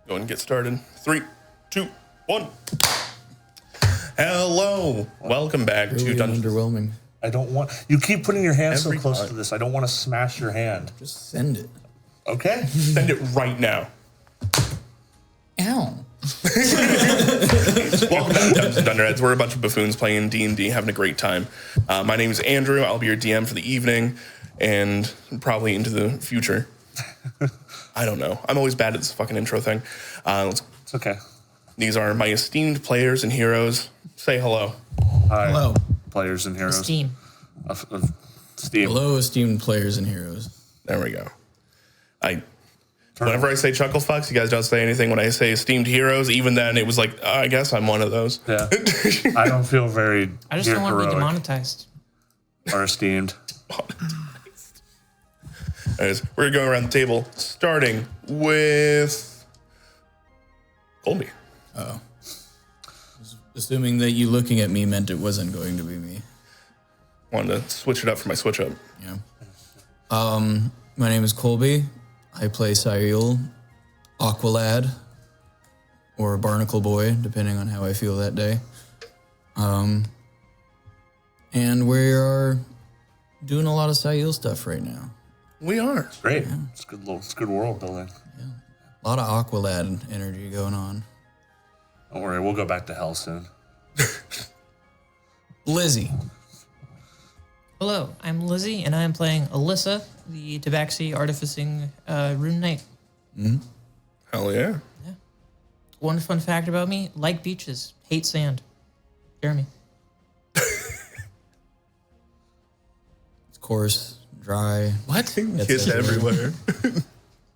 Go ahead and get started. 3, 2, 1. Hello. Welcome back to Dungeons. Underwhelming. I don't want... You keep putting your hand so close to this. I don't want to smash your hand. Just send it. Okay. Send it right now. Ow. Welcome back to Dungeons and Dunderheads. We're a bunch of buffoons playing D&D, having a great time. My name is Andrew. I'll be your DM for the evening and probably into the future. I don't know. I'm always bad at this fucking intro thing. It's okay. These are my esteemed players and heroes. Say hello. Hi. Hello. Players and heroes. Steam. Of Steam. Hello, esteemed players and heroes. There we go. Whenever I say chuckle fucks, you guys don't say anything. When I say esteemed heroes, even then it was like, I guess I'm one of those. Yeah. I don't feel very I just don't want to be demonetized. or esteemed. Anyways, we're going around the table, starting with Colby. Oh. Assuming that you looking at me meant it wasn't going to be me. Wanted to switch it up for my switch up. Yeah. My name is Colby. I play Cyril, Aqualad, or Barnacle Boy, depending on how I feel that day. And we are doing a lot of Cyril stuff right now. We are. Great. Yeah. It's good world building. Yeah. A lot of Aqualad energy going on. Don't worry, we'll go back to hell soon. Lizzie. Hello, I'm Lizzie, and I am playing Alyssa, the Tabaxi Artificing Rune Knight. Hell yeah. Yeah. One fun fact about me, like beaches, hate sand. Jeremy. It's coarse, dry. What? Kiss everywhere.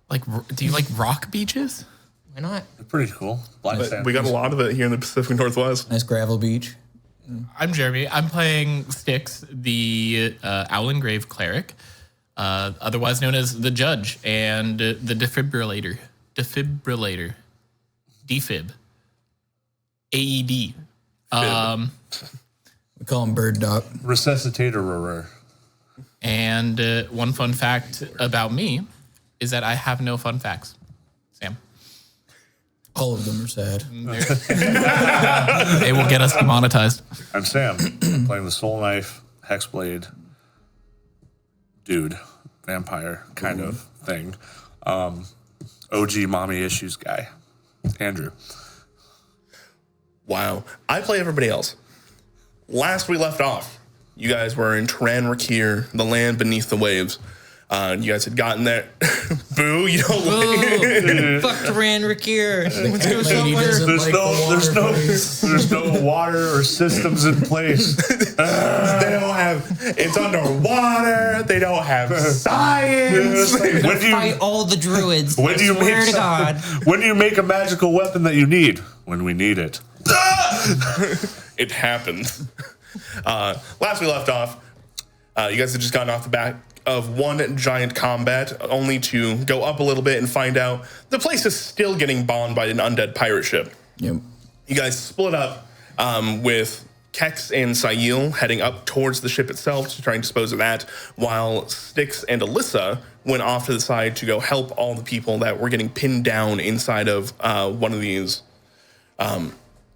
Like, do you like rock beaches? Why not? They're pretty cool. Black sand. We got a lot of it here in the Pacific Northwest. Nice gravel beach. I'm Jeremy. I'm playing Styx, the Owlin Grave cleric, otherwise known as the Judge, and the defibrillator. Defib. AED. We call him Bird Dog. Resuscitator. And one fun fact about me is that I have no fun facts. Sam. All of them are sad. They will get us demonetized. I'm Sam, playing the Soul Knife, Hexblade, dude, vampire kind of thing. OG mommy issues guy, Andrew. Wow. I play everybody else. Last we left off, you guys were in Teran Raquir, the land beneath the waves. You guys had gotten there. Boo, you don't like Fuck Teran Raquir. Let's go Lady somewhere. doesn't There's no water or systems in place. They don't have, it's underwater. They don't have science. When do Fight you all the druids. when do you swear make to God. when do you make a magical weapon that you need? When we need it. It happens. Last we left off, you guys had just gotten off the back of one giant combat, only to go up a little bit and find out the place is still getting bombed by an undead pirate ship. Yep. You guys split up with Kex and Sayil heading up towards the ship itself to try and dispose of that, while Styx and Alyssa went off to the side to go help all the people that were getting pinned down inside of one of these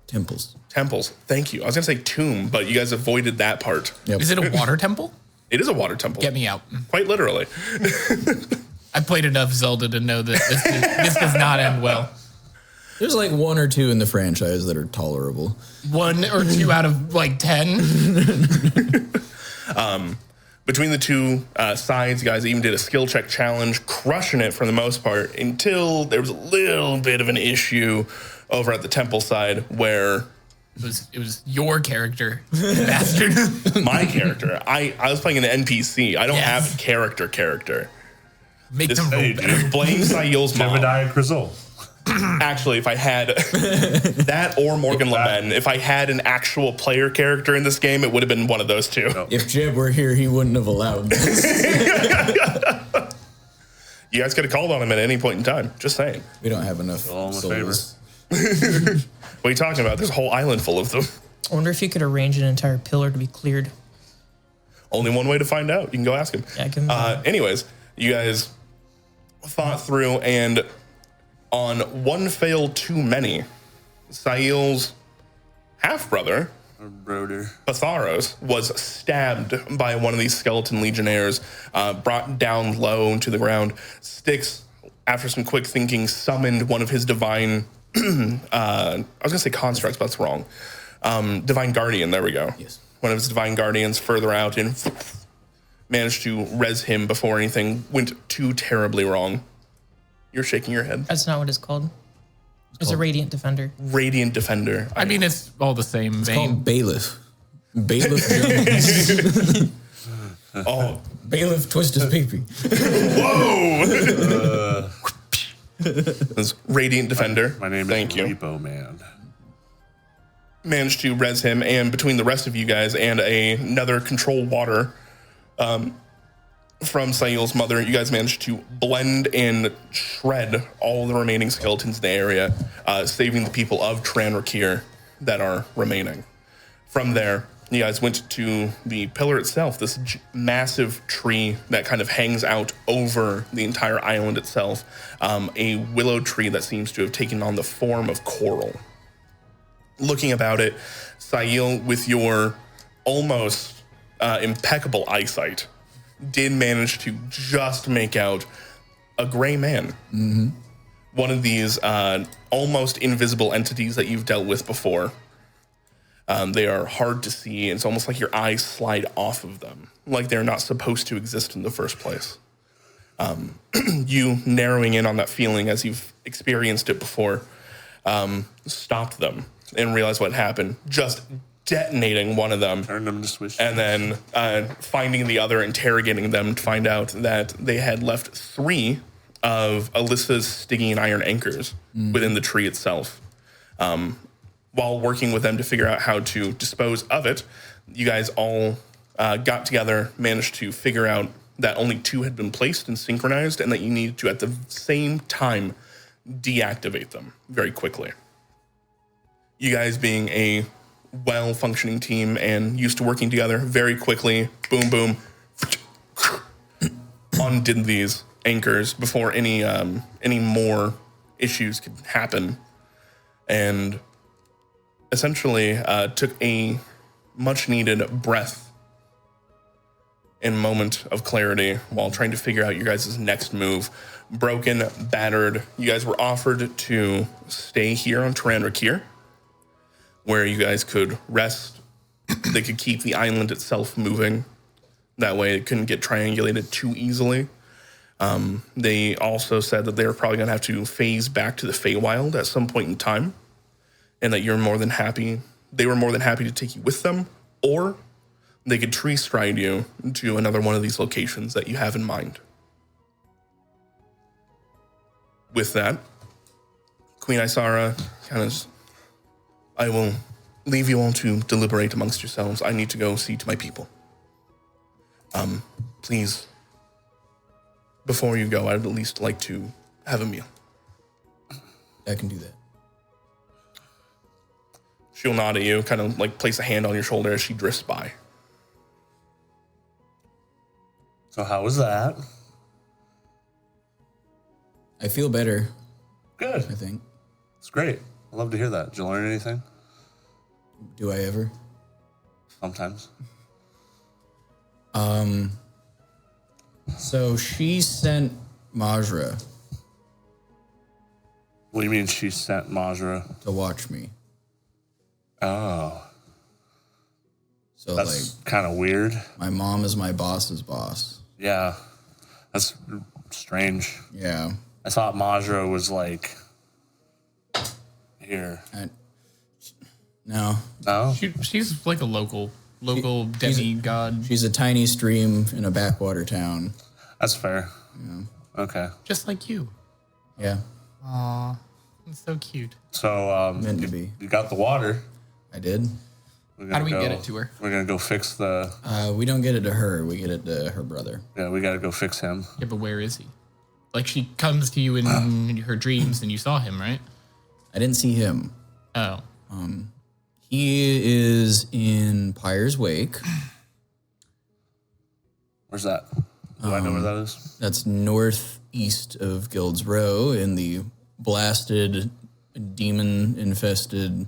Temples. temples. Thank you. I was going to say tomb, but you guys avoided that part. Yep. Is it a water temple? It is a water temple. Get me out. Quite literally. I played enough Zelda to know that this does not end well. There's like one or two in the franchise that are tolerable. 1 or 2 out of like 10. Between the two sides, you guys even did a skill check challenge, crushing it for the most part, until there was a little bit of an issue over at the temple side where It was your character, bastard. my character, I was playing an NPC. I don't have a character. Make This, them roll better. blame Sayil's mom. Jebediah Crizzle. Actually, if I had that or Morgan Leben, if I had an actual player character in this game, it would have been one of those two. If Jeb were here, he wouldn't have allowed this. You guys could have called on him at any point in time. Just saying. We don't have enough All in the souls. What are you talking about? There's a whole island full of them. I wonder if you could arrange an entire pillar to be cleared. Only one way to find out. You can go ask him. Yeah, give him Anyways, you guys thought through, and On one fail too many, Sail's half-brother, Broder. Patharos, was stabbed by one of these skeleton legionnaires, brought down low to the ground. Styx, after some quick thinking, summoned one of his divine, I was going to say constructs, but that's wrong. Divine Guardian, there we go. Yes. One of his divine guardians further out and managed to res him before anything went too terribly wrong. You're shaking your head. That's not what it's called. It's a Radiant Defender. Radiant Defender. I mean, it's all the same vein. Called Bailiff. Bailiff Jones. Oh, Bailiff twist his peepee. that's Radiant Defender. My name Thank is you. Repo Man. Managed to res him, and between the rest of you guys and another control water from Sail's mother, you guys managed to blend and shred all the remaining skeletons in the area, saving the people of Teran Raquir that are remaining. From there, you guys went to the pillar itself, this massive tree that kind of hangs out over the entire island itself, a willow tree that seems to have taken on the form of coral. Looking about it, Sail, with your almost impeccable eyesight, did manage to just make out a gray man. Mm-hmm. One of these almost invisible entities that you've dealt with before. They are hard to see. It's almost like your eyes slide off of them, like they're not supposed to exist in the first place. You narrowing in on that feeling as you've experienced it before, stopped them and realized what happened. Just detonating one of them. Turned them to swish. And then finding the other, interrogating them to find out that they had left 3 of Alyssa's Stygian iron anchors within the tree itself. While working with them to figure out how to dispose of it, you guys all got together, managed to figure out that only 2 had been placed and synchronized, and that you needed to, at the same time, deactivate them very quickly. You guys being a well-functioning team and used to working together, very quickly, boom, boom, undid these anchors before any more issues could happen, and essentially took a much-needed breath and moment of clarity while trying to figure out your guys' next move. Broken, battered, you guys were offered to stay here on Teran Raquir, where you guys could rest. They could keep the island itself moving. That way it couldn't get triangulated too easily. They also said that they were probably going to have to phase back to the Feywild at some point in time, and that they were more than happy to take you with them, or they could tree stride you to another one of these locations that you have in mind. With that, Queen Isara kind of, I will leave you all to deliberate amongst yourselves. I need to go see to my people. Please, before you go, I'd at least like to have a meal. I can do that. She'll nod at you, kind of like place a hand on your shoulder as she drifts by. So how was that? I feel better, Good. I think. It's great. I love to hear that. Did you learn anything? Do I ever? Sometimes. So she sent Majra What do you mean she sent Majra? to watch me. Oh, So that's kind of weird. my mom is my boss's boss. Yeah, that's strange. Yeah. I thought Majra was like here. No. No? She's like a local demigod, She's a tiny stream in a backwater town. That's fair. Okay. just like you. Yeah. Aw, it's so cute. So Meant to be. you got the water. I did. We're How do we gonna get it to her? We're gonna go fix the. We don't get it to her. We get it to her brother. Yeah, we gotta go fix him. Yeah, but where is he? Like, she comes to you in her dreams and you saw him, right? I didn't see him. Oh. He is in Pyre's Wake. Where's that? Do I know where that is? That's northeast of Guild's Row in the blasted, demon-infested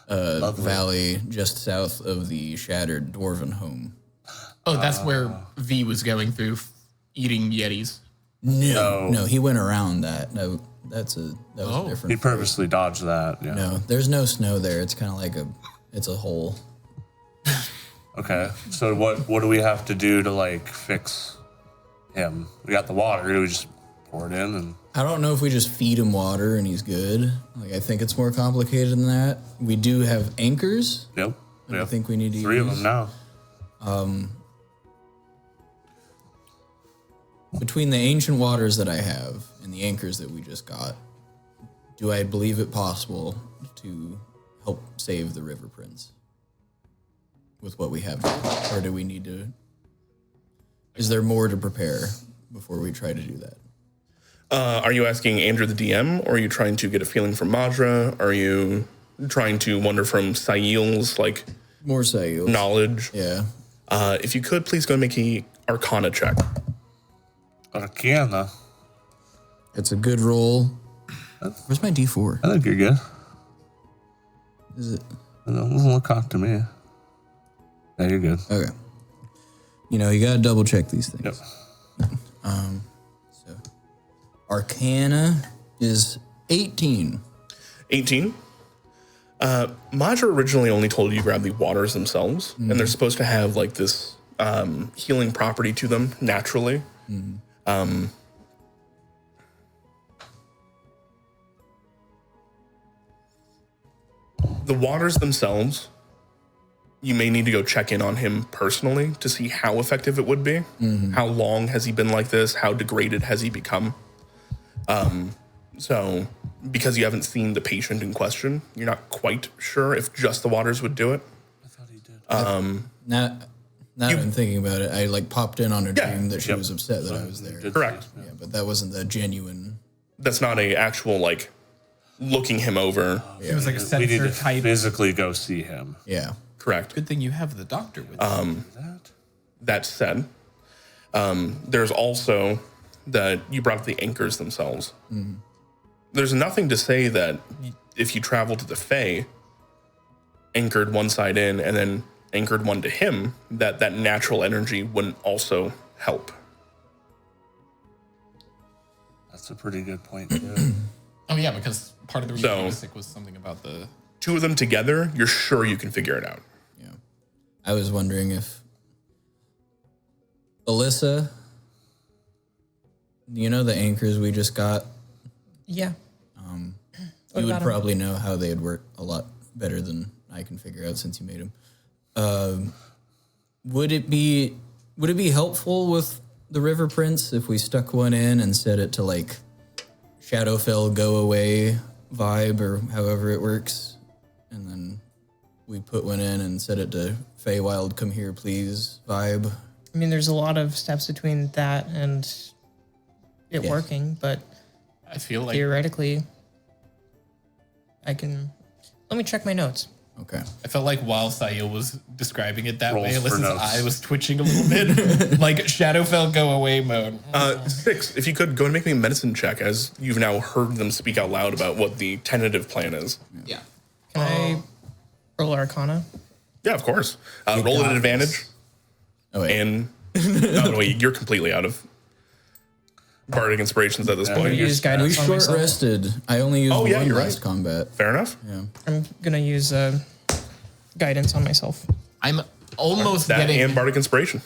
valley just south of the shattered dwarven home. Oh, that's where V was going through, eating yetis. No, he went around that. No, that was a different. He purposely dodged that. Yeah. No, there's no snow there. It's kind of like it's a hole. Okay. So what do we have to do to like fix him? We got the water. Do we just pour it in and? I don't know if we just feed him water and he's good. Like, I think it's more complicated than that. We do have anchors. Yep. I think we need to 3 use. of them now. Between the ancient waters that I have and the anchors that we just got, do I believe it possible to help save the River Prince with what we have now? Or do we need to... Is there more to prepare before we try to do that? Are you asking Andrew the DM, or are you trying to get a feeling from Madra? Are you trying to wonder from Sail's, like... More Sail. Knowledge? Yeah. If you could, please go make a Arcana check. Arcana. It's a good roll. Where's my D4? I think you're good. Is it? It doesn't look cocked to me. Yeah, you're good. Okay. You know, you gotta double check these things. Yep. So Arcana is 18. 18. Madra originally only told you to grab the waters themselves, and they're supposed to have like this healing property to them naturally. The waters themselves, you may need to go check in on him personally to see how effective it would be. How long has he been like this? How degraded has he become? So, because you haven't seen the patient in question, you're not quite sure if just the waters would do it. I thought he did. Now that I'm thinking about it, I like popped in on a dream that she was upset that I was there. Correct. Yeah, but that wasn't the genuine. That's not a actual like looking him over. It was like a We need sensor to type. physically go see him. Yeah. Correct. Good thing you have the doctor with you. That said, there's also that you brought up the anchors themselves. There's nothing to say that if you travel to the Fae, anchored one side in and then anchored one to him, that natural energy wouldn't also help. That's a pretty good point, too. Oh yeah, because part of the reason So- he was sick was something about the. Two of them together, you're sure you can figure it out. Yeah. I was wondering if Alyssa, you know the anchors we just got? Yeah. You would about 'em? probably know how they'd work a lot better than I can figure out since you made them. Would it be helpful with the River Prince if we stuck one in and set it to like Shadowfell go away vibe or however it works, and then we put one in and set it to Feywild come here please vibe? I mean, there's a lot of steps between that and it working, but I feel like theoretically, I can. Let me check my notes. Okay. I felt like while Sail was describing it that Rolls way, for Alyssa's notes. eye was twitching a little bit, like Shadowfell go away mode. 6, if you could go and make me a medicine check as you've now heard them speak out loud about what the tentative plan is. Yeah. Can I roll Arcana? Yeah, of course. Roll at an advantage. Oh wait. And oh, wait, you're completely out of bardic inspirations at this point. Use we guidance on short myself. rested. I only used Oh, yeah, one you're last right. combat. Fair enough. Yeah. I'm gonna use guidance on myself. I'm almost That getting. and bardic inspiration.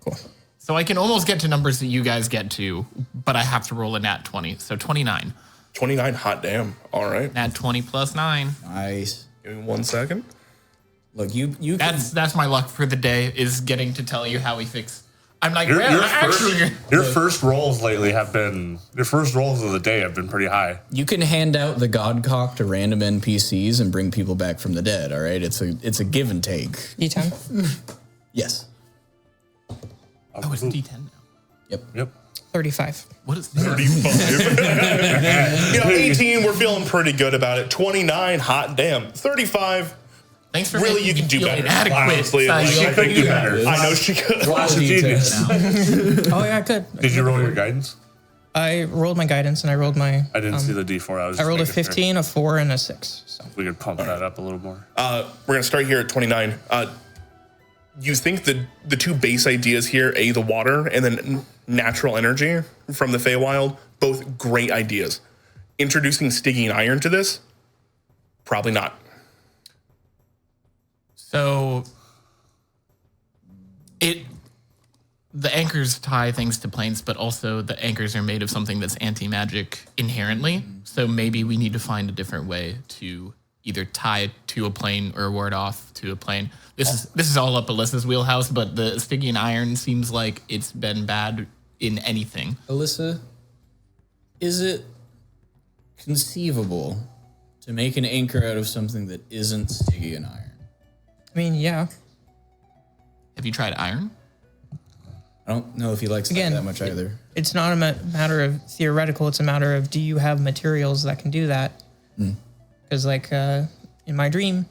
Cool. So I can almost get to numbers that you guys get to, but I have to roll a nat 20. So 29. 29, hot damn. All right. Nat 20 plus 9. Nice. Give me 1 second. Look, you can, That's my luck for the day, is getting to tell you how we fix. I'm like, Your, well, your actually. first rolls lately have been, your first rolls of the day have been pretty high. you can hand out the Godcock to random NPCs and bring people back from the dead. All right, it's a give and take. D10. Yes. Oh, it's a D10 now. Yep. 35. What is 35. 18, we're feeling pretty good about it. 29, hot damn. 35, Thanks for really, making you me can do feel better. inadequate. Honestly, Sail. like, She could do better. I know she could. Flash of genius. Oh, yeah, I could. Did you roll your guidance? I rolled my guidance and I rolled my. I didn't see the D4. I rolled a 15, a 4, and a 6. So We could pump that up a little more. We're gonna start here at 29. You think the two base ideas here, the water and then natural energy from the Feywild, both great ideas. Introducing Stygian iron to this, probably not. So the anchors tie things to planes, but also the anchors are made of something that's anti-magic inherently. So maybe we need to find a different way to either tie it to a plane or ward off to a plane. This is all up Alyssa's wheelhouse, but the Stygian iron seems like it's been bad in anything. Alyssa, is it conceivable to make an anchor out of something that isn't Stygian iron? I mean, yeah. Have you tried iron? I don't know if he likes Again, that much either. It's not a matter of theoretical. It's a matter of, do you have materials that can do that? Because in my dream,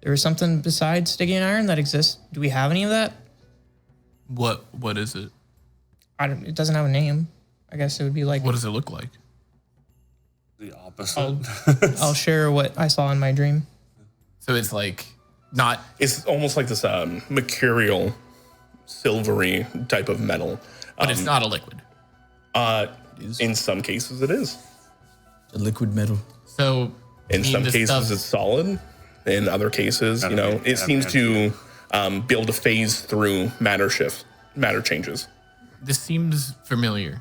there was something besides Stygian iron that exists. Do we have any of that? What is it? It doesn't have a name. I guess it would be like. What does it look like? The opposite. I'll share what I saw in my dream. So it's like not. It's almost like this mercurial, silvery type of metal. But it's not a liquid. In some cases, it is. A liquid metal. So In some cases, it's solid. In other cases, it seems to be able to phase through matter changes. This seems familiar,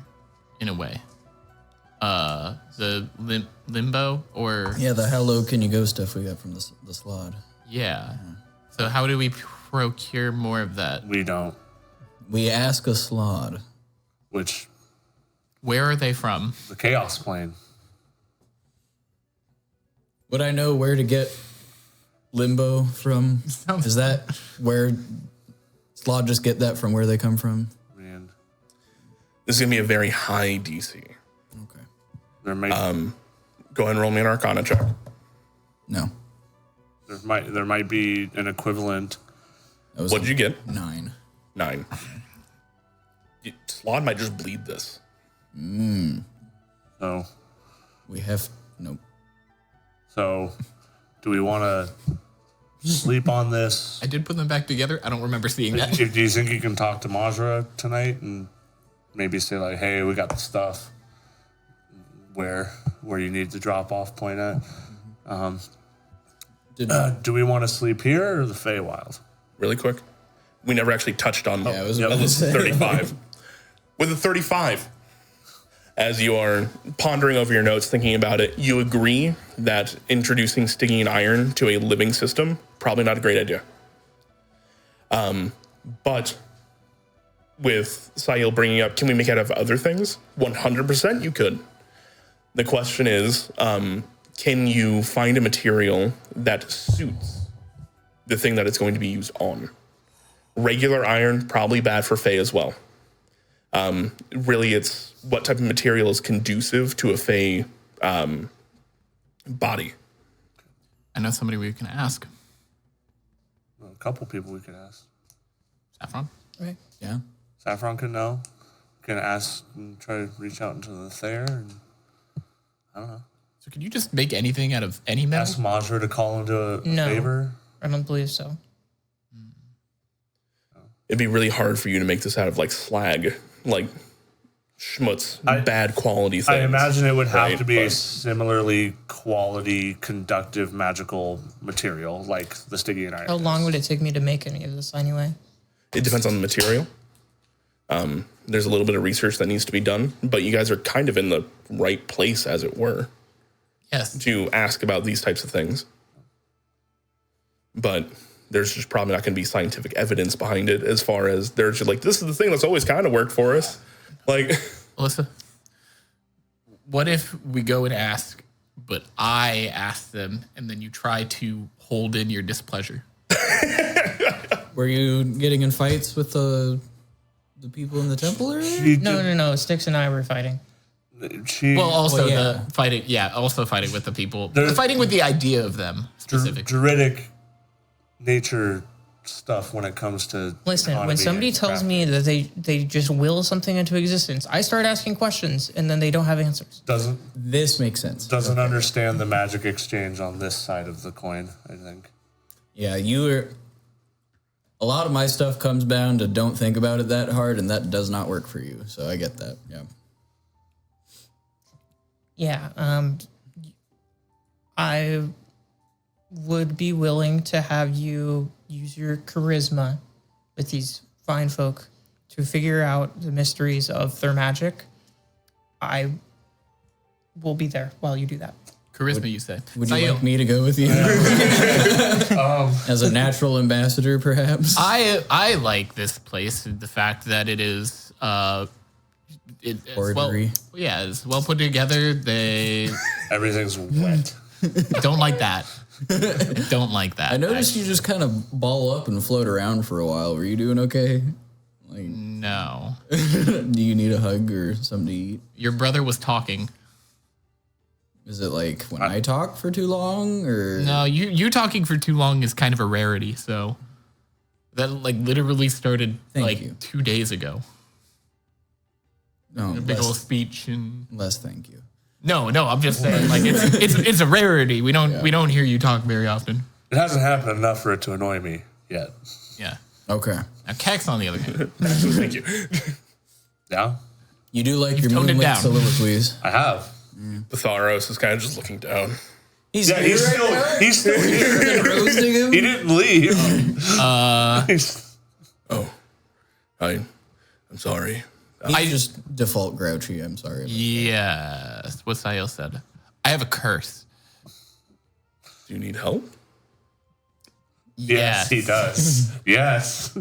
in a way. The limbo or Yeah, the how low can you go stuff we got from the slot. yeah. So how do we procure more of that? We don't. We ask a slod. Which, Where are they from? the Chaos Plane. Would I know where to get limbo from? Is that where slod just get that from where they come from? And This is going to be a very high DC. Okay. there might Go ahead and roll me an Arcana check. No. there might be an equivalent. That was What did you get? 9. 9. Slod might just bleed this. So We have nope. so do we want to sleep on this? I did put them back together. I don't remember seeing that. Do you think you can talk to Majra tonight and maybe say like, hey, we got the stuff where you need the drop off point at? Do we want to sleep here or the Feywild? Really quick. We never actually touched on I was about to Alyssa's say. 35. With a 35, as you are pondering over your notes, thinking about it, you agree that introducing Stygian iron to a living system, probably not a great idea. But with Sail bringing up, can we make it out of other things? 100% you could. The question is, can you find a material that suits the thing that it's going to be used on? Regular iron, probably bad for Fey as well. Really, it's what type of material is conducive to a Fey body. I know somebody we can ask. A couple people we could ask. Saffron? Right. Yeah. Saffron can know. Can ask and try to reach out into the Thayer. And I don't know. So could you just make anything out of any metal? Ask Majra to call into a No. favor. I don't believe so. It'd be really hard for you to make this out of like slag, like schmutz, bad quality things. I imagine it would have right? to be a But similarly quality, conductive, magical material like the Stygian iron. How long would it take me to make any of this anyway? it depends on the material. There's a little bit of research that needs to be done, but you guys are kind of in the right place, as it were, Yes. to ask about these types of things. But there's just probably not going to be scientific evidence behind it, as far as they're just like, this is the thing that's always kind of worked for us. Like, Alyssa, what if we go and ask, but I ask them, and then you try to hold in your displeasure? Were you getting in fights with the people in the temple earlier? No. Sticks and I were fighting. She, Well, also yeah. the fighting, also fighting with the people. Fighting with the idea of them specifically. Druidic nature stuff when it comes to Listen, when economy somebody and tells crafting. me that they just will something into existence, I start asking questions and then they don't have answers. This makes sense. Doesn't understand the magic exchange on this side of the coin, I think. Yeah, a lot of my stuff comes down to don't think about it that hard, and that does not work for you. So I get that. Yeah. Yeah, I would be willing to have you use your charisma with these fine folk to figure out the mysteries of their magic. I will be there while you do that. Charisma, you say? Would you like me to go with you? As a natural ambassador, perhaps? I like this place. The fact that it is it's Orderly. it's well put together. They Everything's wet. don't like that. Don't like that. I noticed you just kind of ball up and float around for a while. Were you doing okay? No. Do you need a hug or something to eat? Your brother was talking. Is it like when I talk for too long, or No, you talking for too long is kind of a rarity. So that like literally started Thank you. 2 days ago. no? A big old speech and Less thank you. no, I'm just saying like it's a rarity. We don't hear you talk very often. It hasn't happened enough for it to annoy me yet. Yeah. Okay. Now Kex on the other hand. Thank you. Yeah, You do like your toned it moonlit down. I soliloquies. have. Tharos is kind of just looking down. He's Yeah, he's still here. roasting him. He didn't leave. Oh, I'm sorry. He's just default grouchy. I'm sorry. Yes, what Sael said. I have a curse. Do you need help? Yes, he does. Yes.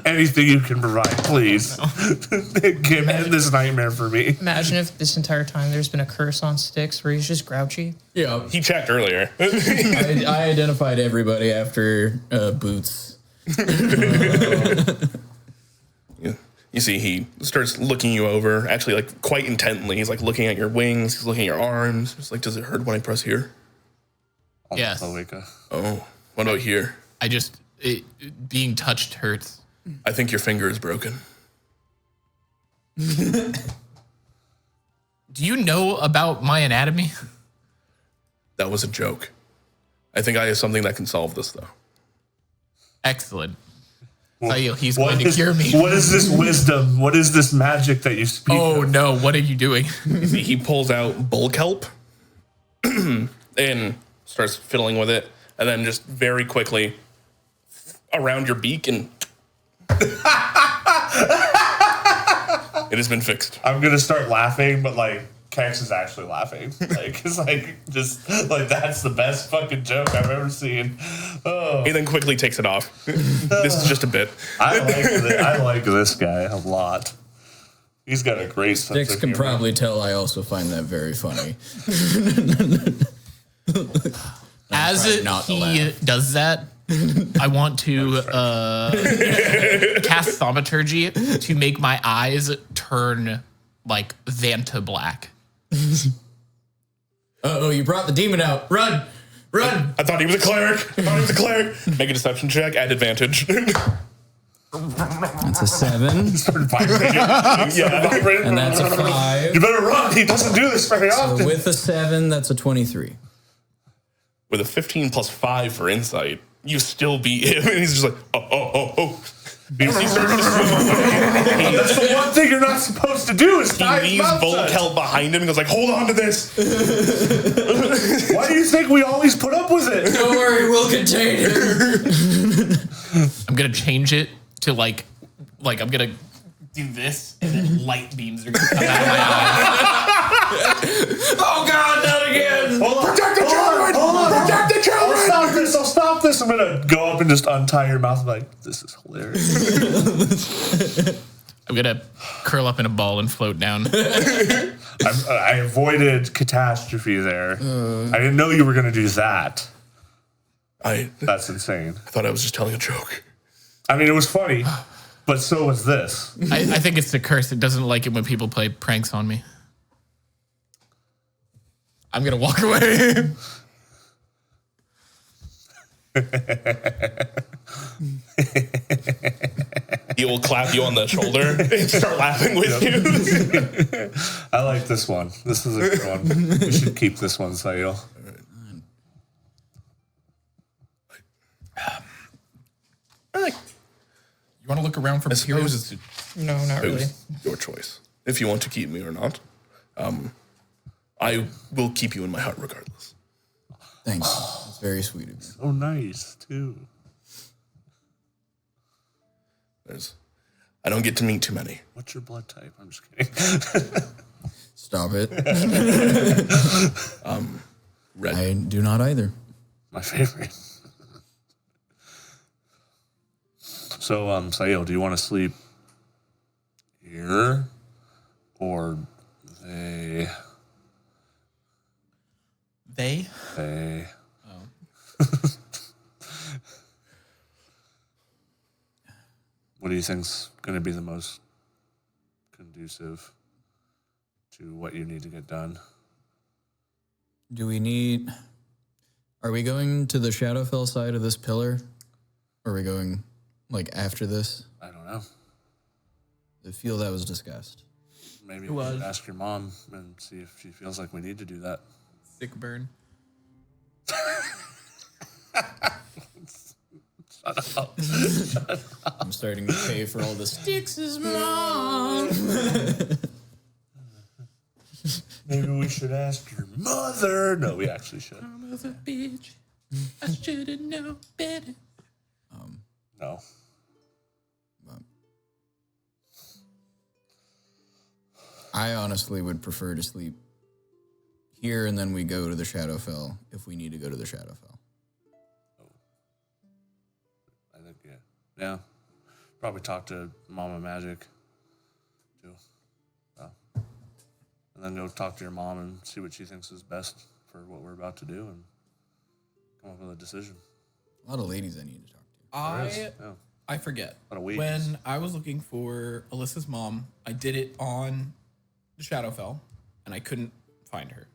Anything you can provide, please. End this nightmare for me. Imagine if this entire time there's been a curse on Styx where he's just grouchy. Yeah. He checked earlier. I identified everybody after Boots. Yeah. You see, he starts looking you over, actually, like quite intently. He's like looking at your wings. He's looking at your arms. He's like, "Does it hurt when I press here?" Yes. Oh, what about here? Being touched hurts. I think your finger is broken. Do you know about my anatomy? That was a joke. I think I have something that can solve this, though. Excellent. Sael, he's What going to is- cure me. What is this wisdom? What is this magic that you speak Oh of? no, what are you doing? You see, he pulls out bull kelp and starts fiddling with it, and then just very quickly around your beak, and it has been fixed. I'm gonna start laughing, but like Kex is actually laughing. Like it's like just like that's the best fucking joke I've ever seen. Oh, He then quickly takes it off. This is just a bit. I like this guy a lot. He's got a great sense Dix of can humor. probably tell I also find that very funny. As trying not to he laugh. does that, I want to cast thaumaturgy to make my eyes turn like Vanta black. Oh, you brought the demon out. Run! Run! I thought he was a cleric. Make a deception check at advantage. That's a 7. Started vibrating. Yeah, And that's a 5. You better run. He doesn't do this very often. So with a 7, that's a 23. With a 15 plus 5 for insight, you still beat him. And he's just like, oh. Because he starts to swim. That's the one thing you're not supposed to do is He tie his leaves mouth bull shut. kelp behind him and goes like, hold on to this. Why do you think we always put up with it? Don't worry, we'll contain him. I'm gonna change it to like I'm gonna do this, and then light beams are gonna come out of my eyes. Oh God, not again! Hold on. Protect the children! Hold on. Protect the children! I'll stop this. I'm gonna go up and just untie your mouth. I'm like, this is hilarious. I'm gonna curl up in a ball and float down. I avoided catastrophe there. I didn't know you were gonna do that. I That's insane. thought I was just telling a joke. I mean, it was funny, but so was this. I think it's the curse. It doesn't like it when people play pranks on me. I'm gonna walk away. He will clap you on the shoulder and start laughing with you. I like this one. This is a good one. We should keep this one, Sayil. You want to look around for I materials? suppose it's No, not really. your choice. If you want to keep me or not. I will keep you in my heart regardless. Thanks. That's very sweet of you. Oh, nice, too. I don't get to meet too many. What's your blood type? I'm just kidding. Stop it. Red. I do not either. My favorite. So, Sayil, do you want to sleep here or they? They? They. What do you think's going to be the most conducive to what you need to get done? Do we need... Are we going to the Shadowfell side of this pillar? Or are we going, like, after this? I don't know. I feel that was discussed. Maybe we should ask your mom and see if she feels like we need to do that. Sick burn. I'm starting to pay for all this. Dix's mom! Maybe we should ask your mother. No, we actually should. I was a bitch. I should have known better. No. I honestly would prefer to sleep here and then we go to the Shadowfell if we need to go to the Shadowfell. I think, yeah. Yeah. Probably talk to Mama Magic, too. And then go talk to your mom and see what she thinks is best for what we're about to do and come up with a decision. A lot of ladies I need to talk to. Yeah. I forget. A lot of weeks. When I was looking for Alyssa's mom, I did it on the Shadowfell, and I couldn't find her.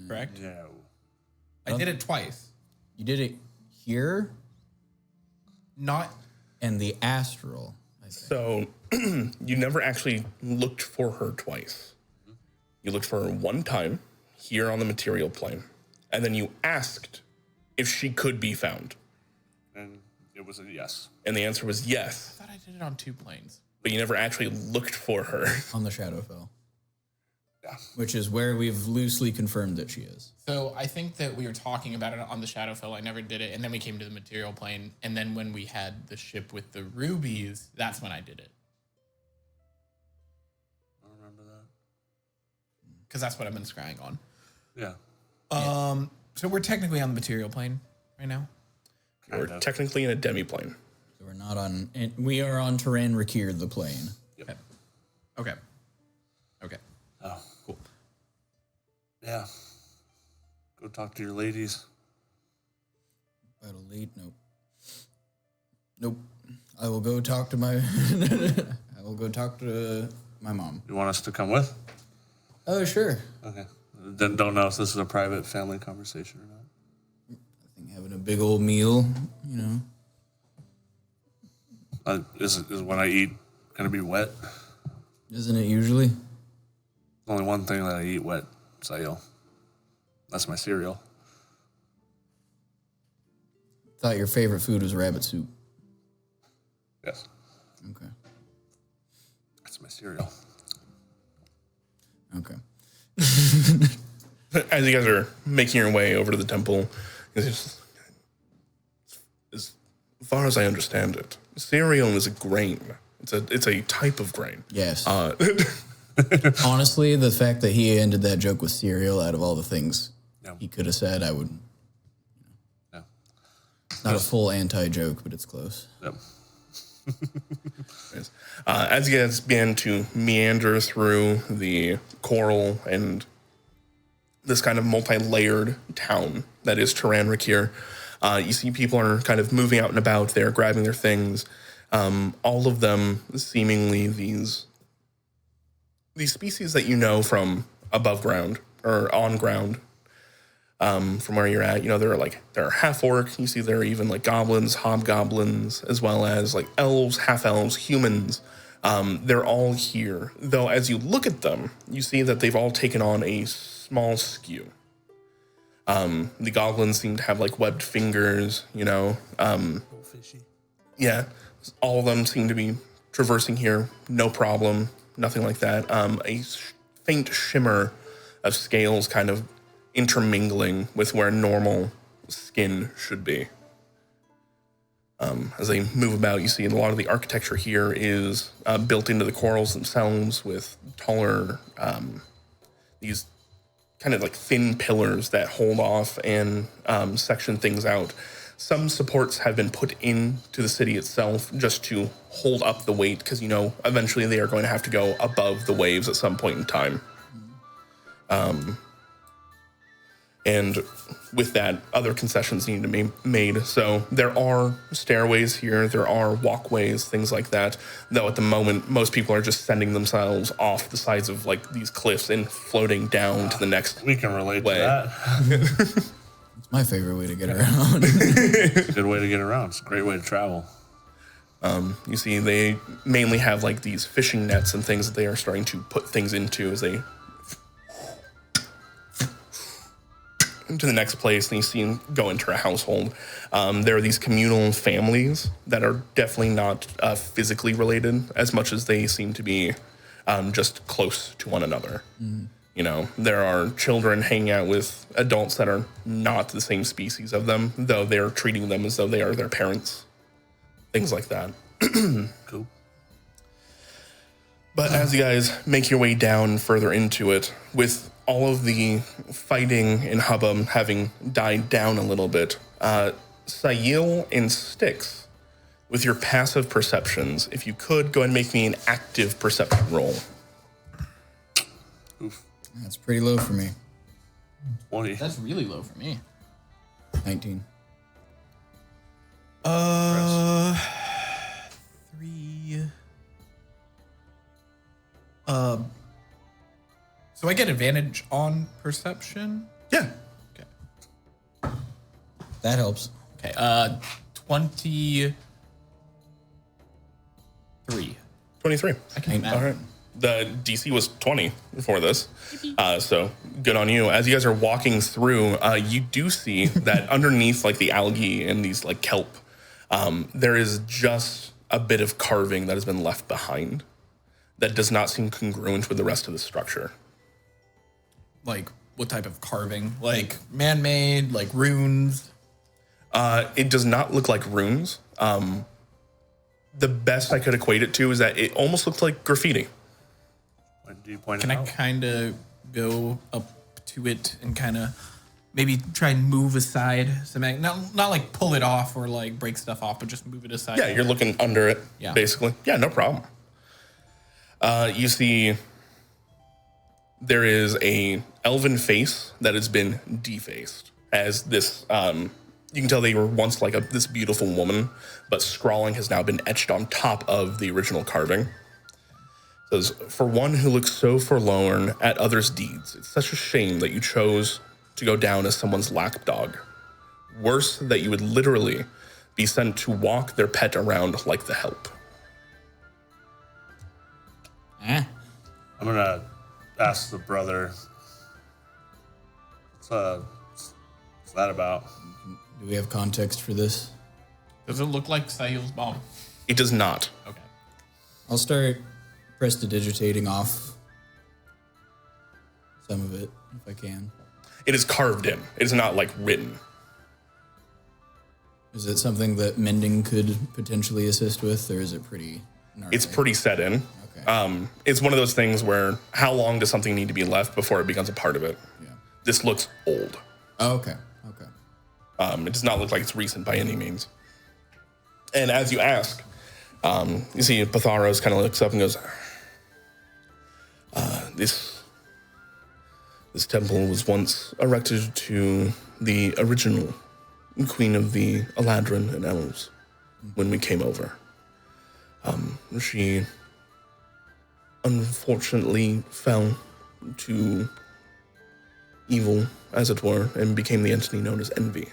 Correct? No. I did it twice. You did it here Not and the Astral. I think. So you never actually looked for her twice. You looked for her one time here on the material plane, and then you asked if she could be found. And it was a yes. And the answer was yes, I thought I did it on 2 planes. but you never actually looked for her. On the Shadowfell. Yeah. Which is where we've loosely confirmed that she is. So I think that we were talking about it on the Shadowfell. I never did it. And then we came to the material plane. And then when we had the ship with the rubies, that's when I did it. I don't remember that. Because that's what I've been scrying on. Yeah. so we're technically on the material plane right now. You're Kind of. technically in a demi-plane. So we're not on... And we are on Teran Raquir, the plane. Okay. Okay. Okay. Oh. Cool. Yeah. Go talk to your ladies. Battle late? Nope. Nope. I will go talk to my... I will go talk to my mom. You want us to come with? Oh, sure. Okay. Then don't know if this is a private family conversation or not. I think having a big old meal, you know. Is when I eat going to be wet? Isn't it usually? Only one thing that I eat wet, Sayil. That's my cereal. Thought your favorite food was rabbit soup. Yes. Okay. That's my cereal. Okay. As you guys are making your way over to the temple, it's just, as far as I understand it, cereal is a grain. It's a type of grain. Yes. Honestly, the fact that he ended that joke with cereal out of all the things Yeah. he could have said, I would... Yeah. Not a full anti-joke, but it's close. Yep. As you guys begin to meander through the coral and this kind of multi-layered town that is Teran Raquir, you see people are kind of moving out and about. They're grabbing their things. All of them seemingly these species that you know from above ground or on ground. from where you're at. There are half orc. You see there are even like goblins, hobgoblins, as well as like elves, half elves, humans. They're all here. Though as you look at them, you see that they've all taken on a small skew. The goblins seem to have like webbed fingers, Fishy. Yeah, all of them seem to be traversing here, no problem, nothing like that. A faint shimmer of scales kind of intermingling with where normal skin should be. As they move about, you see a lot of the architecture here is built into the corals themselves with taller, these kind of like thin pillars that hold off and section things out. Some supports have been put into the city itself just to hold up the weight because, eventually they are going to have to go above the waves at some point in time. And with that, other concessions need to be made. So there are stairways here, there are walkways, things like that. Though at the moment, most people are just sending themselves off the sides of like these cliffs and floating down to the next We can relate way. to that. It's my favorite way to get around. It's a good way to get around. It's a great way to travel. You see, they mainly have like these fishing nets and things that they are starting to put things into as they to the next place, and you see them go into a household. There are these communal families that are definitely not physically related as much as they seem to be just close to one another. There are children hanging out with adults that are not the same species of them, though they're treating them as though they are their parents. Things like that. Cool. But as you guys make your way down further into it, with all of the fighting and hubbub having died down a little bit, Sayil and Styx, with your passive perceptions, if you could, go ahead and make me an active perception roll. Oof. That's pretty low for me. 20. That's really low for me. 19. 3. So I get advantage on perception. Yeah. Okay. That helps. Okay. 23. 23. I can All right. The DC was 20 before this. So good on you. As you guys are walking through, you do see that underneath like the algae and these like kelp, there is just a bit of carving that has been left behind that does not seem congruent with the rest of the structure. Like what type of carving? Like man-made, like runes. It does not look like runes. The best I could equate it to is that it almost looked like graffiti. When do you point Can it I out? kind of go up to it and kind of maybe try and move aside some, not like pull it off or like break stuff off, but just move it aside? Yeah, you're looking under it, Yeah. basically. Yeah, no problem. You see there is a elven face that has been defaced as this, you can tell they were once like this beautiful woman, but scrawling has now been etched on top of the original carving. It says, "For one who looks so forlorn at others' deeds, it's such a shame that you chose to go down as someone's lapdog. Worse, that you would literally be sent to walk their pet around like the help." Eh. I'm gonna ask the brother. What's that about? Do we have context for this? Does it look like Sayul's mom? It does not. Okay. I'll start prestidigitating off some of it if I can. It is carved in. It is not like written. Is it something that mending could potentially assist with, or is it pretty gnarly? It's pretty set in. Okay. It's one of those things where how long does something need to be left before it becomes a part of it? Yeah. This looks old. Oh, okay. Okay. It does not look like it's recent by any means. And as you ask, you see Patharos kind of looks up and goes, this temple was once erected to the original queen of the Eladrin and Elves when we came over. She unfortunately fell to evil, as it were, and became the entity known as Envy.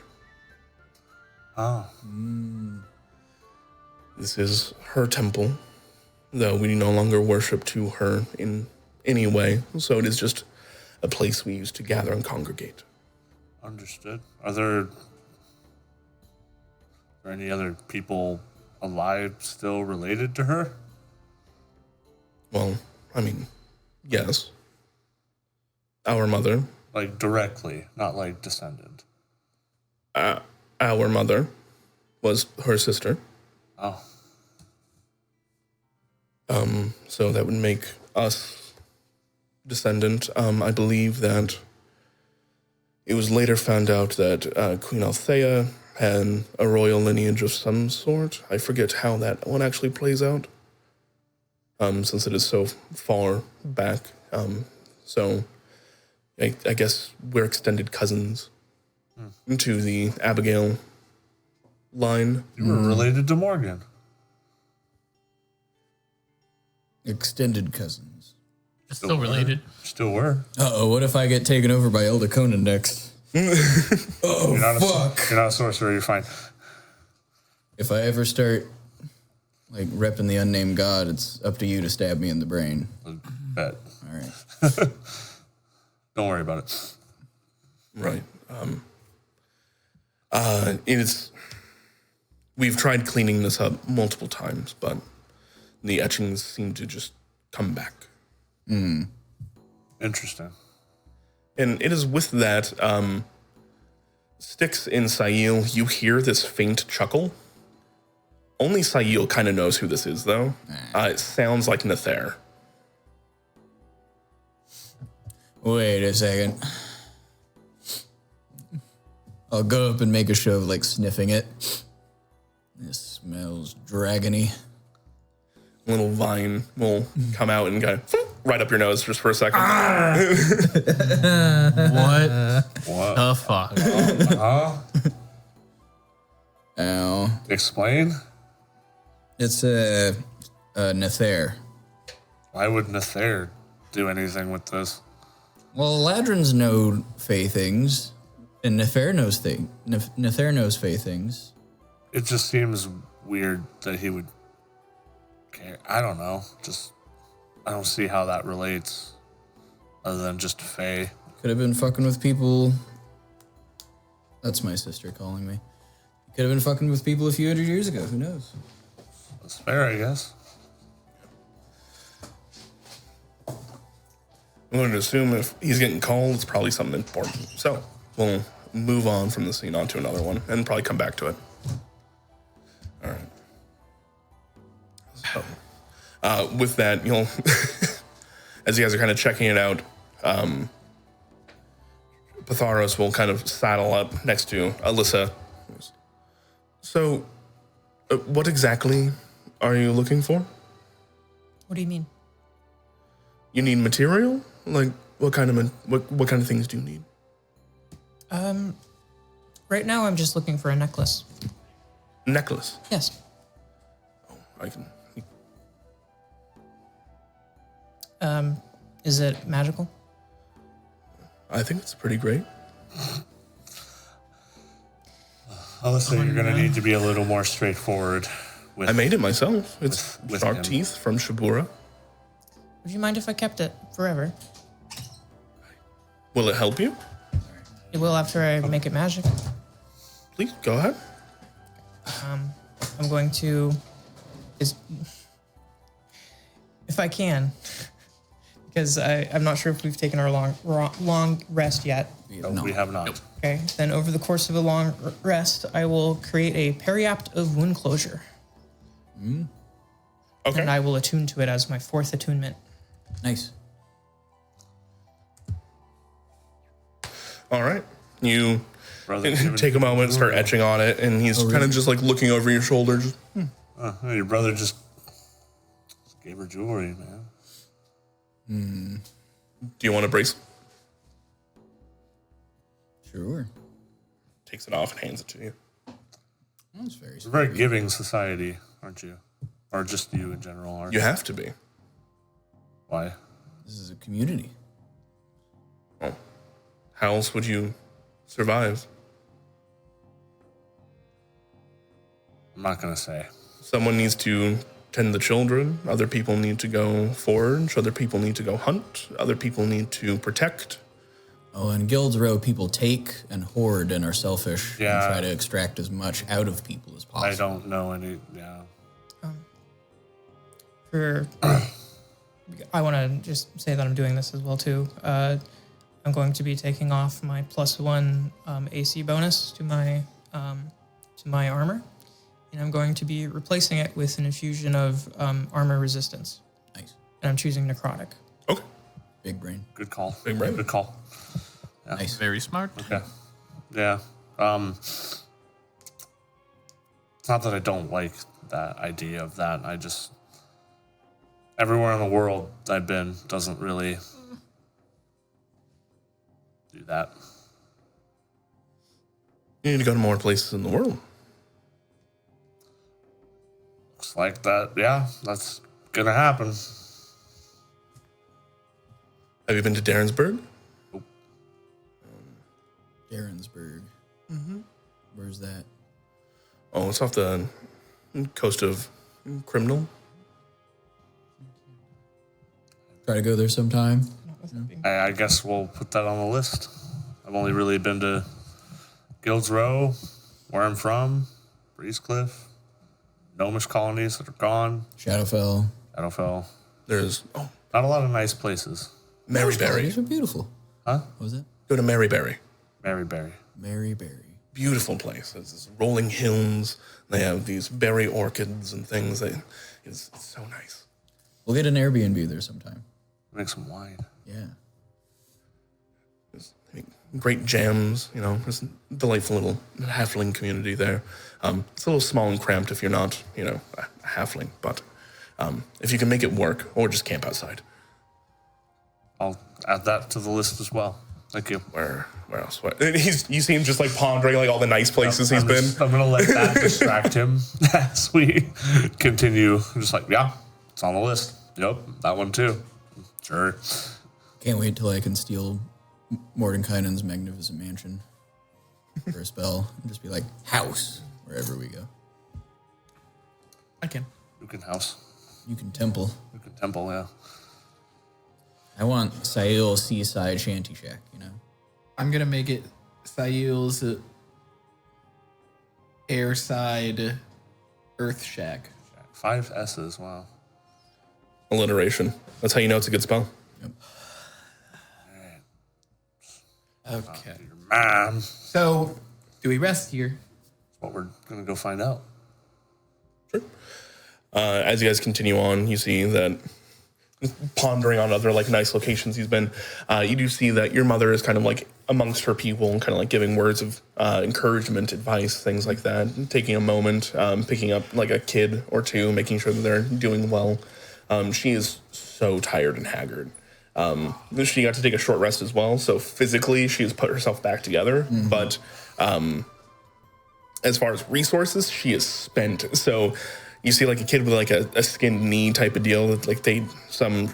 Oh, This is her temple, though we no longer worship to her in any way, so it is just a place we use to gather and congregate. understood. Are there any other people alive still related to her? Well, I mean, yes. Our mother, Like directly, not like descendant. our mother was her sister, Oh, so that would make us descendant. I believe that it was later found out that Queen Althea had a royal lineage of some sort. I forget how that one actually plays out, since it is so far back. So I guess we're extended cousins to the Abigail line. you were related to Morgan. Extended cousins. Still related. Still were. Uh-oh, what if I get taken over by Elder Conan next? You're not fuck. You're not a sorcerer. You're fine. If I ever start, like, repping the unnamed god, it's up to you to stab me in the brain. Bet. All right. Don't worry about it. Right. It's. We've tried cleaning this up multiple times, but the etchings seem to just come back. Interesting. And it is with that, Styx and Sail, you hear this faint chuckle. Only Sail kind of knows who this is, though. It sounds like Nether. Wait a second. I'll go up and make a show of, like, sniffing it. This smells dragony. A little vine will come out and go right up your nose just for a second. What the fuck? Ow. Explain. It's a Nether. Why would Nether do anything with this? Well, Ladrins know fey things, and Nether knows Nether knows fey things. It just seems weird that he would care. I don't know. I don't see how that relates other than just Fae. Could have been fucking with people. That's my sister calling me. Could have been fucking with people a few hundred years ago. Who knows? That's fair, I guess. I'm going to assume if he's getting called, it's probably something important. So we'll move on from the scene onto another one and probably come back to it. All right. So, with that, you'll, as you guys are kind of checking it out, Patharos will kind of saddle up next to Alyssa. So, what exactly are you looking for? What do you mean? You need material? Like, what kind of things do you need? Right now I'm just looking for a necklace. Necklace. Yes. I can. Is it magical? I think it's pretty great. Alyssa, you're going to need to be a little more straightforward with I made it myself. It's with shark him. teeth from Shabura. Would you mind if I kept it forever? Will it help you? It will after I make it magic. Please go ahead. I'm going to, if I can, because I'm not sure if we've taken our long rest yet. No, we have not. Okay, then over the course of a long rest, I will create a periapt of wound closure, Okay. and I will attune to it as my 4th attunement. Nice. All right. You Brother, give it- take a moment, start etching on it, and he's kind of just like looking over your shoulder. Just, Your brother just gave her jewelry, man. do you want a bracelet? Sure. Takes it off and hands it to you. That's very It's a very giving society, aren't you? Or just you in general, aren't You have to be. Why? This is a community. Oh. How else would you survive? I'm not gonna say. Someone needs to tend the children. Other people need to go forage. Other people need to go hunt. Other people need to protect. Oh, in Guild's Row, people take and hoard and are selfish Yeah. and try to extract as much out of people as possible. I don't know any. Yeah. I want to just say that I'm doing this as well too. I'm going to be taking off my +1 AC bonus to my armor, and I'm going to be replacing it with an infusion of armor resistance. Nice. And I'm choosing necrotic. Okay. Big brain. Good call. Big brain. Good call. Nice. Very smart. Okay. Yeah. It's not that I don't like that idea of that. I just everywhere in the world I've been doesn't really do that. You need to go to more places in the world. Looks like that. Yeah, that's gonna happen. Have you been to Darrensburg? Darrensburg. Where's that? Oh, it's off the coast of Criminal. Try to go there sometime. I guess we'll put that on the list. I've only really been to Guild's Row, where I'm from, Breezecliff, Gnomish colonies that are gone, Shadowfell. Shadowfell. There's Not a lot of nice places. Maryberry. These are beautiful. Huh? What was it? Go to Maryberry. Maryberry. Maryberry. Beautiful place. There's rolling hills. They have these berry orchids and things. It's so nice. We'll get an Airbnb there sometime. Make some wine. Yeah. There's great jams. There's a delightful little halfling community there. It's a little small and cramped if you're not, a halfling. But if you can make it work, or just camp outside. I'll add that to the list as well. Thank you. Where else? You see him just like pondering like all the nice places he's been. I'm gonna let that distract him as we continue. Just like, yeah, it's on the list. Yep, that one too. Sure. Can't wait till I can steal Mordenkainen's magnificent mansion for a spell and just be like, house, wherever we go. I can. You can house. You can temple. You can temple, yeah. I want Sail Seaside Shanty Shack, I'm gonna make it Sail's Airside Earth Shack. 5 S's, wow. Alliteration. That's how you know it's a good spell. Okay. Your mom. So, do we rest here? That's what we're gonna go find out. As you guys continue on, you see that pondering on other like nice locations he's been, you do see that your mother is kind of like amongst her people and kind of like giving words of encouragement, advice, things like that, taking a moment, picking up like a kid or two, making sure that they're doing well. She is so tired and haggard. She got to take a short rest as well, so physically she has put herself back together, but as far as resources, she is spent. So you see like a kid with like a skinned knee type of deal, that like some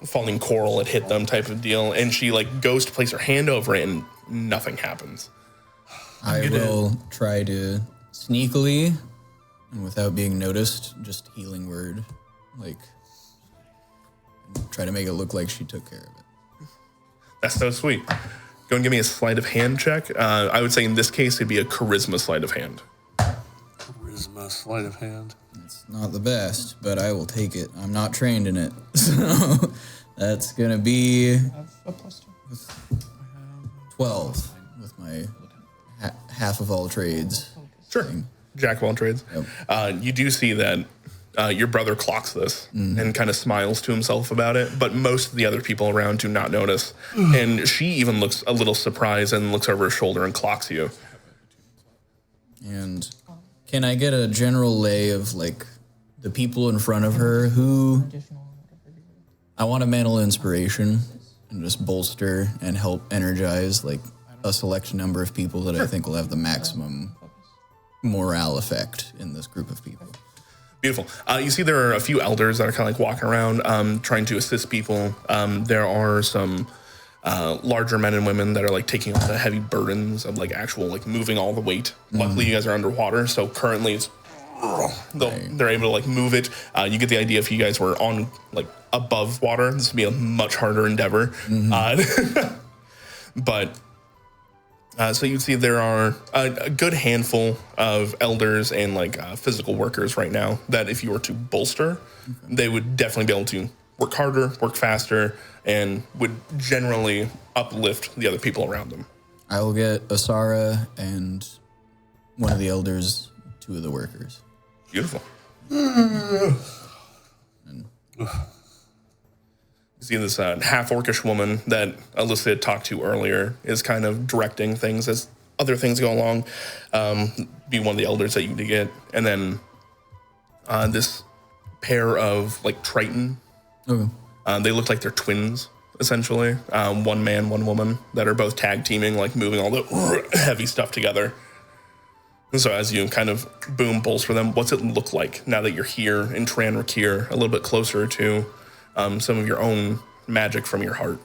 falling coral had hit them type of deal, and she like goes to place her hand over it and nothing happens. I will try to sneakily and without being noticed, just healing word, like try to make it look like she took care of it. That's so sweet. Go and give me a sleight of hand check. I would say in this case it'd be a charisma sleight of hand. Charisma, sleight of hand. It's not the best, but I will take it. I'm not trained in it. So that's going to be A +2. 12 with my half of all trades. Sure. Jack of all trades. Yep. You do see that your brother clocks this and kind of smiles to himself about it, but most of the other people around do not notice. And she even looks a little surprised and looks over her shoulder and clocks you. And can I get a general lay of like the people in front of her who I want to mantle inspiration and just bolster and help energize like a select number of people that I think will have the maximum morale effect in this group of people. Beautiful. You see there are a few elders that are kind of like walking around trying to assist people. There are some larger men and women that are like taking on the heavy burdens of like actual like moving all the weight. Luckily, you guys are underwater, so currently it's they're able to like move it. You get the idea if you guys were on like above water, this would be a much harder endeavor. But so you see there are a good handful of elders and like physical workers right now that if you were to bolster, they would definitely be able to work harder, work faster, and would generally uplift the other people around them. I will get Asara and one of the elders, 2 of the workers. Beautiful. You see this half-orcish woman that Alyssa had talked to earlier is kind of directing things as other things go along. Be one of the elders that you need to get. And then this pair of like Triton. Okay. They look like they're twins, essentially. One man, one woman that are both tag teaming, like moving all the heavy stuff together. And so as you kind of boom bolster them, what's it look like now that you're here in Teran Raquir, a little bit closer to some of your own magic from your heart?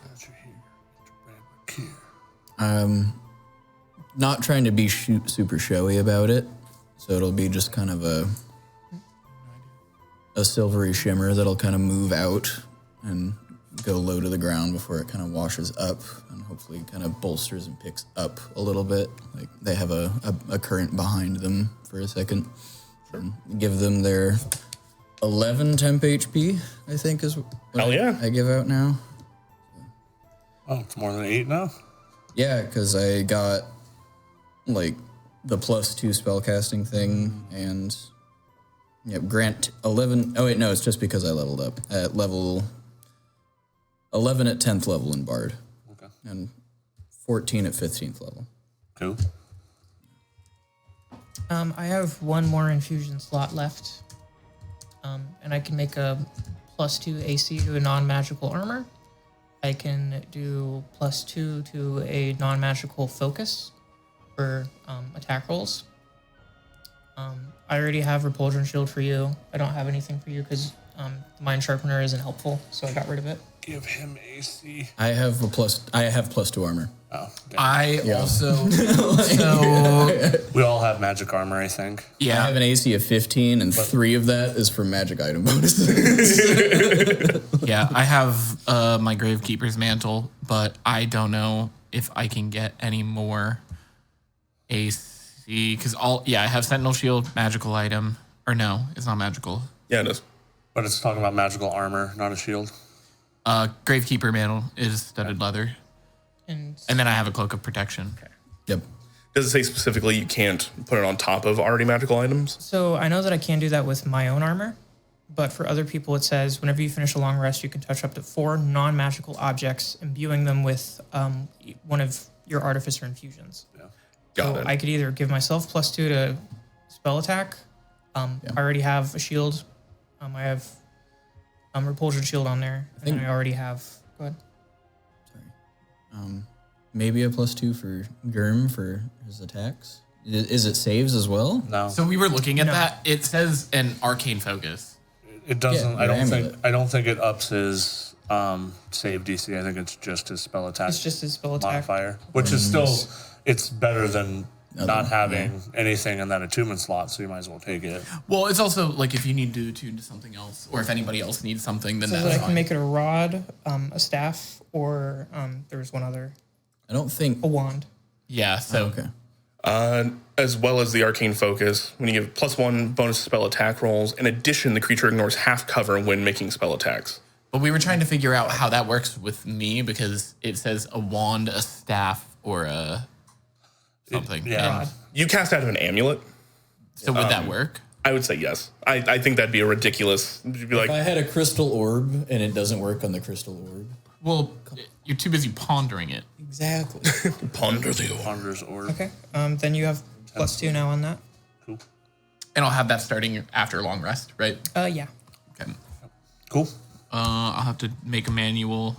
Not trying to be super showy about it, so it'll be just kind of a silvery shimmer that'll kind of move out and go low to the ground before it kind of washes up and hopefully kind of bolsters and picks up a little bit. Like they have a current behind them for a second. And give them their 11 temp HP, I think is what I give out now. Oh, it's more than 8 now? Yeah, because I got like the +2 spellcasting thing and grant 11. Oh wait, no, it's just because I leveled up at level 11 at 10th level in Bard. Okay. And 14 at 15th level. Cool. I have one more infusion slot left. And I can make a +2 AC to a non-magical armor. I can do +2 to a non-magical focus for attack rolls. I already have Repulsion Shield for you. I don't have anything for you because the Mind Sharpener isn't helpful, so I got rid of it. Give him AC. I have +2 armor. Oh, damn. I also. So We all have magic armor, I think. I yeah. have an AC of 15, and 3 of that is for magic item bonuses. Yeah, I have my Gravekeeper's Mantle, but I don't know if I can get any more AC because I have Sentinel Shield, magical item, or no, it's not magical. Yeah, it is. But it's talking about magical armor, not a shield. Gravekeeper Mantle is studded leather, And and then I have a Cloak of Protection. Yep. Does it say specifically you can't put it on top of already magical items? so I know that I can do that with my own armor, but for other people it says whenever you finish a long rest, you can touch up to 4 non-magical objects, imbuing them with one of your Artificer infusions. Yeah. Got So it. I could either give myself +2 to spell attack. I already have a shield. I have Repulsion Shield on there, and then I already have. Go ahead. Maybe a +2 for Gurm for his attacks. Is it saves as well? No. So we were looking at that. It says an Arcane Focus. It doesn't. Yeah, I don't amulet. think. I don't think it ups his save DC. I think it's just his spell attack. It's just his spell attack. modifier, which is still. It's better than not having anything in that attunement slot. So you might as well take it. Well, it's also like if you need to attune to something else, or if anybody else needs something, then So that's that I fine. can make it a rod, a staff, or there's one other, I don't think. a wand. Yeah. So Okay. As well as the arcane focus, when you give +1 bonus spell attack rolls, in addition, the creature ignores half cover when making spell attacks. But we were trying to figure out how that works with me because it says a wand, a staff, or a something. Yeah. And You cast out of an amulet. so would that work? I would say yes. I think that'd be a ridiculous. You'd be like, If I had a crystal orb and it doesn't work on the crystal orb. Well, you're too busy pondering it. Exactly. ponder the orb. Ponder's orb. Okay. Then you have +2 now on that. Cool. And I'll have that starting after a long rest, right? Yeah. Okay. Cool. I'll have to make a manual.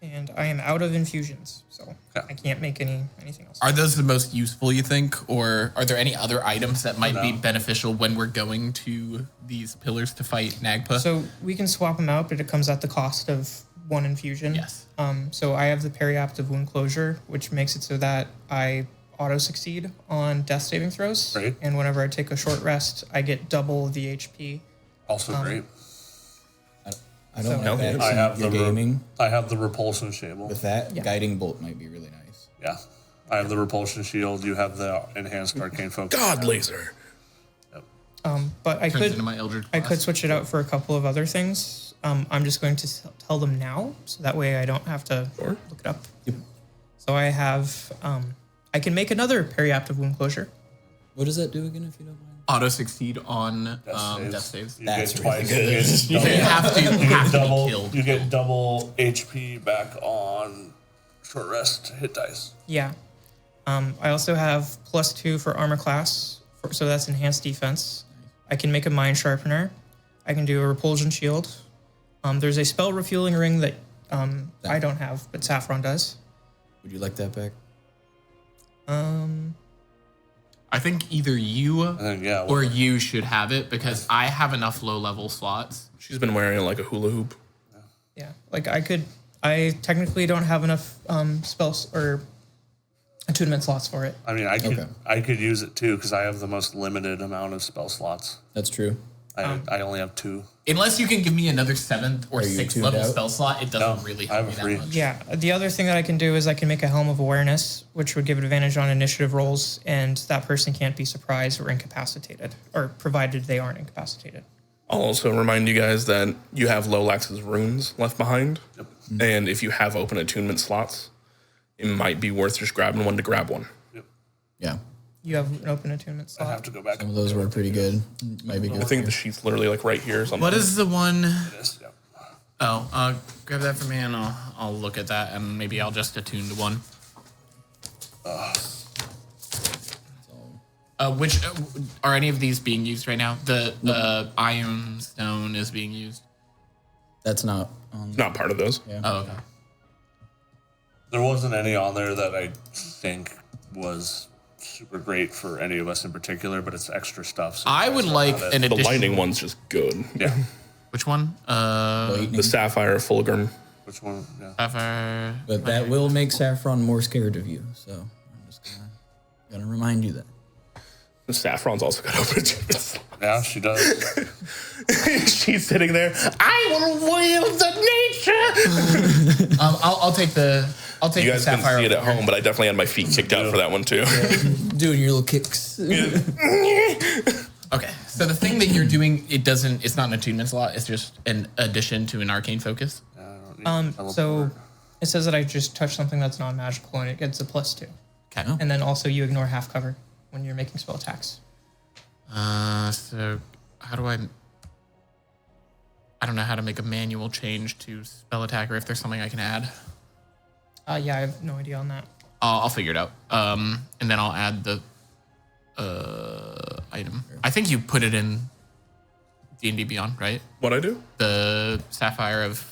And I am out of infusions, so Okay. I can't make anything else. Are those the most useful, you think? Or are there any other items that might be beneficial when we're going to these pillars to fight Nagpa? So we can swap them out, but it comes at the cost of 1 infusion. Yes. So I have the periaptive wound closure, which makes it so that I auto succeed on death saving throws. Great. And whenever I take a short rest, I get double the HP. Also great. I don't know that. I have the gaming I have the repulsion shable. with that. Yeah. Guiding bolt might be really nice. Yeah. I have the repulsion shield. You have the enhanced arcane focus. God laser. But I Turns could into my Eldritch I Blast. could switch it out for a couple of other things. I'm just going to tell them now, so that way I don't have to look it up. So I have, I can make another periaptive wound closure. What does that do again, if you don't mind? Auto succeed on Death death saves. You That's get really twice. good. So you have to, double, be killed. you get double HP back on short rest hit dice. Yeah. I also have +2 for armor class, so that's enhanced defense. I can make a mind sharpener. I can do a repulsion shield. There's a spell refueling ring that I don't have, but Saffron does. Would you like that back? I think either you I think, yeah. or you should have it because I have enough low level slots. She's been wearing it like a hula hoop. Yeah, like I technically don't have enough spells or attunement slots for it. I mean, I could Okay. I could use it too because I have the most limited amount of spell slots. That's true. I only have 2. Unless you can give me another 7th or Are you 6th tuned level out? spell slot, it doesn't No, really I have help me a that free. much. Yeah, the other thing that I can do is I can make a Helm of Awareness, which would give advantage on initiative rolls, and that person can't be surprised or incapacitated, or provided they aren't incapacitated. I'll also remind you guys that you have Lolax's runes left behind. Yep. And if you have open attunement slots, it might be worth just grabbing one to grab one. Yep. Yeah. You have an open attunement I slot. have to go back. Some of those were pretty good. Might be good. I think the sheet's literally like right here or something. What is the one? Yes, yep. Oh, grab that for me and I'll look at that and maybe I'll just attune to one. Which are any of these being used right now? The Iron Stone is being used. That's not. Not part of those. Yeah. Oh, okay. There wasn't any on there that I think was super great for any of us in particular, but it's extra stuff. So I would like an The additional. lightning one's just good. Yeah. Which one? The Sapphire Fulgrim. Which one? Yeah. Sapphire. But that will make Saffron more scared of you. So I'm just gonna remind you that. The Saffron's also got open attunement slots. Yeah, she does. She's sitting there. I will wield the nature. I'll take the. I'll take You the guys couldn't Sapphire. see it at over here. home, but I definitely had my feet kicked out for that one too. Doing your little kicks. Okay, so the thing that you're doing, it's not an attunement slot. It's just an addition to an arcane focus. So it says that I just touch something that's non-magical and it gets a +2. Okay. And then also you ignore half cover when you're making spell attacks. So how do I don't know how to make a manual change to spell attack or if there's something I can add. Yeah, I have no idea on that. I'll figure it out. And then I'll add the item. I think you put it in D&D Beyond, right? What I do? The Sapphire of.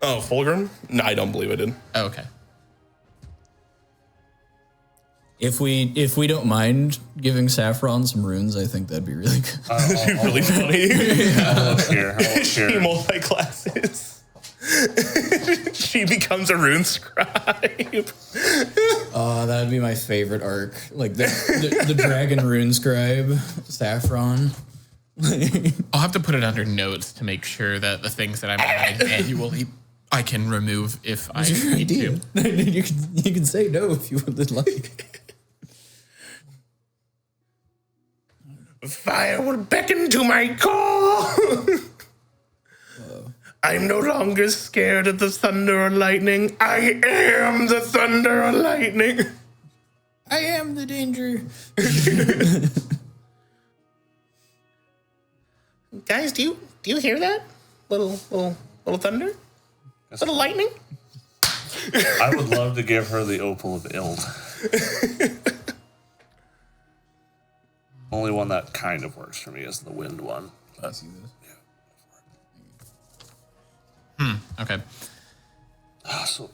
Oh, Fulgrim? No, I don't believe I did. Oh, okay. If we don't mind giving Saffron some runes, I think that'd be really good. Really funny. I'll look here. She multi-classes. She becomes a rune scribe. That'd be my favorite arc. Like the dragon rune scribe, Saffron. I'll have to put it under notes to make sure that the things that I'm adding manually I can remove if I Your need idea. to. You can say no if you would like. Fire will beckon to my call. I'm no longer scared of the thunder or lightning. I am the thunder or lightning. I am the danger. Guys, do you hear that? Little thunder? Little lightning? I would love to give her the Opal of Ild. Only one that kind of works for me is the wind one. But, Okay. so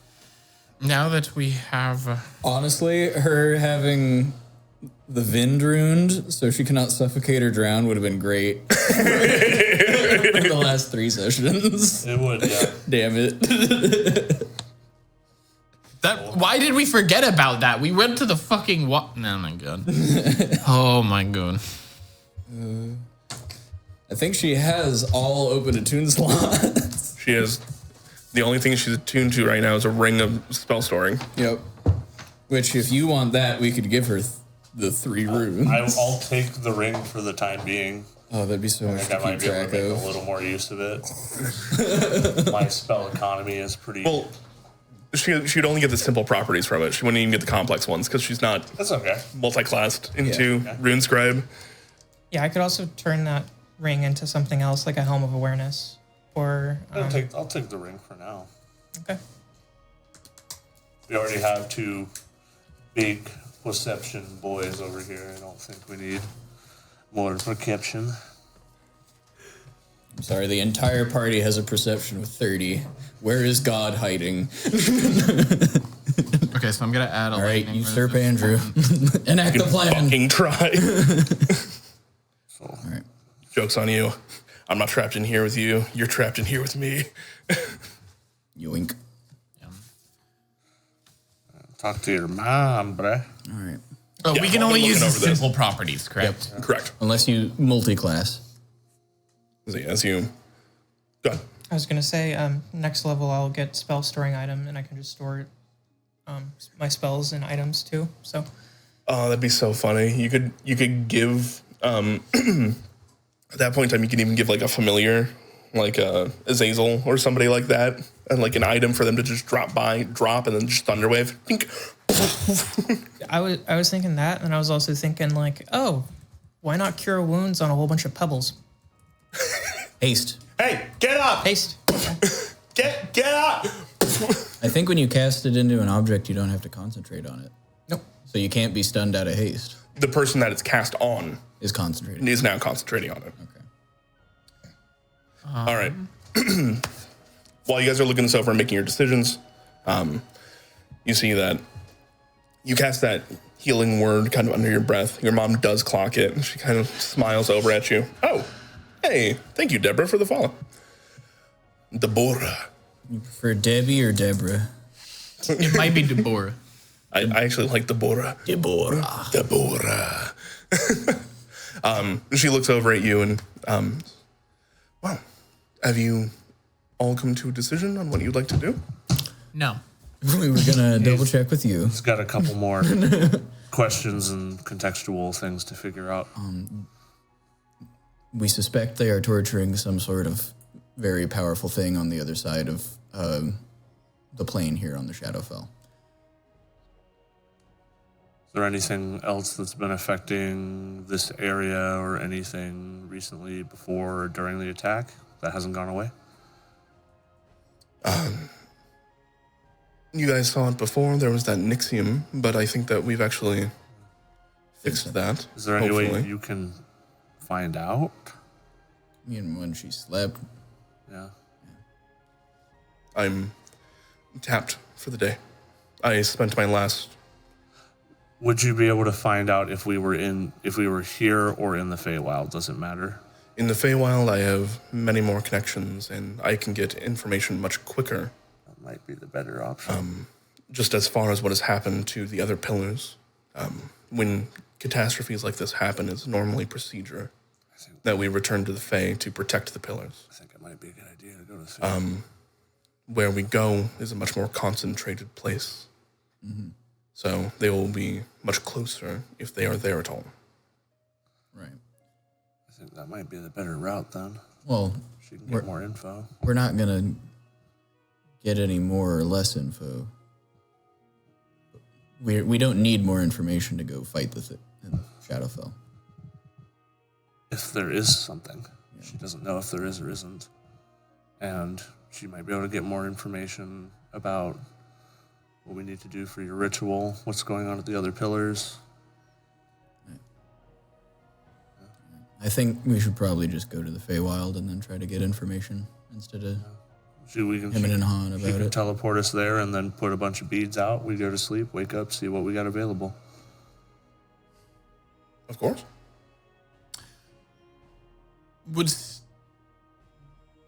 Now that we have. Honestly, her having the Vind runed so she cannot suffocate or drown would have been great. the last 3 sessions. It would, yeah. Damn it. Why did we forget about that? We went to the fucking Oh my god. Oh my god. I think she has all open attune slots. She is. The only thing she's attuned to right now is a ring of spell storing. Yep. Which, if you want that, we could give her the 3 runes. I'll take the ring for the time being. Oh, that'd be so much I to might keep be able track to make of. a little more use of it. My spell economy is pretty. Well, she'd only get the simple properties from it. She wouldn't even get the complex ones because she's not That's okay. multi-classed into RuneScribe. Yeah, I could also turn that ring into something else, like a helm of awareness, or I'll take the ring for now. okay. We already have 2 big perception boys over here. I don't think we need more perception. I'm sorry, the entire party has a perception of 30. Where is God hiding? Okay, so I'm gonna add a All right, lightning usurp resistance. Andrew. Enact the plan. Fucking try. All right. Joke's on you. I'm not trapped in here with you. You're trapped in here with me. Yoink. Talk to your mom, bruh. All right. Oh, Yeah, we can I'm only looking use the over this. simple properties, correct? Correct. Unless you multi-class. So, yeah, as you... Go ahead. I was gonna say, next level I'll get spell storing item, and I can just store my spells and items too. So Oh, that'd be so funny. You could give... at that point in time, you could even give, like, a familiar, like Azazel or somebody like that, and, like, an item for them to just drop, and then just Thunderwave. Pink. I was thinking that, and I was also thinking like, oh, why not cure wounds on a whole bunch of pebbles? Haste. Hey, get up! Haste. Get up! I think when you cast it into an object, you don't have to concentrate on it. Nope. So you can't be stunned out of haste. The person that it's cast on Is concentrating. is now concentrating on it. Okay. All right. While you guys are looking this over and making your decisions, you see that you cast that healing word kind of under your breath. Your mom does clock it, and she kind of smiles over at you. Oh, hey, thank you, Deborah, for the follow. Deborah. You prefer Debbie or Deborah? It might be Deborah. I actually like Deborah. Deborah. Deborah. She looks over at you and, well, have you all come to a decision on what you'd like to do? No. We were gonna double check with you. He's got a couple more questions and contextual things to figure out. We suspect they are torturing some sort of very powerful thing on the other side of the plane here on the Shadowfell. Is there anything else that's been affecting this area or anything recently before or during the attack that hasn't gone away? You guys saw it before. There was that Nixium, but I think that we've actually fixed that. Is there any way hopefully. you can find out? I mean, when she slept, Yeah. I'm tapped for the day. I spent my last... Would you be able to find out if we were here or in the Feywild? Does it matter? In the Feywild, I have many more connections, and I can get information much quicker. That might be the better option. Just as far as what has happened to the other pillars. When catastrophes like this happen, it's normally procedure that we return to the Fey to protect the pillars. I think it might be a good idea to go to the Fey. Where we go is a much more concentrated place. Mm-hmm. So they will be much closer if they are there at all. right? I think that might be the better route then. Well, She can get more info. we're not gonna get any more or less info. We don't need more information to go fight in Shadowfell. If there is something. She doesn't know if there is or isn't. And she might be able to get more information about what we need to do for your ritual, what's going on at the other pillars. I think we should probably just go to the Feywild and then try to get information instead of We can, him and Han she about can it. teleport us there and then put a bunch of beads out. We go to sleep, wake up, see what we got available. Of course.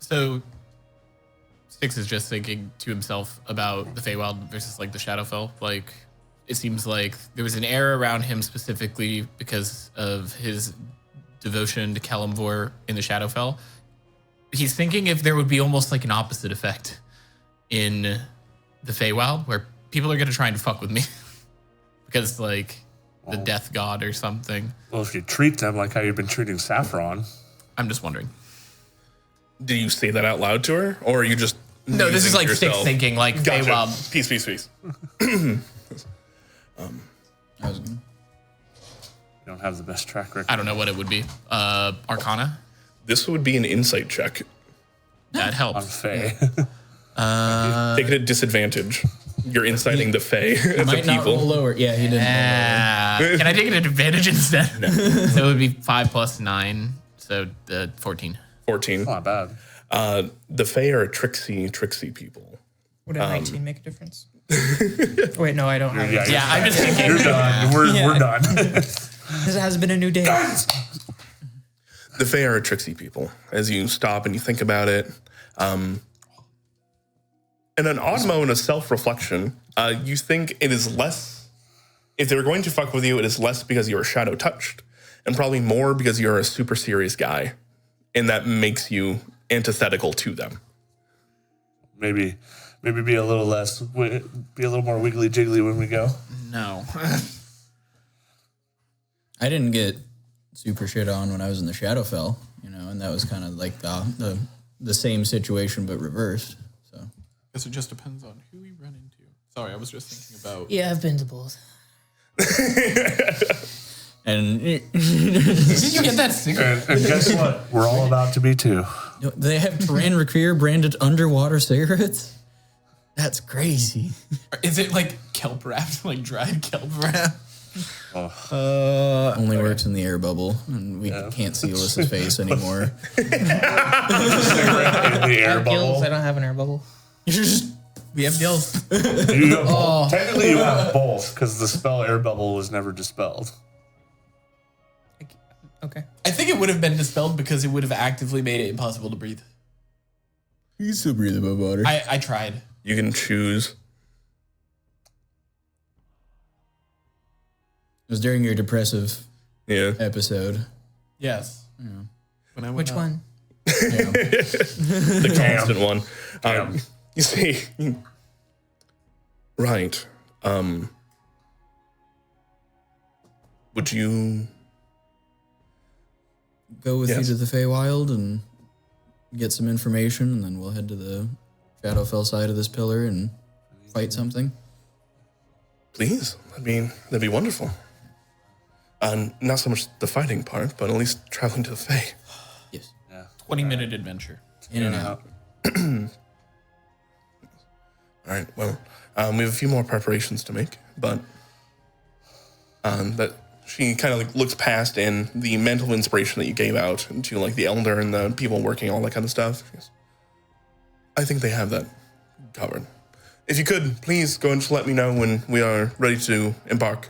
So Styx is just thinking to himself about the Feywild versus like the Shadowfell. Like it seems like there was an error around him specifically because of his devotion to Kalimvor in the Shadowfell. He's thinking if there would be almost like an opposite effect in the Feywild where people are going to try and fuck with me because like the death god or something. Well, if you treat them like how you've been treating Saffron. I'm just wondering. Do you say that out loud to her, or are you just No, this is musing like to Styx yourself? thinking like Gotcha. Feywild. Peace. I was gonna, You don't have the best track record. I don't know what it would be. Arcana? This would be an insight check. That On helps. Faye. Take it at disadvantage. You're inciting the Fae, the might not roll people. lower. Yeah, he didn't. Can I take it at advantage instead? So it would be 5 plus 9, so 14. 14. Not bad. The Fae are tricksy people. Would a 19 make a difference? Wait, no, I don't have it. Yeah, I'm just thinking. You're done. We're done. This has been a new day. The Fae are tricksy people. As you stop and you think about it, in an odd moment of self-reflection, you think it is less, if they were going to fuck with you, it is less because you're shadow touched, and probably more because you're a super serious guy, and that makes you antithetical to them. Maybe be a little less, be a little more wiggly jiggly when we go. No. I didn't get super shit on when I was in the Shadowfell, and that was kind of like the same situation but reversed. So Guess it just depends on who we run into. Sorry, I was just thinking about. Yeah, I've been to both. and Did you get that cigarette? And guess what? We're all about to be too. they have Teran Raquir branded underwater cigarettes. That's crazy. Is it like kelp wrapped, like dried kelp wrap? Only works in the air bubble, and we can't see Alyssa's face anymore. In the I air have gills. bubble. I don't have an air bubble. We have gills. You have both. Technically, you have both because the spell air bubble was never dispelled. Okay. I think it would have been dispelled because it would have actively made it impossible to breathe. You can still breathe above water. I tried. You can choose. It was during your depressive Yeah. episode. Yes. When I went Which up. one? Yeah. The constant one. Damn. You see, right. Would you? Go with Yes. you to the Feywild and get some information, and then we'll head to the Shadowfell side of this pillar and fight something. Please, that'd be wonderful. Not so much the fighting part, but at least traveling to the Fae. Yes. 20-minute adventure. In and out. All right. Well, we have a few more preparations to make, but that she kind of like looks past and the mental inspiration that you gave out to like the elder and the people working, all that kind of stuff. She goes, I think they have that covered. If you could, please go and just let me know when we are ready to embark.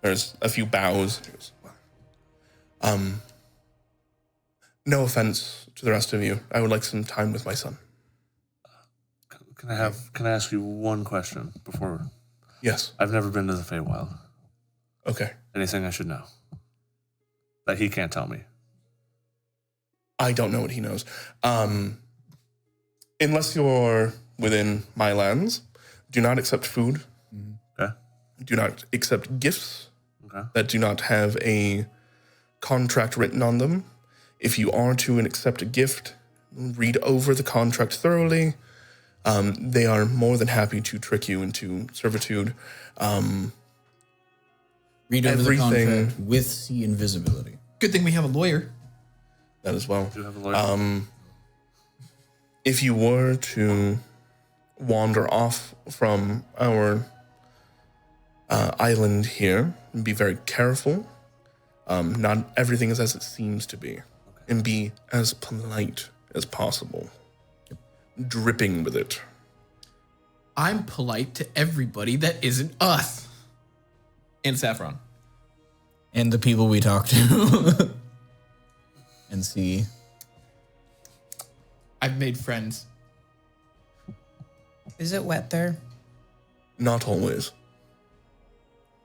There's a few bows. She goes, no offense to the rest of you. I would like some time with my son. Can I ask you one question before? Yes. I've never been to the Feywild. Okay. Anything I should know that he can't tell me? I don't know what he knows. Unless you're within my lands, do not accept food. Okay. Do not accept gifts Okay. that do not have a contract written on them. If you are to accept a gift, read over the contract thoroughly. They are more than happy to trick you into servitude. Read over the Everything- contract with sea invisibility. Good thing we have a lawyer. That as well. Do you have a lawyer? If you were to wander off from our island here, be very careful. Not everything is as it seems to be. And be as polite as possible. Dripping with it. I'm polite to everybody that isn't us. And Saffron. And the people we talk to. And see. I've made friends. Is it wet there? Not always.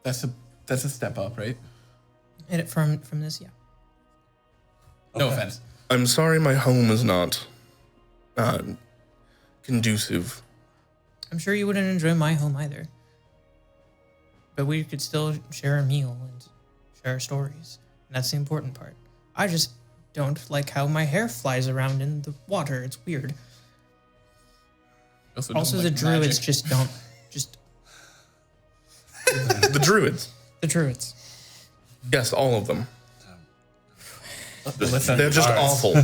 That's a step up, right? And from this, yeah. No offense. I'm sorry my home is not conducive. I'm sure you wouldn't enjoy my home either. But we could still share a meal and share stories. And that's the important part. I just don't like how my hair flies around in the water. It's weird. Also, the druids just don't. The druids. The druids. Yes, all of them. Listen, They're just awful.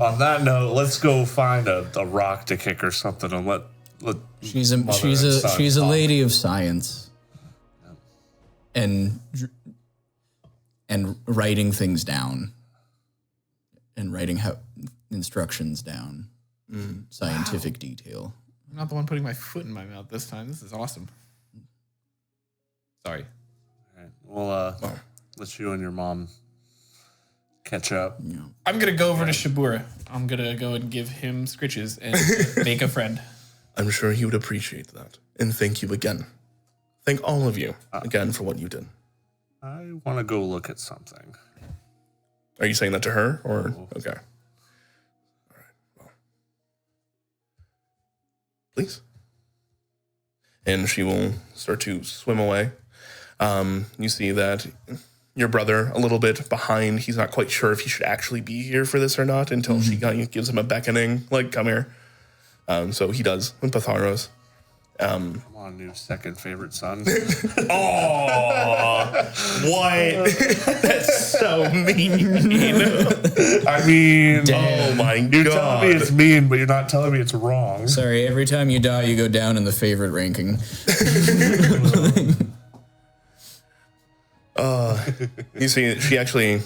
On that note, let's go find a rock to kick or something and let She's mother and son a talk. lady of science, and writing things down, and writing instructions down, in scientific detail. I'm not the one putting my foot in my mouth this time. This is awesome. Sorry. All right. Well, let you and your mom catch up. You know, I'm gonna go over to Shabura. I'm gonna go and give him scritches and make a friend. I'm sure he would appreciate that. And thank you again. Thank all of you again for what you did. I want to go look at something. Are you saying that to her or okay? All right. Well, please. And she will start to swim away. You see that your brother a little bit behind. He's not quite sure if he should actually be here for this or not until she gives him a beckoning, like, come here. So he does with Patharos. Come on, new second favorite son. Oh, what? That's so mean. I mean, Oh my you're telling me god. it's mean, but you're not telling me it's wrong. sorry, every time you die, you go down in the favorite ranking. You see, she actually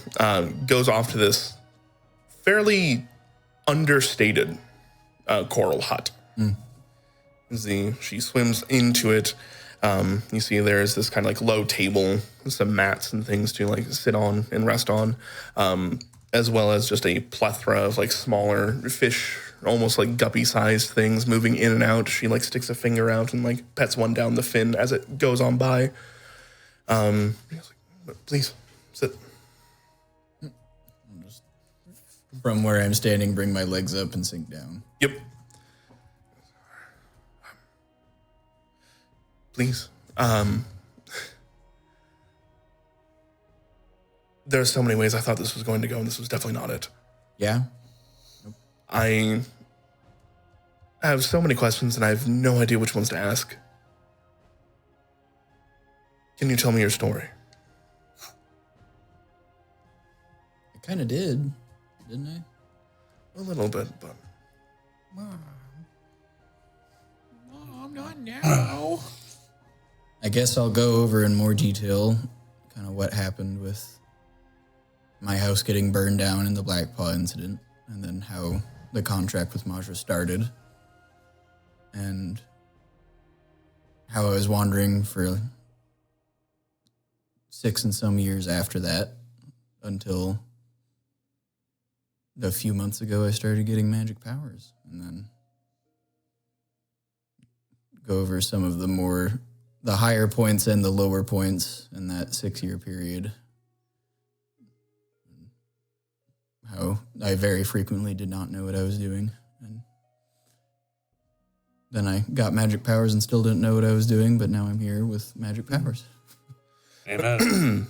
goes off to this fairly understated coral hut. She swims into it. You see there's this kind of like low table, some mats and things to like sit on and rest on, as well as just a plethora of like smaller fish, almost like guppy-sized things moving in and out. She like sticks a finger out and like pets one down the fin as it goes on by. She's like, please sit. From where I'm standing, bring my legs up and sink down. Yep. Please. There are so many ways I thought this was going to go, and this was definitely not it. Yeah? I have so many questions, and I have no idea which ones to ask. Can you tell me your story? I kind of did, didn't I? A little bit, but Mom, not now. I guess I'll go over in more detail kind of what happened with my house getting burned down in the Black Paw incident, and then how the contract with Majra started, and how I was wandering for 6 and some years after that, until a few months ago I started getting magic powers, and then go over some of the higher points and the lower points in that 6-year period. How I very frequently did not know what I was doing. And then I got magic powers and still didn't know what I was doing, but now I'm here with magic powers. Amen.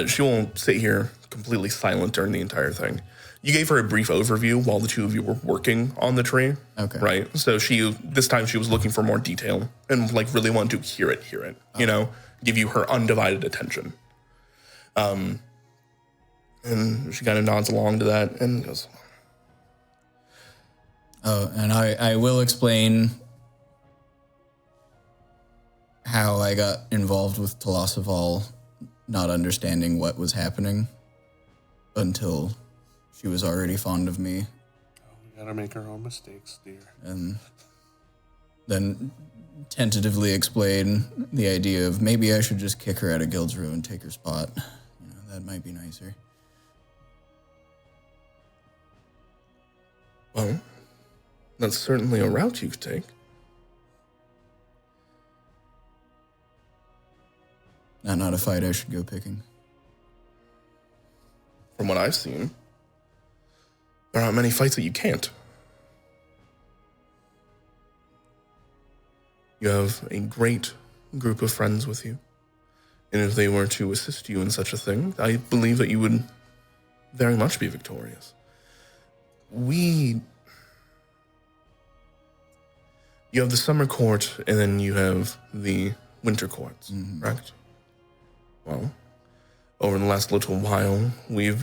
she won't sit here completely silent during the entire thing. You gave her a brief overview while the two of you were working on the tree. Okay. Right? So this time she was looking for more detail and like really wanted to hear it, you know, give you her undivided attention. And she kind of nods along to that and goes, Oh, and I will explain how I got involved with Tolosaval, not understanding what was happening until she was already fond of me, We gotta make our own mistakes, dear. and then tentatively explain the idea of maybe I should just kick her out of Guildsrow and take her spot. You know, that might be nicer. well, That's certainly a route you could take. Not a fight I should go picking. From what I've seen, there aren't many fights that you can't. You have a great group of friends with you, and if they were to assist you in such a thing, I believe that you would very much be victorious. You have the summer court, and then you have the winter courts, correct? Well, over the last little while, we of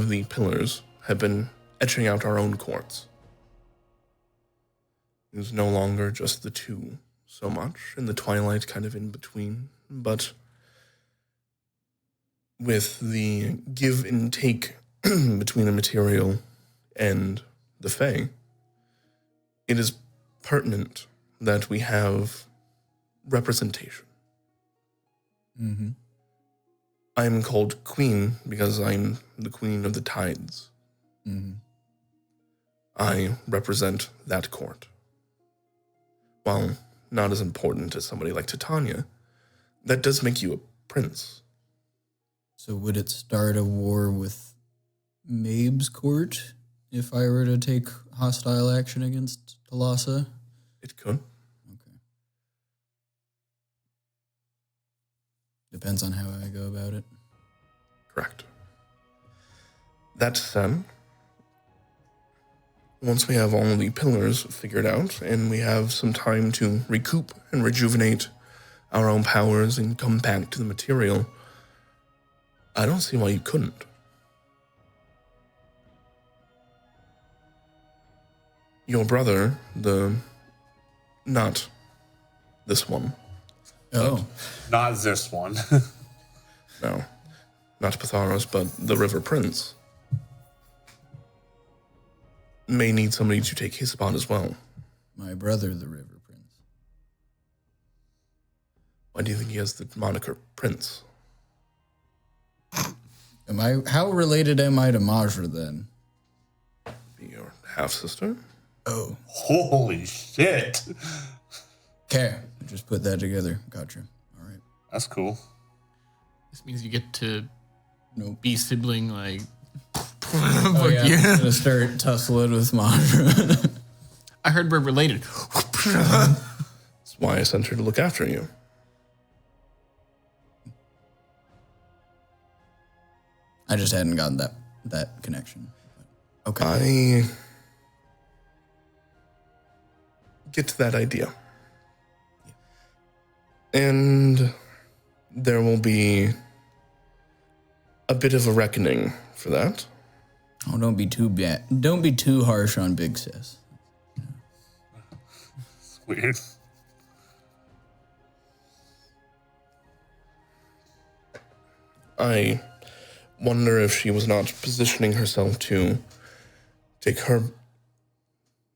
the pillars have been etching out our own courts. It's no longer just the two so much, and the twilight kind of in between, but with the give and take between the material and the Fae, it is pertinent that we have representation. Mm-hmm. I'm called Queen because I'm the Queen of the Tides. Mm-hmm. I represent that court. While not as important as somebody like Titania, that does make you a prince. So would it start a war with Mabe's court if I were to take hostile action against Talassa? It could. Okay. Depends on how I go about it. Correct. That said, once we have all of the pillars figured out and we have some time to recoup and rejuvenate our own powers and come back to the material, I don't see why you couldn't. Your brother, not this one. Oh. Not this one. No, not Pytharos, but the River Prince may need somebody to take his spot as well. My brother, the River Prince. Why do you think he has the moniker Prince? How related am I to Majra then? Be your half-sister? Oh. Holy shit. Okay, just put that together. Gotcha. All right. That's cool. This means you get to Nope. be sibling, like. Oh, yeah. I'm gonna start tussling with Majra. I heard we're related. That's why I sent her to look after you. I just hadn't gotten that connection. Okay. I get that idea. And there will be a bit of a reckoning for that. Oh, don't be too bad. Don't be too harsh on Big Sis. It's weird. I wonder if she was not positioning herself to take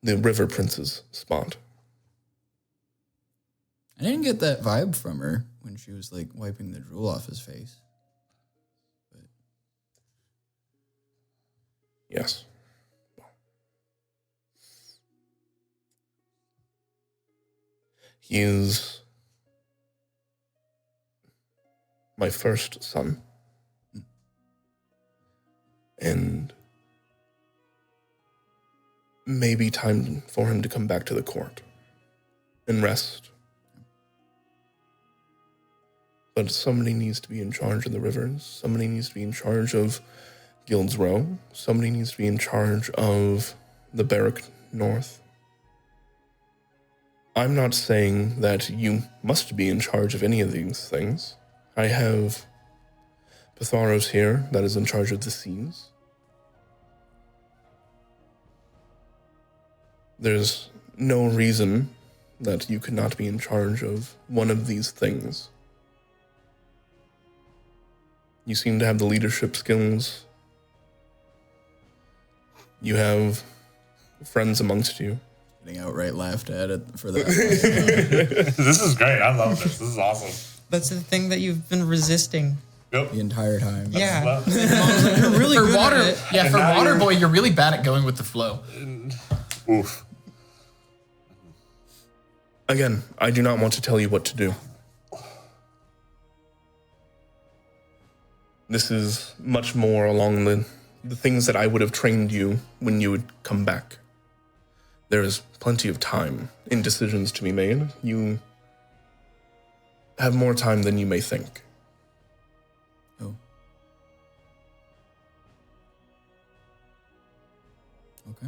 the River Prince's spot. I didn't get that vibe from her when she was like wiping the drool off his face. Yes. He is my first son. And maybe time for him to come back to the court and rest. But somebody needs to be in charge of the rivers. Somebody needs to be in charge of Guild's Row. Somebody needs to be in charge of the Barrack North. I'm not saying that you must be in charge of any of these things. I have Pytharos here that is in charge of the seas. There's no reason that you could not be in charge of one of these things. You seem to have the leadership skills. You have friends amongst you. Getting outright laughed at it for that. This is great. I love this. This is awesome. That's the thing that you've been resisting Yep. the entire time. Yeah. You're really good for water. at it. Yeah, for now water you're- boy, you're really bad at going with the flow. Oof. Again, I do not want to tell you what to do. This is much more along the things that I would have trained you when you would come back. There is plenty of time in decisions to be made. You have more time than you may think. Oh. Okay.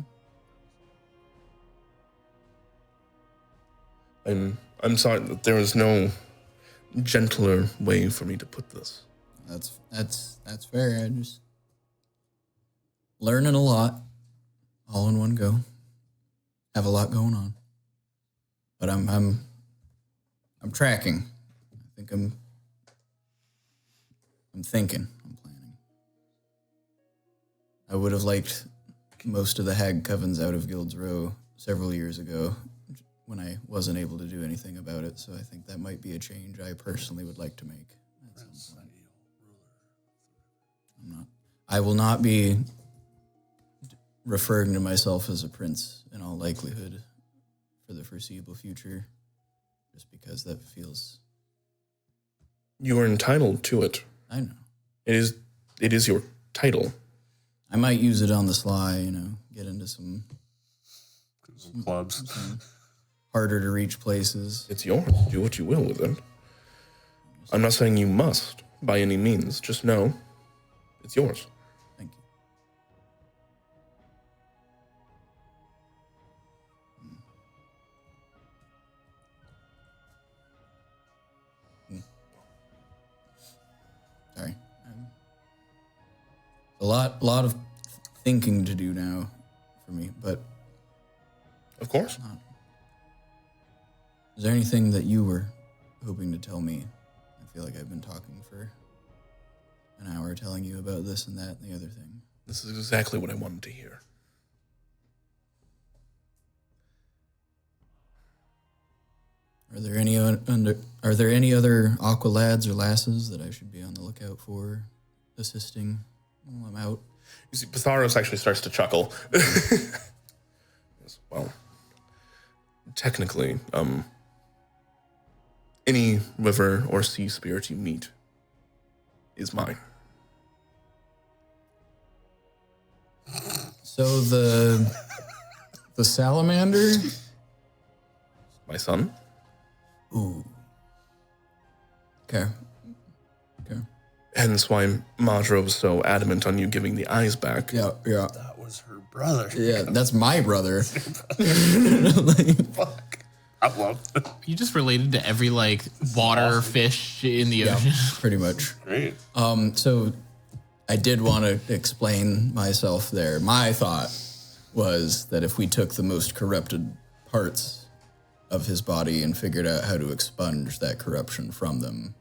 I'm sorry that there is no gentler way for me to put this. That's fair. I just learning a lot, all in one go. Have a lot going on, but I'm tracking. I think I'm thinking. I'm planning. I would have liked most of the hag covens out of Guild's Row several years ago when I wasn't able to do anything about it. So I think that might be a change I personally would like to make at some point. I will not be referring to myself as a prince in all likelihood for the foreseeable future, just because that feels. You are entitled to it. I know. It is your title. I might use it on the sly, get into some Clubs. harder to reach places. It's yours. Do what you will with it. I'm not saying you must by any means. Just know it's yours. Thank you. Sorry. A lot of thinking to do now for me, but Of course. is there anything that you were hoping to tell me? I feel like I've been talking for an hour telling you about this and that and the other thing. This is exactly what I wanted to hear. Are there any other aqua lads or lasses that I should be on the lookout for, assisting while I'm out? You see, Pitharos actually starts to chuckle. Yes, well, technically, any river or sea spirit you meet is mine. So the salamander. My son? Ooh. Okay. Hence why Madra was so adamant on you giving the eyes back. Yeah. That was her brother. Yeah, that's my brother. Fuck. Well, You just related to every water fish in the ocean. Pretty much. great. So I did want to explain myself there. My thought was that if we took the most corrupted parts of his body and figured out how to expunge that corruption from them,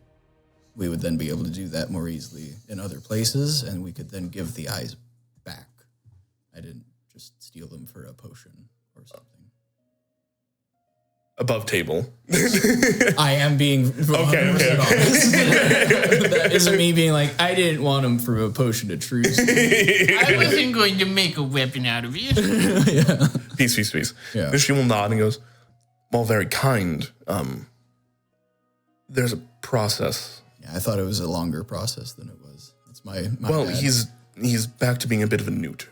we would then be able to do that more easily in other places, and we could then give the eyes back. I didn't just steal them for a potion or something. Above table. I am being 100% honest. That isn't me being like, I didn't want him for a potion of truth. I wasn't going to make a weapon out of it. Peace. Yeah. She will nod and goes, well, very kind. There's a process. Yeah, I thought it was a longer process than it was. That's my Well, bad. he's back to being a bit of a newt.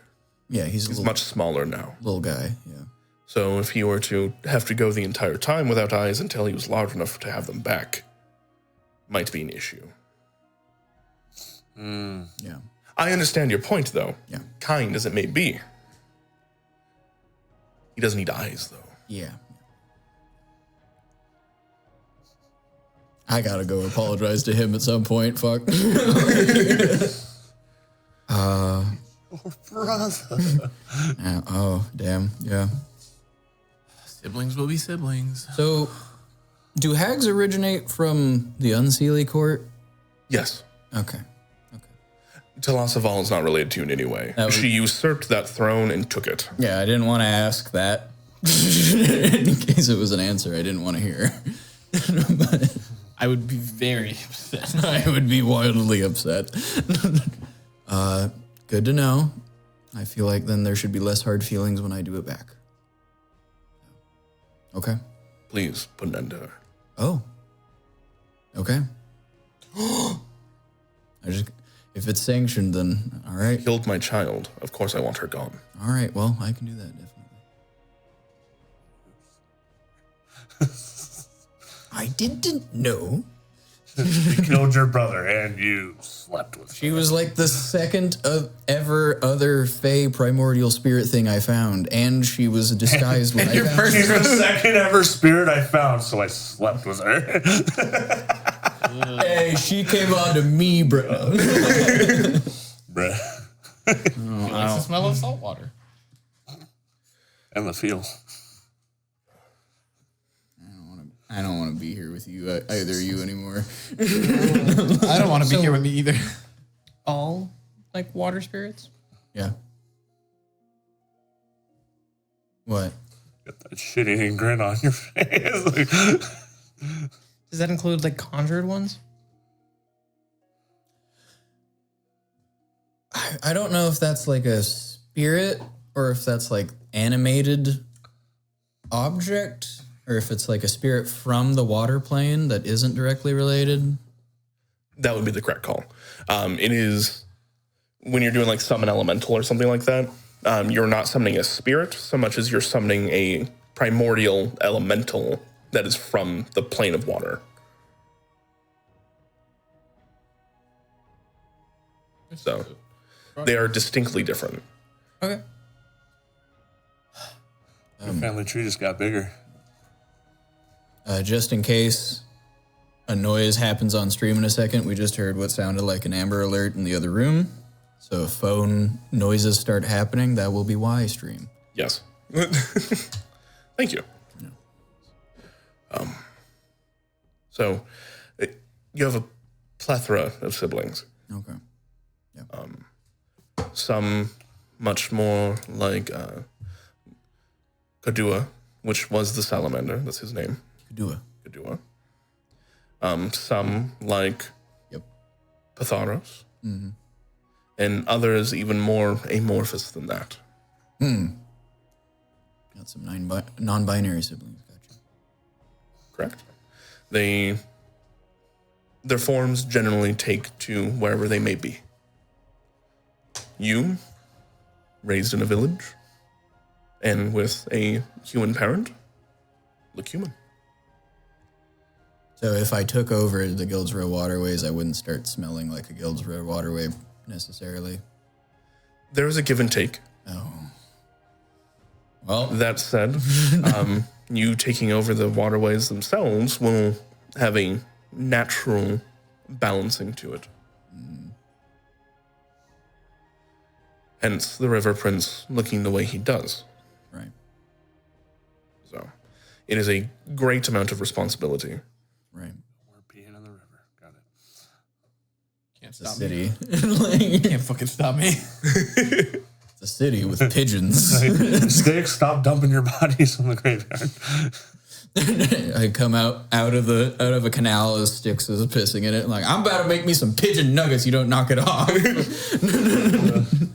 Yeah, he's He's much smaller now. little guy, yeah. So if he were to have to go the entire time without eyes until he was large enough to have them back, might be an issue. Yeah. I understand your point, though. Yeah. Kind as it may be. He doesn't need eyes, though. Yeah. I gotta go apologize to him at some point, fuck. Brother. Yeah, oh, damn, yeah. Siblings will be siblings. So, do hags originate from the Unseelie court? Yes. Okay. Telesaval is not related to you in any way. That was- She usurped that throne and took it. Yeah, I didn't want to ask that. In case it was an answer I didn't want to hear. I would be very upset. I would be wildly upset. Good to know. I feel like then there should be less hard feelings when I do it back. Okay. Please put an end to her. Oh. Okay. If it's sanctioned, then all right. Killed my child. Of course I want her gone. All right. Well, I can do that definitely. I didn't know. You killed your brother and you slept with her. She was like the second ever other Fey primordial spirit thing I found, and she was disguised when I found She's the second ever spirit I found, so I slept with her. Hey, she came on to me, bro. Bruh. He likes the smell of salt water. And the feel. I don't want to be here with you, either you anymore. I don't want to be here with me either. All like water spirits? Yeah. What? Get that shit-eating grin on your face. Like, Does that include like conjured ones? I don't know if that's like a spirit or if that's like animated object or if it's like a spirit from the water plane that isn't directly related. That would be the correct call. It is when you're doing like summon elemental or something like that. You're not summoning a spirit so much as you're summoning a primordial elemental that is from the plane of water. So they are distinctly different. Okay. your family tree just got bigger. Just in case a noise happens on stream in a second, we just heard what sounded like an Amber Alert in the other room. So if phone noises start happening, that will be why stream. Yes. Thank you. So you have a plethora of siblings. Okay. Some much more like Kadua, which was the salamander. That's his name. Kadua. Kadua. Some like Yep. Patharos. Mm-hmm. And others even more amorphous than that. Got some non-binary siblings. Gotcha. Correct? Their forms generally take to wherever they may be. You, raised in a village, and with a human parent, look human. So if I took over the Guild's Row waterways, I wouldn't start smelling like a Guild's Row waterway necessarily. There is a give and take. Oh. Well, That said, you taking over the waterways themselves will have a natural balancing to it. Hence the River Prince looking the way he does. right. So it is a great amount of responsibility. Right. We're peeing in the river. Got it. Can't It's a stop me. city. Can't fucking stop me. It's a city with pigeons. Sticks, stop dumping your bodies in the graveyard. I come out of a canal as Styx is pissing in it. I'm like, I'm about to make me some pigeon nuggets. You don't knock it off.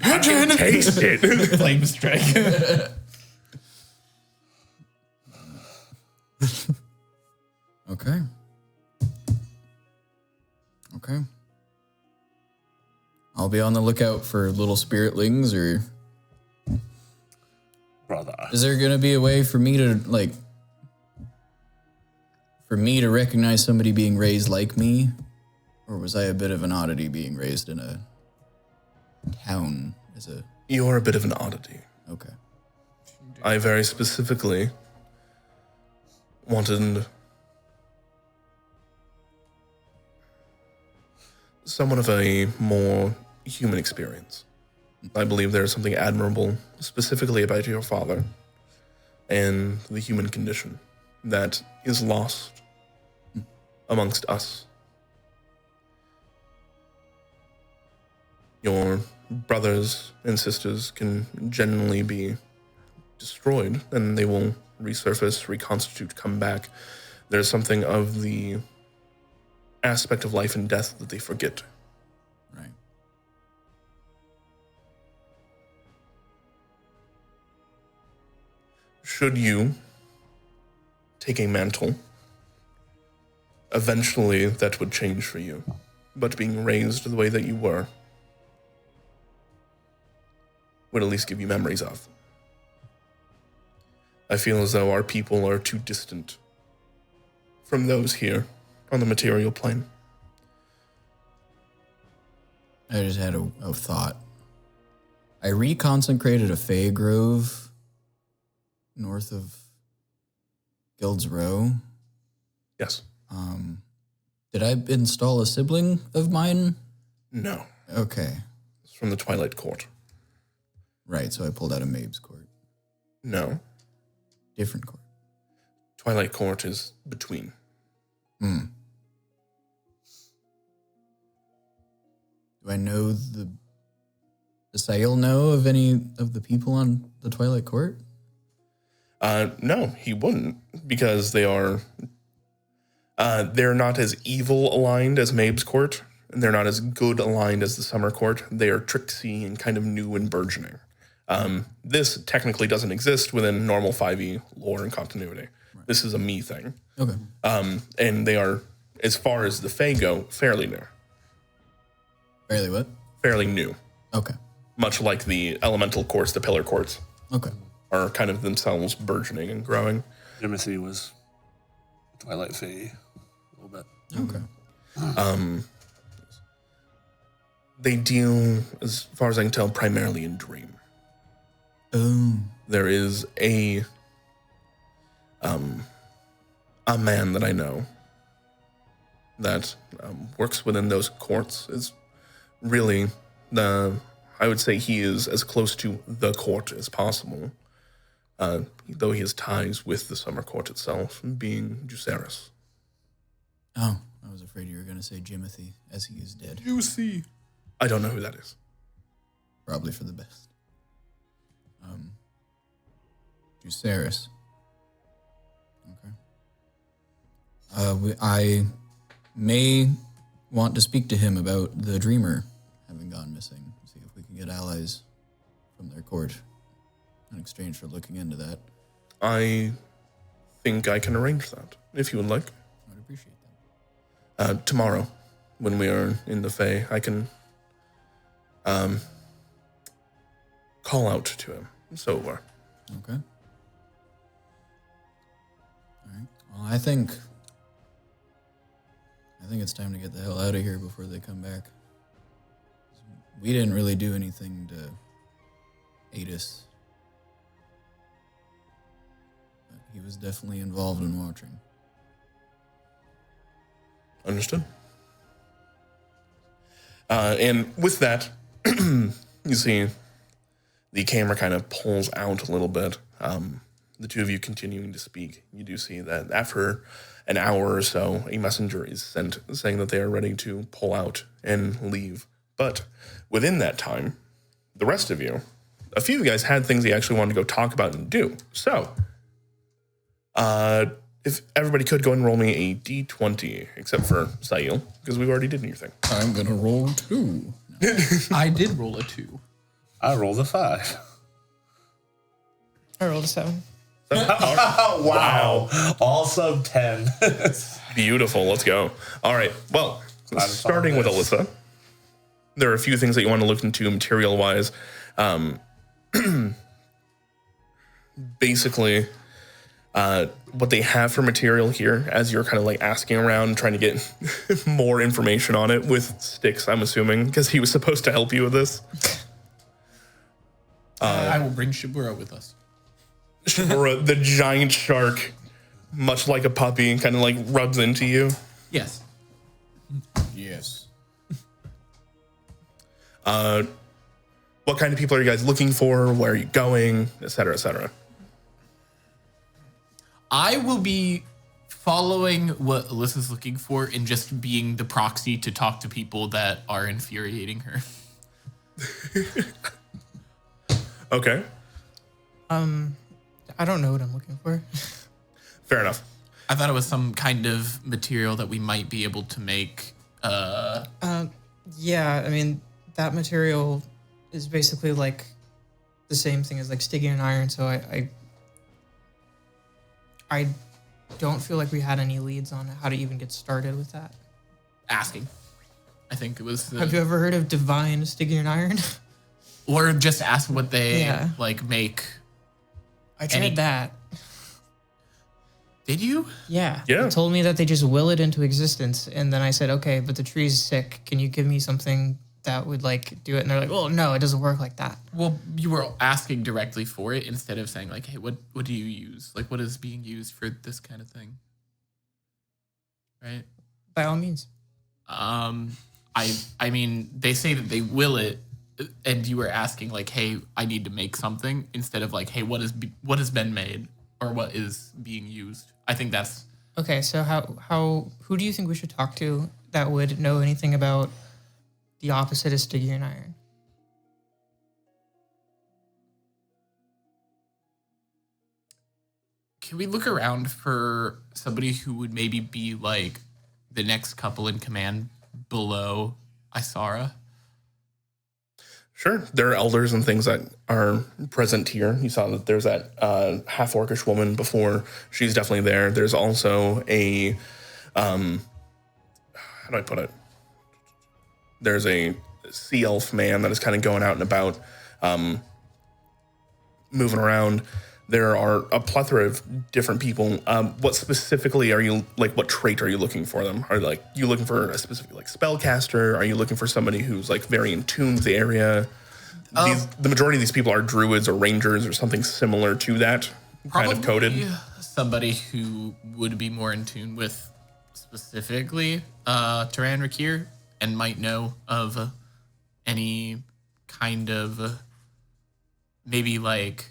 I can taste it. Flame strike. Okay. I'll be on the lookout for little spiritlings, or Brother. is there gonna be a way for me to recognize somebody being raised like me? Or was I a bit of an oddity being raised in a town as a You're a bit of an oddity. okay. I very specifically wanted somewhat of a more human experience. I believe there is something admirable specifically about your father and the human condition that is lost amongst us. Your brothers and sisters can generally be destroyed, and they will resurface, reconstitute, come back. There's something of the aspect of life and death that they forget. Right. Should you take a mantle, eventually that would change for you. But being raised the way that you were would at least give you memories of. I feel as though our people are too distant from those here on the material plane. I just had a thought. I reconsecrated a Fey Grove north of Guild's Row. Yes. Did I install a sibling of mine? No. Okay. It's from the Twilight Court. Right, so I pulled out a Mabe's Court. No. Different court. Twilight Court is between. Do I know does Sail know of any of the people on the Twilight Court? No, he wouldn't, because they're not as evil aligned as Mabe's Court, and they're not as good aligned as the Summer Court. They are tricksy and kind of new and burgeoning. This technically doesn't exist within normal 5e lore and continuity. Right. This is a me thing. Okay. And they are, as far as the Fae go, fairly new. Fairly what? Fairly new. Okay. Much like the elemental courts, the pillar courts. Okay. Are kind of themselves burgeoning and growing. Timothy was Twilight Fae a little bit. Okay. They deal, as far as I can tell, primarily in dream. Oh. There is a man that I know that works within those courts. Is really I would say he is as close to the court as possible. Though he has ties with the Summer Court itself, being dSCRYB. Oh, I was afraid you were going to say Jimothy, as he is dead. Juicy. I don't know who that is. Probably for the best. dSCRYB. Okay. I may want to speak to him about the Dreamer having gone missing. See if we can get allies from their court in exchange for looking into that. I think I can arrange that, if you would like. I would appreciate that. Tomorrow, when we are in the Fae, I can call out to him. So it were. Okay. All right. Well, I think it's time to get the hell out of here before they come back. We didn't really do anything to aid us. But he was definitely involved in watching. Understood. And with that, you see the camera kind of pulls out a little bit. The two of you continuing to speak. You do see that after an hour or so, a messenger is sent saying that they are ready to pull out and leave. But within that time, the rest of you, a few of you guys had things you actually wanted to go talk about and do. So, if everybody could go and roll me a d20, except for Sail, because we already did your thing. I'm going to roll 2. I did roll a 2. I rolled a 5. I rolled a 7. Wow. All sub 10. Beautiful. Let's go. All right. Well, starting with Alyssa, there are a few things that you want to look into material-wise. Basically, what they have for material here, as you're kind of like asking around, trying to get more information on it with Styx, I'm assuming, because he was supposed to help you with this. I will bring Shibura with us. Shibura, the giant shark, much like a puppy, kind of like rubs into you. Yes. Yes. What kind of people are you guys looking for? Where are you going? Et cetera, et cetera. I will be following what Alyssa's looking for and just being the proxy to talk to people that are infuriating her. Okay. I don't know what I'm looking for. Fair enough. I thought it was some kind of material that we might be able to make. Yeah, I mean, that material is basically like the same thing as like Stygian iron, so I don't feel like we had any leads on how to even get started with that. Asking. I think it was. Have you ever heard of divine Stygian iron? Or just ask what they Yeah. like make. I tried that. Did you? Yeah. Yeah. They told me that they just will it into existence, and then I said, okay, but the tree's sick. Can you give me something that would like do it? And they're like, well, no, it doesn't work like that. Well, you were asking directly for it instead of saying like, hey, what do you use? Like, what is being used for this kind of thing? Right? By all means. I mean, they say that they will it, and you were asking like, hey, I need to make something instead of like, hey, what has been made or what is being used. I think that's Okay, so who do you think we should talk to that would know anything about the opposite of Stygian iron? Can we look around for somebody who would maybe be like the next couple in command below Isara? Sure. There are elders and things that are present here. You saw that there's that half-orcish woman before. She's definitely there. There's also a, how do I put it? There's a sea elf man that is kind of going out and about, moving around. There are a plethora of different people. What specifically are you, like, what trait are you looking for them? Are like you looking for a specific like spellcaster? Are you looking for somebody who's like very in tune with the area? The majority of these people are druids or rangers or something similar to that, kind of coded. Somebody who would be more in tune with specifically Teran Raquir and might know of any kind of maybe like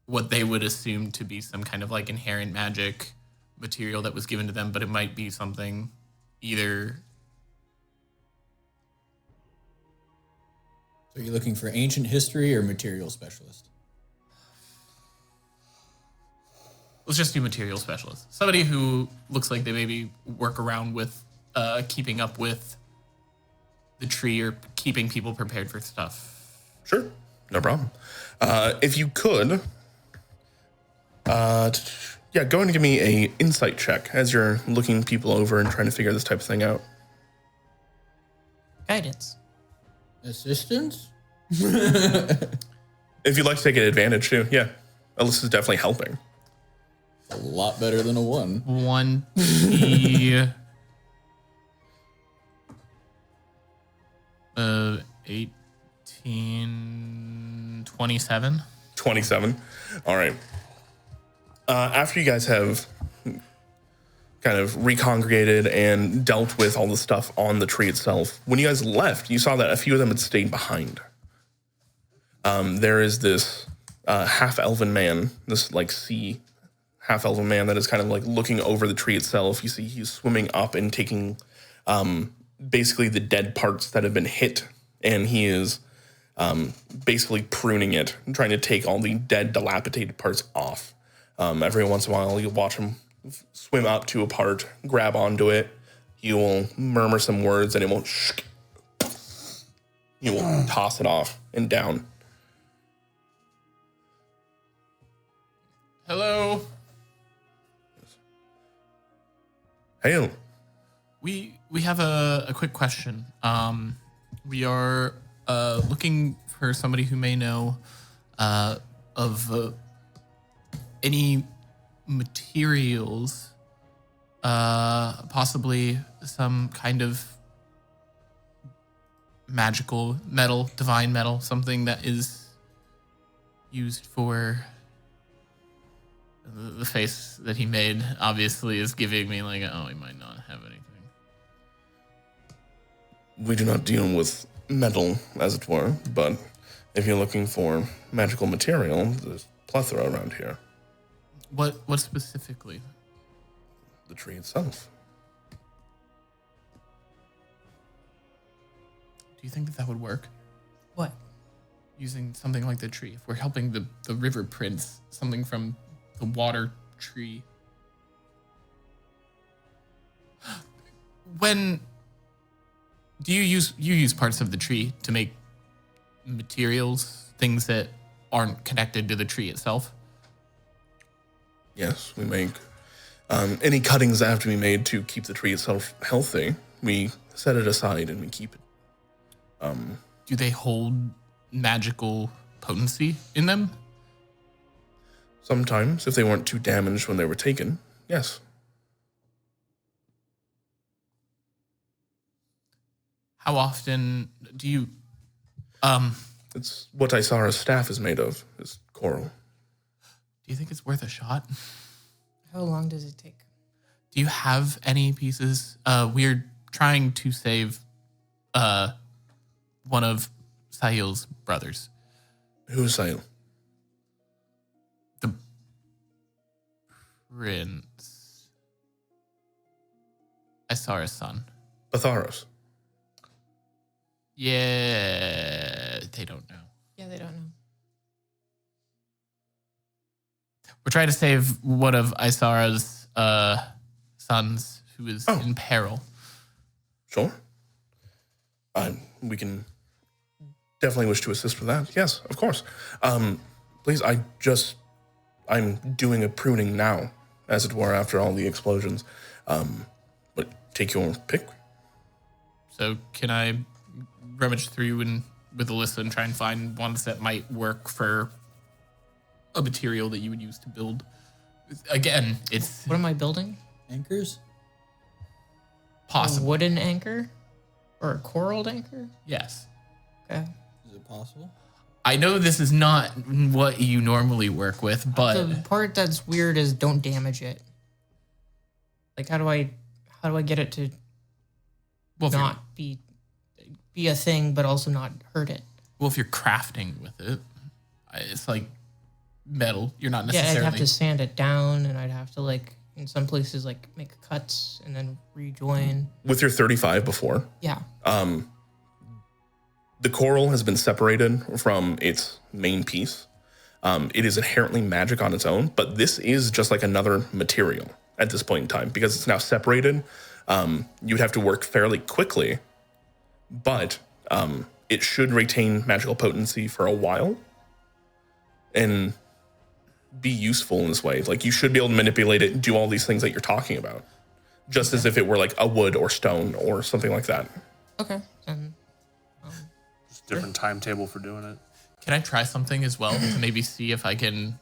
what they would assume to be some kind of like inherent magic material that was given to them, but it might be something either. So you're looking for ancient history or material specialist? Let's just do material specialist. Somebody who looks like they maybe work around with keeping up with the tree or keeping people prepared for stuff. Sure, no problem. If you could, go and give me a insight check as you're looking people over and trying to figure this type of thing out. Guidance. Assistance? If you'd like to take an advantage too, yeah. Alyssa's definitely helping. A lot better than a 1. 1T 18 27. 27. All right. After you guys have kind of recongregated and dealt with all the stuff on the tree itself, when you guys left, you saw that a few of them had stayed behind. There is this half-elven man, this like sea half-elven man that is kind of like looking over the tree itself. You see he's swimming up and taking basically the dead parts that have been hit, and he is basically pruning it and trying to take all the dead, dilapidated parts off. Every once in a while, you'll watch him swim up to a part, grab onto it. He will murmur some words, and it won't. He will toss it off and down. Hello. Hey, We have a quick question. We are looking for somebody who may know of any materials, possibly some kind of magical metal, divine metal, something that is used for. The face that he made obviously is giving me like, oh, he might not have anything. we do not deal with metal, as it were, but if you're looking for magical material, there's plethora around here. What specifically? The tree itself. Do you think that would work? What? Using something like the tree. If we're helping the river prince, something from the water tree. When do you use parts of the tree to make materials, things that aren't connected to the tree itself? Yes, we make any cuttings that have to be made to keep the tree itself healthy. We set it aside and we keep it. Do they hold magical potency in them? Sometimes, if they weren't too damaged when they were taken, yes. How often do you? It's what Isara's staff is made of, is coral. Do you think it's worth a shot? How long does it take? Do you have any pieces? We're trying to save one of Sahil's brothers. Who's Sahil? The prince. Isara's son. Batharos. Yeah, they don't know. Yeah, they don't know. We're trying to save one of Isara's sons who is in peril. Sure. We can definitely wish to assist with that. Yes, of course. Please, I'm doing a pruning now, as it were, after all the explosions. But take your pick. So can I rummage through and with Alyssa and try and find ones that might work for a material that you would use to build? Again, it's What am I building? Anchors? A possible. wooden anchor? Or a coraled anchor? Yes. Okay. Is it possible? I know this is not what you normally work with, but The part that's weird is don't damage it. Like how do I get it to well, if you're- not be a thing but also not hurt it? well, if you're crafting with it, it's like metal. You're not Yeah, necessarily. I'd have to sand it down and I'd have to like in some places like make cuts and then rejoin. With your 35 before, Yeah. the coral has been separated from its main piece. It is inherently magic on its own, but this is just like another material at this point in time because it's now separated. You'd have to work fairly quickly, but it should retain magical potency for a while and be useful in this way. Like you should be able to manipulate it and do all these things that you're talking about, just as if it were like a wood or stone or something like that. Okay. Then Just different timetable for doing it. Can I try something as well to maybe see if I can?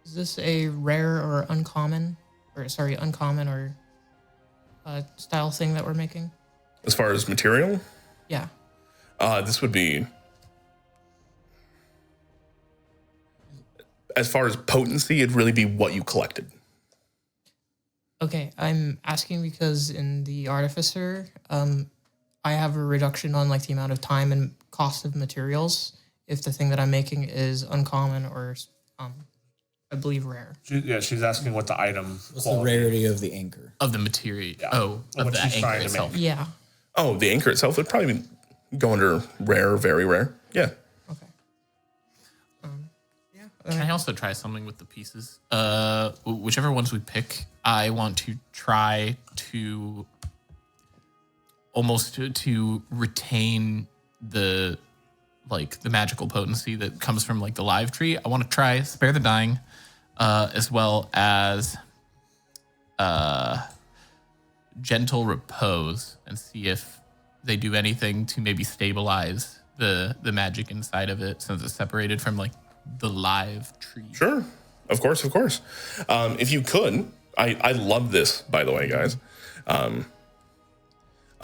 is this a rare or uncommon or style thing that we're making? As far as material, Yeah. this would be, as far as potency, it'd really be what you collected. Okay, I'm asking because in the Artificer, I have a reduction on like the amount of time and cost of materials if the thing that I'm making is uncommon or I believe rare. She's asking what the item What's the quality. rarity of the anchor? Of the material. Yeah. Oh, What of the she's anchor trying to itself. make. Yeah. Oh, the anchor itself would probably go under rare, very rare. Yeah. Okay. Yeah. Can I also try something with the pieces? Whichever ones we pick, I want to try to almost to retain the magical potency that comes from like the live tree. I want to try Spare the Dying, as well as Gentle Repose, and see if they do anything to maybe stabilize the magic inside of it since it's separated from like the live tree. Sure. Of course, of course. If you could, I love this, by the way, guys.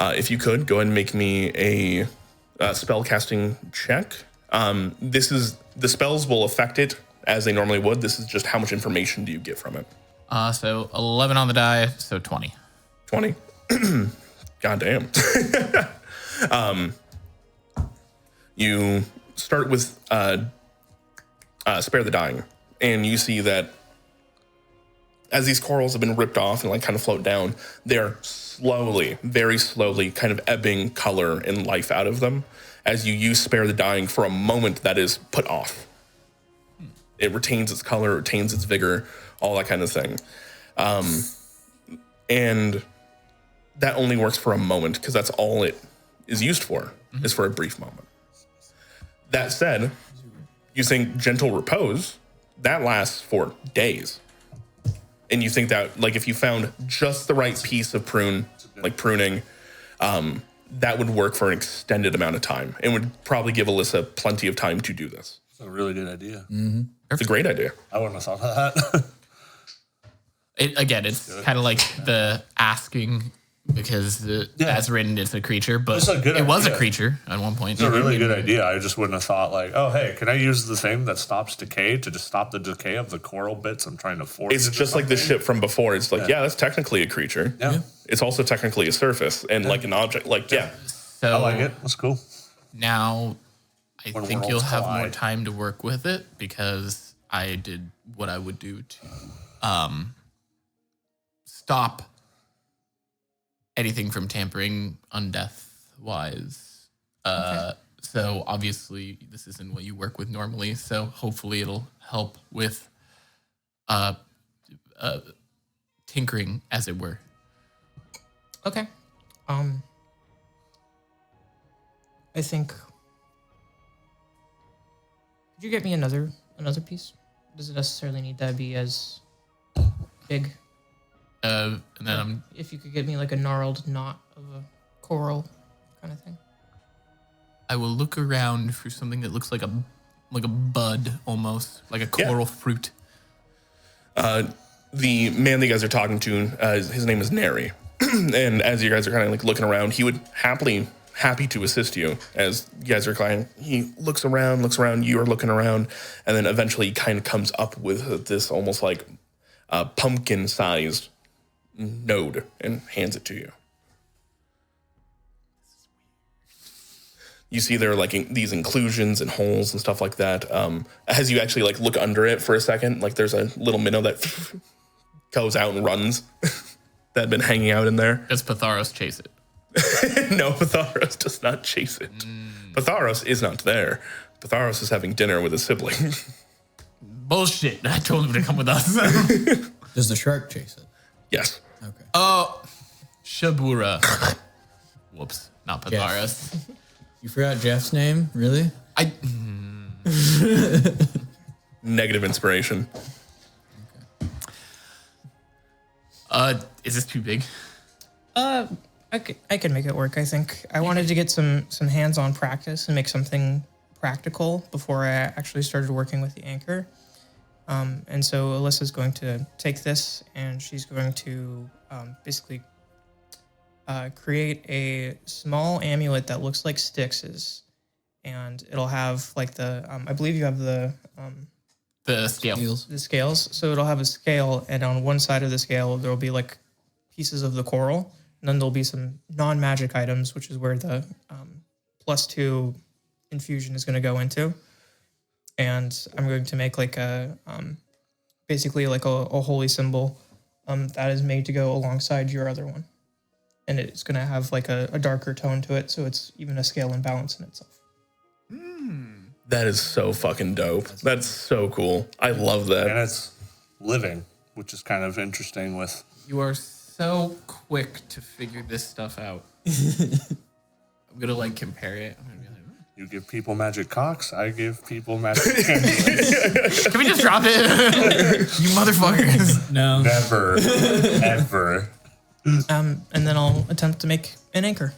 If you could, go ahead and make me a spell casting check. The spells will affect it as they normally would. This is just how much information do you get from it. So 11 on the die, so 20. 20. God damn. You start with Spare the Dying, and you see that as these corals have been ripped off and like kind of float down, they're slowly, very slowly kind of ebbing color and life out of them as you use Spare the Dying for a moment that is put off. It retains its color, retains its vigor, all that kind of thing. And that only works for a moment because that's all it is used for, is for a brief moment. That said, using gentle repose, that lasts for days. And you think that, like, if you found just the right piece of pruning, that would work for an extended amount of time and would probably give Alyssa plenty of time to do this. It's a really good idea. It's a great idea. I wouldn't have thought of that. It's kind of like the asking because as written, it's a creature, but It's a good it was a idea. creature at one point. It's a really good idea. I just wouldn't have thought like, oh, hey, can I use the thing that stops decay to just stop the decay of the coral bits I'm trying to force? It's into just like the something? ship from before. It's like, yeah, that's technically a creature. Yeah. It's also technically a surface and like an object. Like, yeah. So I like it. That's cool. now I When think worlds you'll have more collide. time to work with it because I did what I would do to stop anything from tampering undeath wise. So obviously this isn't what you work with normally. So hopefully it'll help with tinkering, as it were. Okay. I think. Could you get me another piece? Does it necessarily need to be as big? And then If you could get me like a gnarled knot of a coral kind of thing. I will look around for something that looks like a bud almost, like a coral fruit. The man that you guys are talking to, his name is Neri. And as you guys are kind of like looking around, he would happy to assist you as you guys are kind of, he looks around, you are looking around, and then eventually he kind of comes up with this almost like pumpkin-sized node and hands it to you. You see there are like these inclusions and holes and stuff like that. As you actually like look under it for a second, like there's a little minnow that goes out and runs that had been hanging out in there. Does Patharos chase it? No, Patharos does not chase it. Patharos is not there. Patharos is having dinner with his sibling. Bullshit. I told him to come with us. Does the shark chase it? Yes. Okay. Oh, Shabura. Whoops, not Patharos. You forgot Jeff's name? Really? Negative inspiration. Is this too big? I can make it work. I think I wanted to get some hands-on practice and make something practical before I actually started working with the anchor. And so Alyssa's going to take this and she's going to basically create a small amulet that looks like Styx's, and it'll have like the I believe you have the scale. scales. So it'll have a scale, and on one side of the scale there will be like pieces of the coral, and then there'll be some non-magic items, which is where the +2 infusion is going to go into. And I'm going to make like a basically like a holy symbol that is made to go alongside your other one. And it's going to have like a darker tone to it, so it's even a scale and balance in itself. That is so fucking dope. That's so cool. I love that. And it's living, which is kind of interesting with... You are so quick to figure this stuff out. I'm gonna like compare it. I'm gonna be like, You give people magic cocks, I give people magic amulets. can we just drop it? You motherfuckers. No. Never, ever. And then I'll attempt to make an anchor.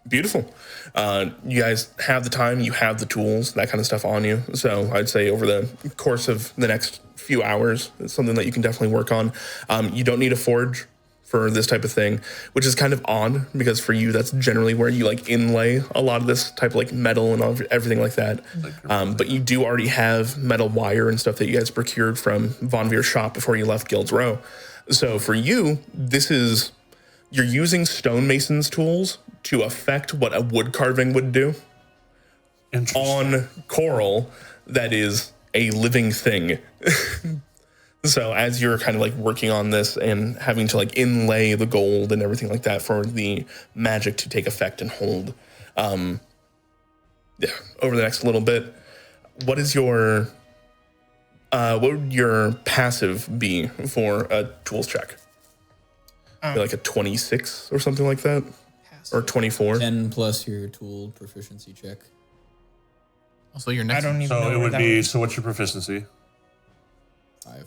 Beautiful. You guys have the time, you have the tools, that kind of stuff on you. So I'd say over the course of the next few hours, it's something that you can definitely work on. You don't need a forge for this type of thing, which is kind of odd because for you, that's generally where you like inlay a lot of this type of like metal and everything like that. But you do already have metal wire and stuff that you guys procured from Von Veer's shop before you left Guild's Row. So for you, you're using stonemason's tools to affect what a wood carving would do on coral that is a living thing. So as you're kind of like working on this and having to like inlay the gold and everything like that for the magic to take effect and hold, over the next little bit, what is your what would your passive be for a tools check? like a 26 or something like that, or 24. 10 plus your tool proficiency check. Also, your I next. don't even know. So it where would that be. was. So what's your proficiency? 5.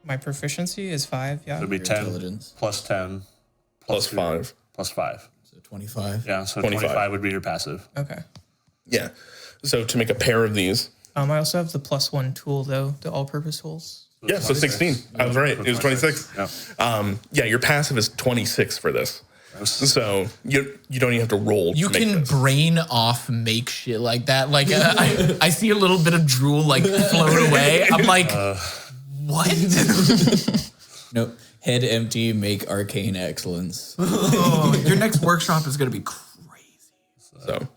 My proficiency is 5. Yeah. It would be Your 10 intelligence. plus 10 Plus your- 5. plus 5. So 25. Yeah, so 25. 25 would be your passive. Okay. Yeah. So to make a pair of these, I also have the +1 tool though, the all-purpose tools. yeah, so 16. I was right. It was 26. Yeah. Yeah, your passive is 26 for this. So you don't even have to roll. You to make can this. brain off make shit like that. Like I see a little bit of drool like float away. I'm like, what? Nope. Head empty, make arcane excellence. Oh, your next workshop is gonna be crazy. So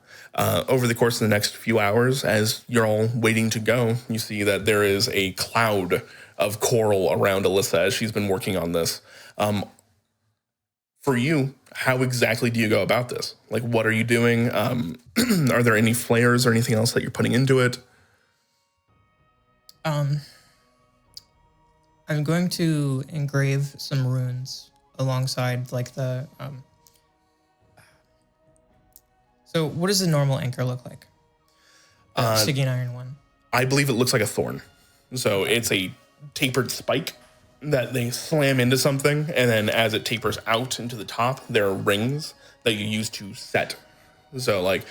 over the course of the next few hours, as you're all waiting to go, you see that there is a cloud of coral around Alyssa as she's been working on this. For you, how exactly do you go about this? Like, what are you doing? Are there any flares or anything else that you're putting into it? I'm going to engrave some runes alongside like the So what does the normal anchor look like? Stygian iron one. I believe it looks like a thorn. So it's a tapered spike that they slam into something, and then as it tapers out into the top, there are rings that you use to set. So like,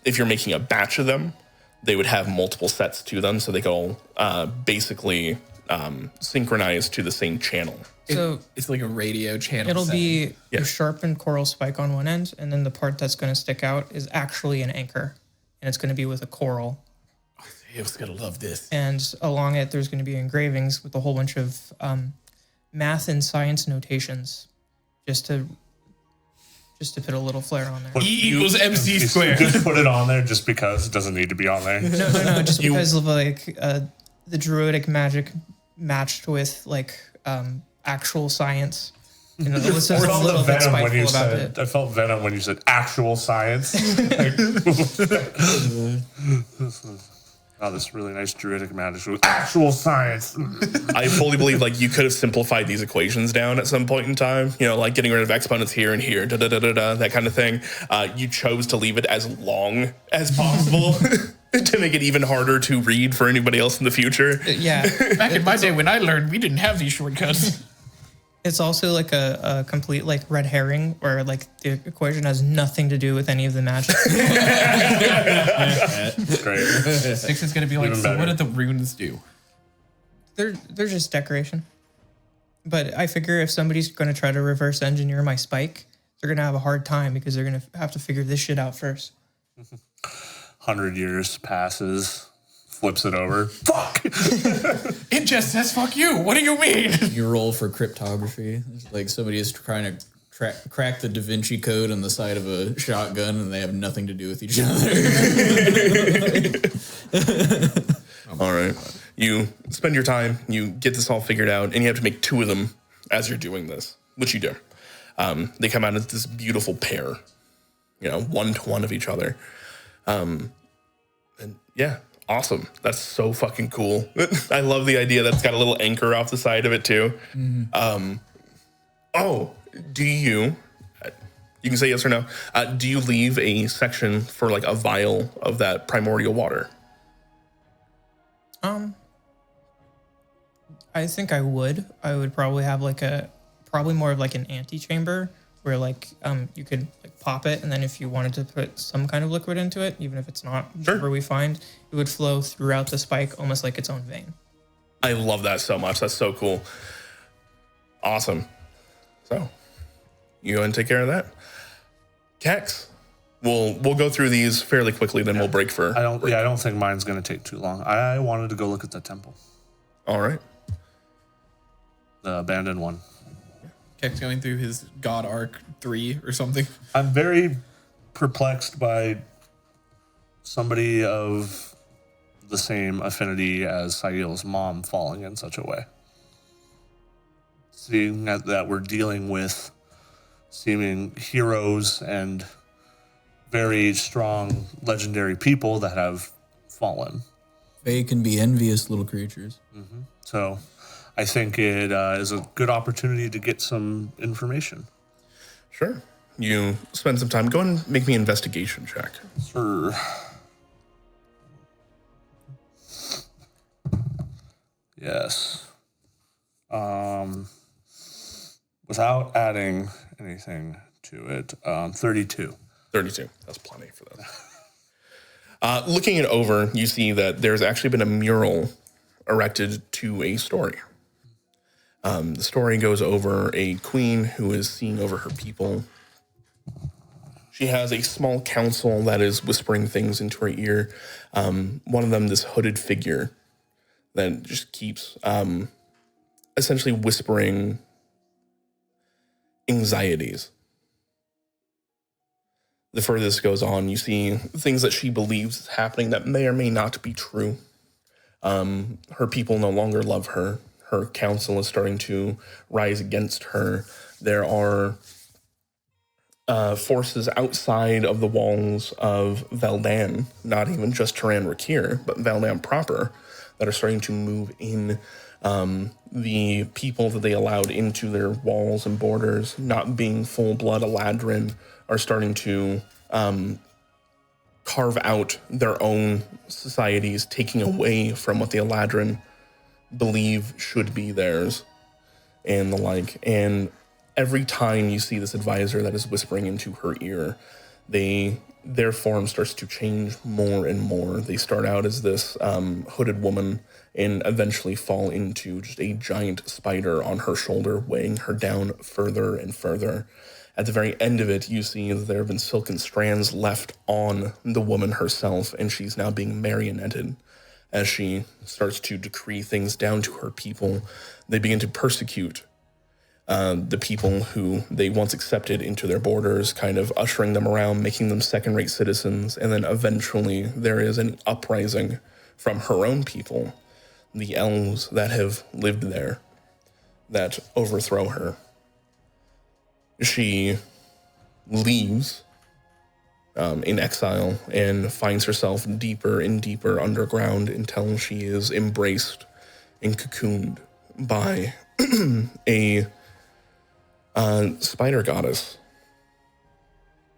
if you're making a batch of them, they would have multiple sets to them, so they go basically synchronize to the same channel. So It's like a radio channel. it'll setting. be Yeah. a sharpened coral spike on one end, and then the part that's going to stick out is actually an anchor, and it's going to be with a coral. Hill's gonna love this. And along it, there's going to be engravings with a whole bunch of math and science notations, just to put a little flair on there. E equals MC squared. Just put it on there just because it doesn't need to be on there. No, just because of like the druidic magic matched with like actual science. You know, Alyssa's I a felt little the bit venom when spiteful you about said. it. I felt venom when you said actual science. Oh, this really nice druidic magic with actual science. I fully believe like you could have simplified these equations down at some point in time. You know, like getting rid of exponents here and here, that kind of thing. You chose to leave it as long as possible to make it even harder to read for anybody else in the future. Yeah, Back in my day when I learned, we didn't have these shortcuts. it's also like a complete like red herring where like the equation has nothing to do with any of the magic. Great. 6 is gonna be like, Even so what better. did the runes do? They're just decoration. But I figure if somebody's going to try to reverse engineer my spike, they're going to have a hard time because they're going to have to figure this shit out first. 100 years passes, flips it over. Fuck! It just says fuck you. What do you mean? You roll for cryptography. It's like somebody is trying to crack the Da Vinci Code on the side of a shotgun, and they have nothing to do with each other. All right. You spend your time, you get this all figured out, and you have to make 2 of them as you're doing this, which you do. They come out as this beautiful pair, you know, 1 to 1 of each other. And yeah, awesome. That's so fucking cool. I love the idea that it's got a little anchor off the side of it too. Do you can say yes or no, do you leave a section for like a vial of that primordial water? I think I would. I would probably have like probably more of like an antechamber where like you could like pop it, and then if you wanted to put some kind of liquid into it, even if it's not whatever we find, it would flow throughout the spike almost like its own vein. I love that so much. That's so cool. Awesome. So you go and take care of that. Kex, we'll go through these fairly quickly, then we'll break for. I don't think mine's gonna take too long. I wanted to go look at the temple, All right. the abandoned one. Keck's going through his God Arc 3 or something. I'm very perplexed by somebody of the same affinity as Sail's mom falling in such a way. Seeing that we're dealing with seeming heroes and very strong legendary people that have fallen. They can be envious little creatures. So I think it is a good opportunity to get some information. Sure. You spend some time. Go and make me an investigation check. Sure. Yes. Without adding anything to it, 32. 32. That's plenty for that. Looking it over, you see that there's actually been a mural erected to a story. The story goes over a queen who is seeing over her people. She has a small council that is whispering things into her ear. One of them, this hooded figure that just keeps essentially whispering anxieties. The further this goes on, you see things that she believes is happening that may or may not be true. Her people no longer love her. Her council is starting to rise against her. There are forces outside of the walls of Valdan, not even just Teran Raquir, but Valdan proper, that are starting to move in. The people that they allowed into their walls and borders, not being full-blood Eladrin, are starting to carve out their own societies, taking away from what the Eladrin believe should be theirs and the like. And every time you see this advisor that is whispering into her ear, their form starts to change more and more. They start out as this hooded woman and eventually fall into just a giant spider on her shoulder, weighing her down further and further. At the very end of it, you see that there have been silken strands left on the woman herself, and she's now being marionetted. As she starts to decree things down to her people, they begin to persecute the people who they once accepted into their borders, kind of ushering them around, making them second-rate citizens, and then eventually there is an uprising from her own people, the elves that have lived there, that overthrow her. She leaves in exile and finds herself deeper and deeper underground until she is embraced and cocooned by a spider goddess,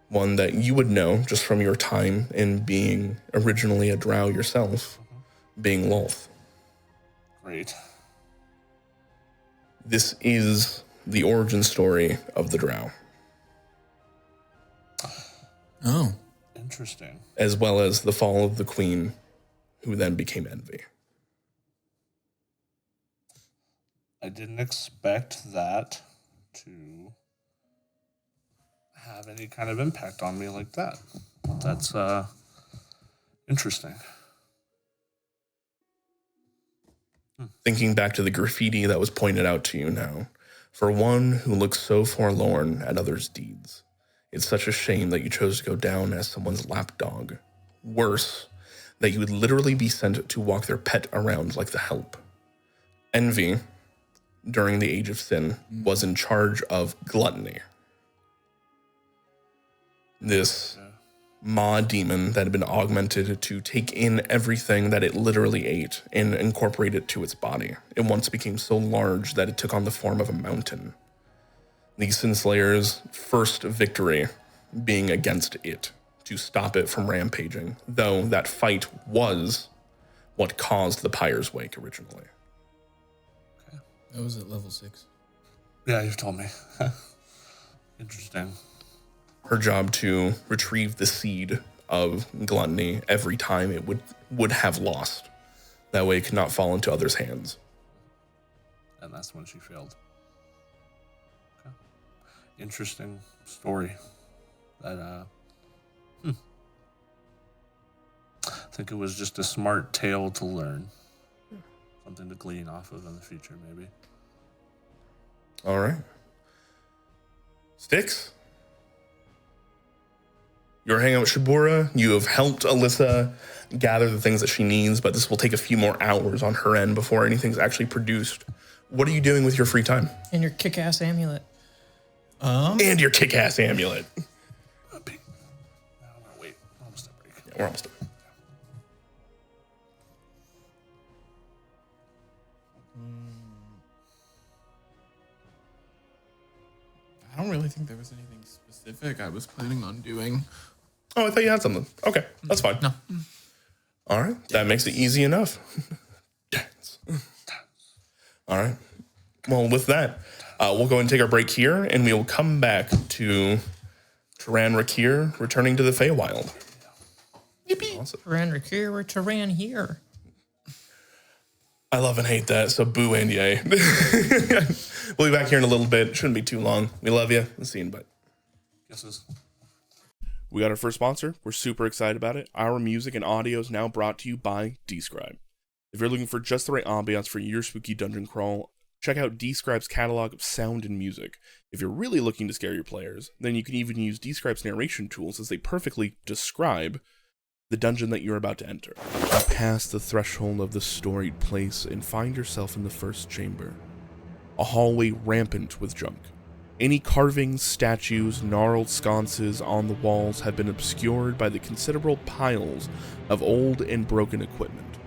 one that you would know just from your time in being originally a drow yourself, being Lolth. Great. This is the origin story of the drow, Oh, Interesting. as well as the fall of the queen, who then became Envy. I didn't expect that to have any kind of impact on me like that. That's interesting. Thinking back to the graffiti that was pointed out to you now, for one who looks so forlorn at others' deeds, it's such a shame that you chose to go down as someone's lapdog. Worse, that you would literally be sent to walk their pet around like the help. Envy, during the Age of Sin, was in charge of gluttony. This maw demon that had been augmented to take in everything that it literally ate and incorporate it to its body. It once became so large that it took on the form of a mountain. The Sin Slayer's first victory being against it, to stop it from rampaging, though that fight was what caused the Pyre's Wake originally. that was at level 6. Yeah, you've told me. Interesting. Her job to retrieve the seed of gluttony every time it would have lost. That way it could not fall into others' hands. And that's when she failed. Okay. Interesting story. That I think it was just a smart tale to learn. Something to glean off of in the future, maybe. All right. Styx? You're hanging out with Shibura. You have helped Alyssa gather the things that she needs, but this will take a few more hours on her end before anything's actually produced. What are you doing with your free time? And your kick-ass amulet. And your kick-ass amulet. Wait, almost a break. Yeah, we're almost done. was anything specific I was planning on doing. Oh, I thought you had something. Okay, that's fine. No. All right, that makes it easy enough. Dance. All right. Well, with that, we'll go and take our break here, and we will come back to Teran Raquir returning to the Feywild. Yippee! Awesome. Teran Raquir or Teran here. I love and hate that, so boo and yay. We'll be back here in a little bit. Shouldn't be too long. We love you. We'll see you in a bit. Guesses. We got our first sponsor. We're super excited about it. Our music and audio is now brought to you by dSCRYB. If you're looking for just the right ambiance for your spooky dungeon crawl, check out dSCRYB's catalog of sound and music. If you're really looking to scare your players, then you can even use dSCRYB's narration tools as they perfectly describe the dungeon that you're about to enter. You pass the threshold of the storied place and find yourself in the first chamber. A hallway rampant with junk. Any carvings, statues, gnarled sconces on the walls have been obscured by the considerable piles of old and broken equipment.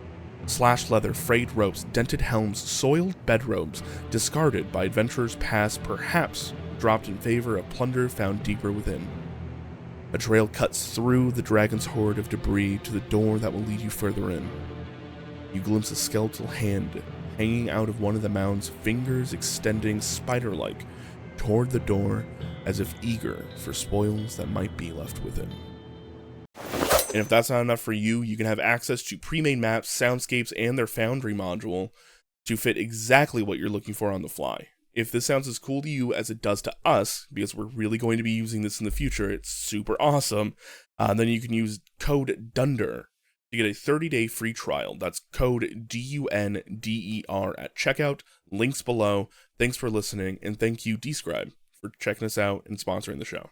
Slashed leather, frayed ropes, dented helms, soiled bedrobes, discarded by adventurers past, perhaps dropped in favor of plunder found deeper within. A trail cuts through the dragon's horde of debris to the door that will lead you further in. You glimpse a skeletal hand hanging out of one of the mound's fingers, extending spider-like toward the door as if eager for spoils that might be left within. And if that's not enough for you, you can have access to pre-made maps, soundscapes, and their Foundry module to fit exactly what you're looking for on the fly. If this sounds as cool to you as it does to us, because we're really going to be using this in the future, it's super awesome, then you can use code DUNDER to get a 30-day free trial. That's code DUNDER at checkout. Links below. Thanks for listening, and thank you, dSCRYB, for checking us out and sponsoring the show.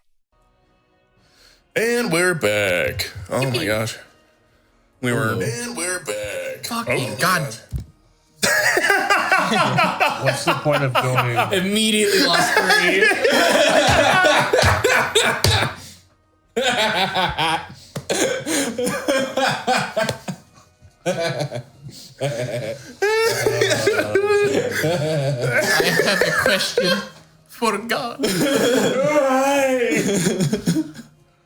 And we're back. Oh my gosh. And we're back. Fucking God. What's the point of going? Immediately lost three. I have a question for God.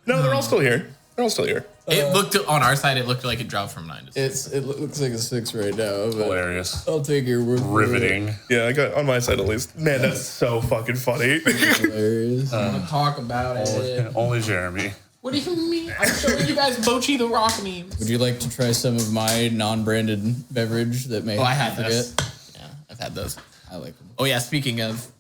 No, they're all still here. They're all still here. It looked on our side. It looked like it dropped from 9 to 6. It looks like a 6 right now. But Hilarious. I'll take your word for it. Riveting. Yeah, I got on my side at least. Man, that's so fucking funny. Hilarious. I'm gonna talk about it. Only Jeremy. What do you mean? I'm showing you guys Bochi the Rock memes. Would you like to try some of my non-branded beverage that may Oh, I had forget? those. Yeah, I've had those. I like them. Oh yeah, speaking of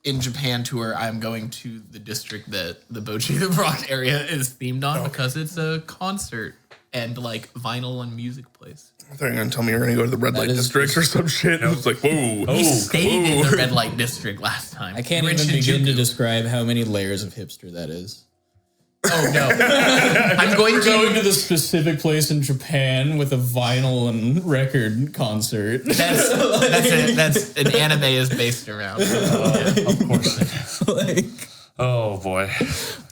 in Japan tour, I'm going to the district that the Bochi the Rock area is themed on because it's a concert and like vinyl and music place. I thought you were going to tell me you're going to go to the red light is district or some shit. I was like, whoa. We stayed in the red light district last time. I can't We went even begin to Shinjuku. describe how many layers of hipster that is. Oh no, I'm going Going to. to the specific place in Japan with a vinyl and record concert. That's an anime is based around. Of course. Like, Oh boy.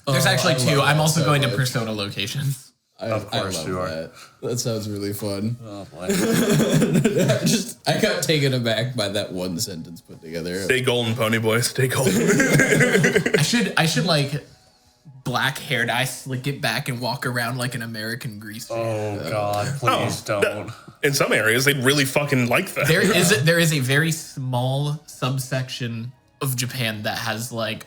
There's actually I 2. love I'm that also so going to much. Persona locations. Of course love you are. That. That sounds really fun. Oh boy. I got taken aback by that one sentence put together. Stay golden, pony boy. Stay golden. I should like black hair dye, slick it back, and walk around like an American greaser. Oh god, please don't. In some areas, they'd really fucking like that. There is a very small subsection of Japan that has like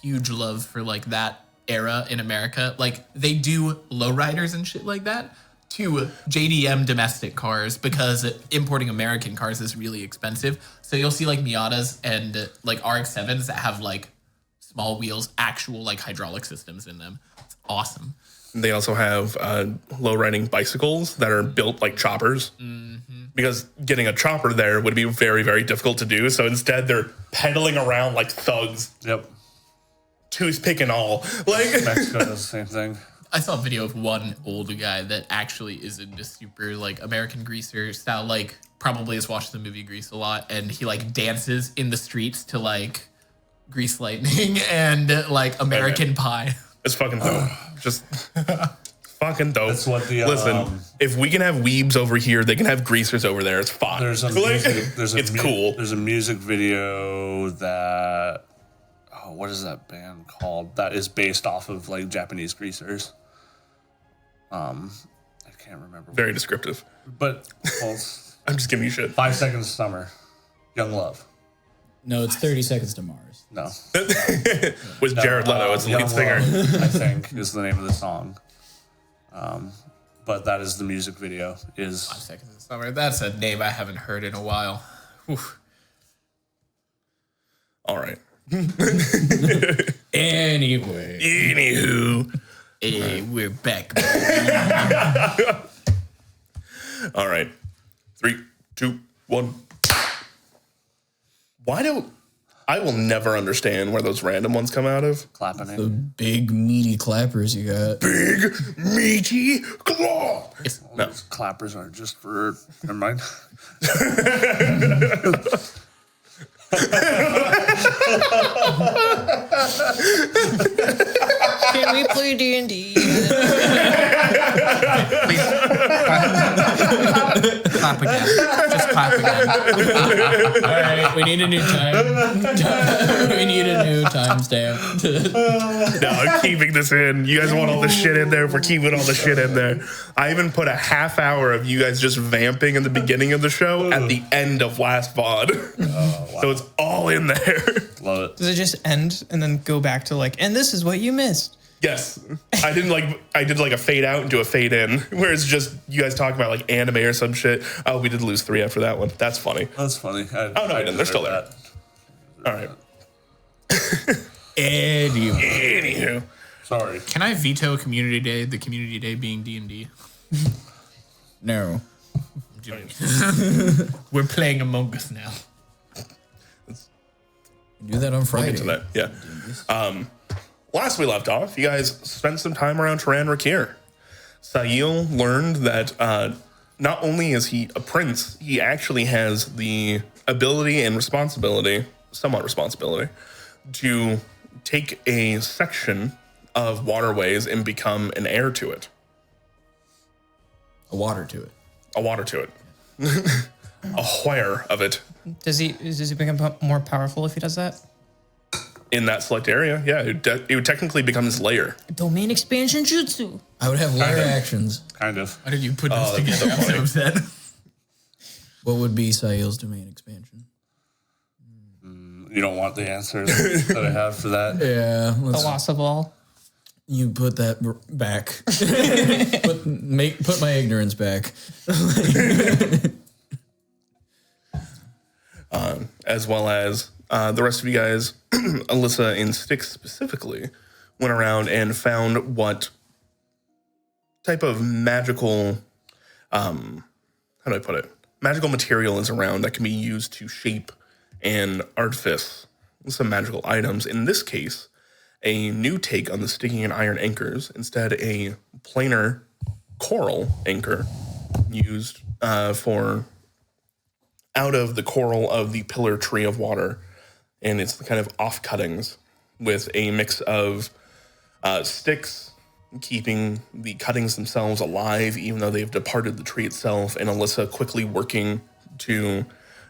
huge love for like that era in America. Like they do lowriders and shit like that to JDM domestic cars because importing American cars is really expensive. So you'll see like Miatas and like RX-7s that have like small wheels, actual like hydraulic systems in them. It's awesome. They also have low-riding bicycles that are built like choppers. Because getting a chopper there would be very, very difficult to do. So instead, they're pedaling around like thugs, Yep. toothpick and all. Like, Mexico does the same thing. I saw a video of one old guy that actually is into super like American greaser style, like probably has watched the movie Grease a lot, and he like dances in the streets to like Grease Lightning and like American Pie. it's fucking dope. Just fucking dope. That's what the, Listen, if we can have weebs over here, they can have greasers over there. It's fine. There's a Like, music, it's cool. There's a music video that what is that band called? That is based off of like Japanese greasers. I can't remember. Very descriptive. But well, I'm just giving you shit. 5 Seconds to Summer, Young Love. No, it's 30 Seconds to Mars. No, With Jared Leto as the lead Young singer. Love, I think is the name of the song. But that is the music video. Is 5 Seconds of Summer. That's a name I haven't heard in a while. Oof. All right. Anyway. Anywho. Hey, we're back. All right. 3, 2, 1. Why do I will never understand where those random ones come out of? clapping The it. big meaty clappers you got. Big, meaty claw. No. Those clappers are just for. Never mind. Can we play D&D? Clap again. Just clap again. All right, we need a new time. We need a new timestamp. No, I'm keeping this in. You guys want all the shit in there? We're keeping all the shit in there. I even put a half hour of you guys just vamping in the beginning of the show at the end of last VOD. Oh, wow. So it's all in there. Love it. Does it just end and then go back to like, and this is what you missed? Yes. I did like a fade out into a fade in, where it's just you guys talk about like anime or some shit. Oh, we did lose 3 after that one. That's funny. That's funny. Oh, no, I didn't. They're still there. that. All right. Anyway. Anywho. Sorry. Can I veto Community Day? The Community Day being D&D. No. We're playing Among Us now. Do that on Friday. Into that, yeah. Last we left off, you guys spent some time around Teran Raquir. Sail learned that not only is he a prince, he actually has the ability and somewhat responsibility, to take a section of waterways and become an heir to it. A water to it. A water to it. A where of it. Does he become more powerful if he does that? In that select area, yeah, it would technically become his lair. Domain expansion jutsu. I would have layer actions. Kind of. Why did you put this that'd be together? so I'm so funny. upset. What would be Sail's domain expansion? You don't want the answers that I have for that. Yeah. The loss of all. You put that back. put my ignorance back. As well as the rest of you guys, Alyssa and Styx specifically, went around and found what type of magical, how do I put it? Magical material is around that can be used to shape and artifice some magical items. In this case, a new take on the sticking and iron anchors, instead a planar coral anchor used for out of the coral of the pillar tree of water, and it's the kind of off-cuttings with a mix of sticks keeping the cuttings themselves alive even though they've departed the tree itself, and Alyssa quickly working to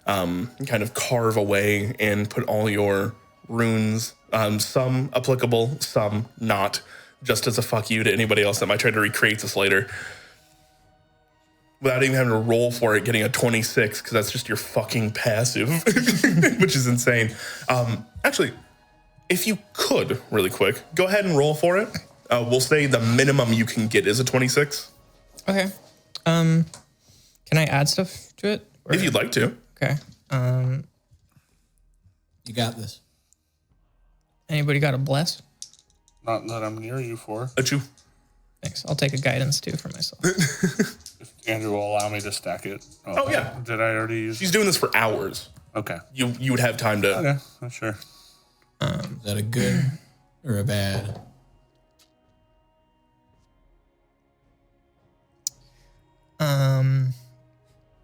kind of carve away and put all your runes, some applicable, some not, just as a fuck you to anybody else that might try to recreate this later. Without even having to roll for it, getting a 26, because that's just your fucking passive, which is insane. Actually, if you could, really quick, go ahead and roll for it. We'll say the minimum you can get is a 26. Okay. Can I add stuff to it? Or- If you'd like to. Okay. You got this. Anybody got a bless? Not that I'm near you for. Achoo. Thanks. I'll take a guidance too for myself. If Andrew will allow me to stack it. Oh, yeah. Did I already use? She's doing this for hours. Okay. You would have time to... Okay. Sure. Is that a good or a bad?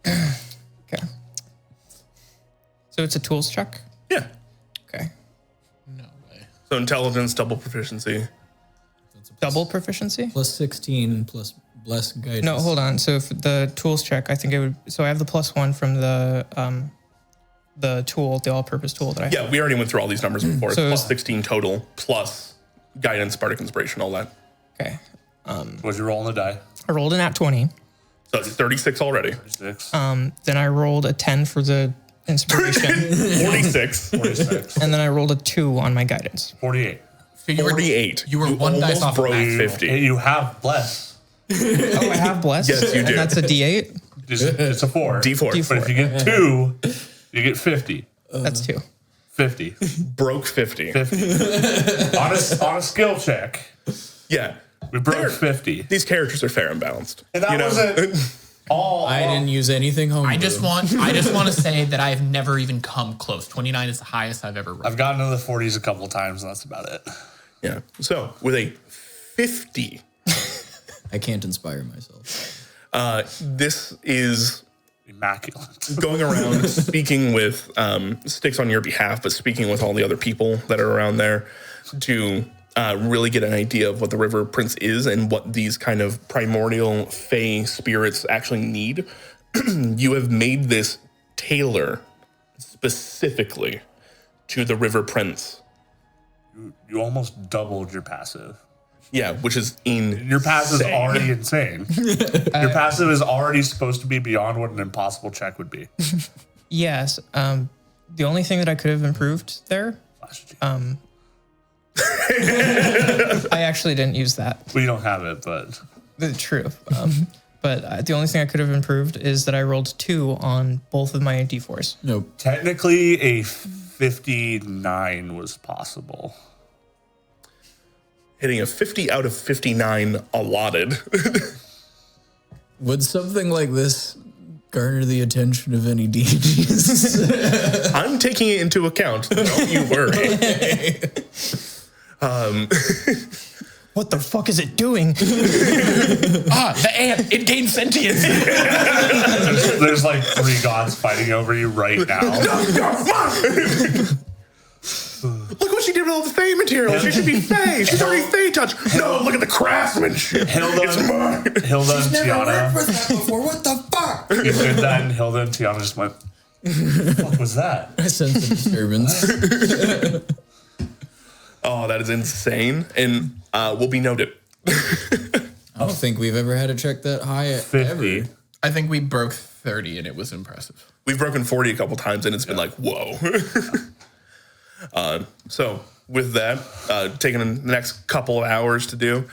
Okay. So it's a tools check? Yeah. Okay. No way. So intelligence, double proficiency. Double proficiency? Plus 16 plus bless guidance. No, hold on. So for the tools check, I think it would. So I have the +1 from the the tool, the all-purpose tool that I have. Yeah, we already went through all these numbers before. It's So- plus 16 total, plus guidance, bardic inspiration, all that. Okay. What'd you roll on the die? I rolled an at 20. So it's 36 already. 36. Then I rolled a 10 for the inspiration. 46. 46. And then I rolled a 2 on my guidance. 48. So you were 48. You were one dice almost off of broke max. 50. Hey, you have bless. Oh, I have blessed? Yes, you do. And that's a D8? It's a 4. D4. But if you get 2, you get 50. That's 2. 50. Broke 50. 50. on a skill check, Yeah. we broke They're- 50. These characters are fair and balanced. And that you know? wasn't all. I didn't use anything home. I just want to say that I have never even come close. 29 is the highest I've ever rolled. I've gotten into the 40s a couple of times, and that's about it. Yeah. So with a 50, I can't inspire myself. this is Immaculate. going around speaking with Sticks on your behalf, but speaking with all the other people that are around there to really get an idea of what the River Prince is and what these kind of primordial fey spirits actually need. You have made this tailor specifically to the River Prince. You almost doubled your passive. Yeah, which is insane. Your passive is already insane. Your passive is already supposed to be beyond what an impossible check would be. Yes. The only thing that I could have improved there, I actually didn't use that. We don't have it, but True. But the only thing I could have improved is that I rolled 2 on both of my D4s. Nope. technically a 59 was possible. Hitting a 50 out of 59 allotted. Would something like this garner the attention of any deities? I'm taking it into account. Don't you worry. What the fuck is it doing? The ant, it gained sentience. There's like 3 gods fighting over you right now. Look what she did with all the Fey material. She should be Fey. She's already Fey touch. No, look at the craftsmanship. Hilda and Tiana. before. What the fuck? You did that, and Hilda and Tiana just went, what was that? I sense a disturbance. Oh, that is insane. And will be noted. I don't think we've ever had a check that high 50. ever. I think we broke 30 and it was impressive. We've broken 40 a couple times, and it's been like, whoa. So with that, taking the next couple of hours to do,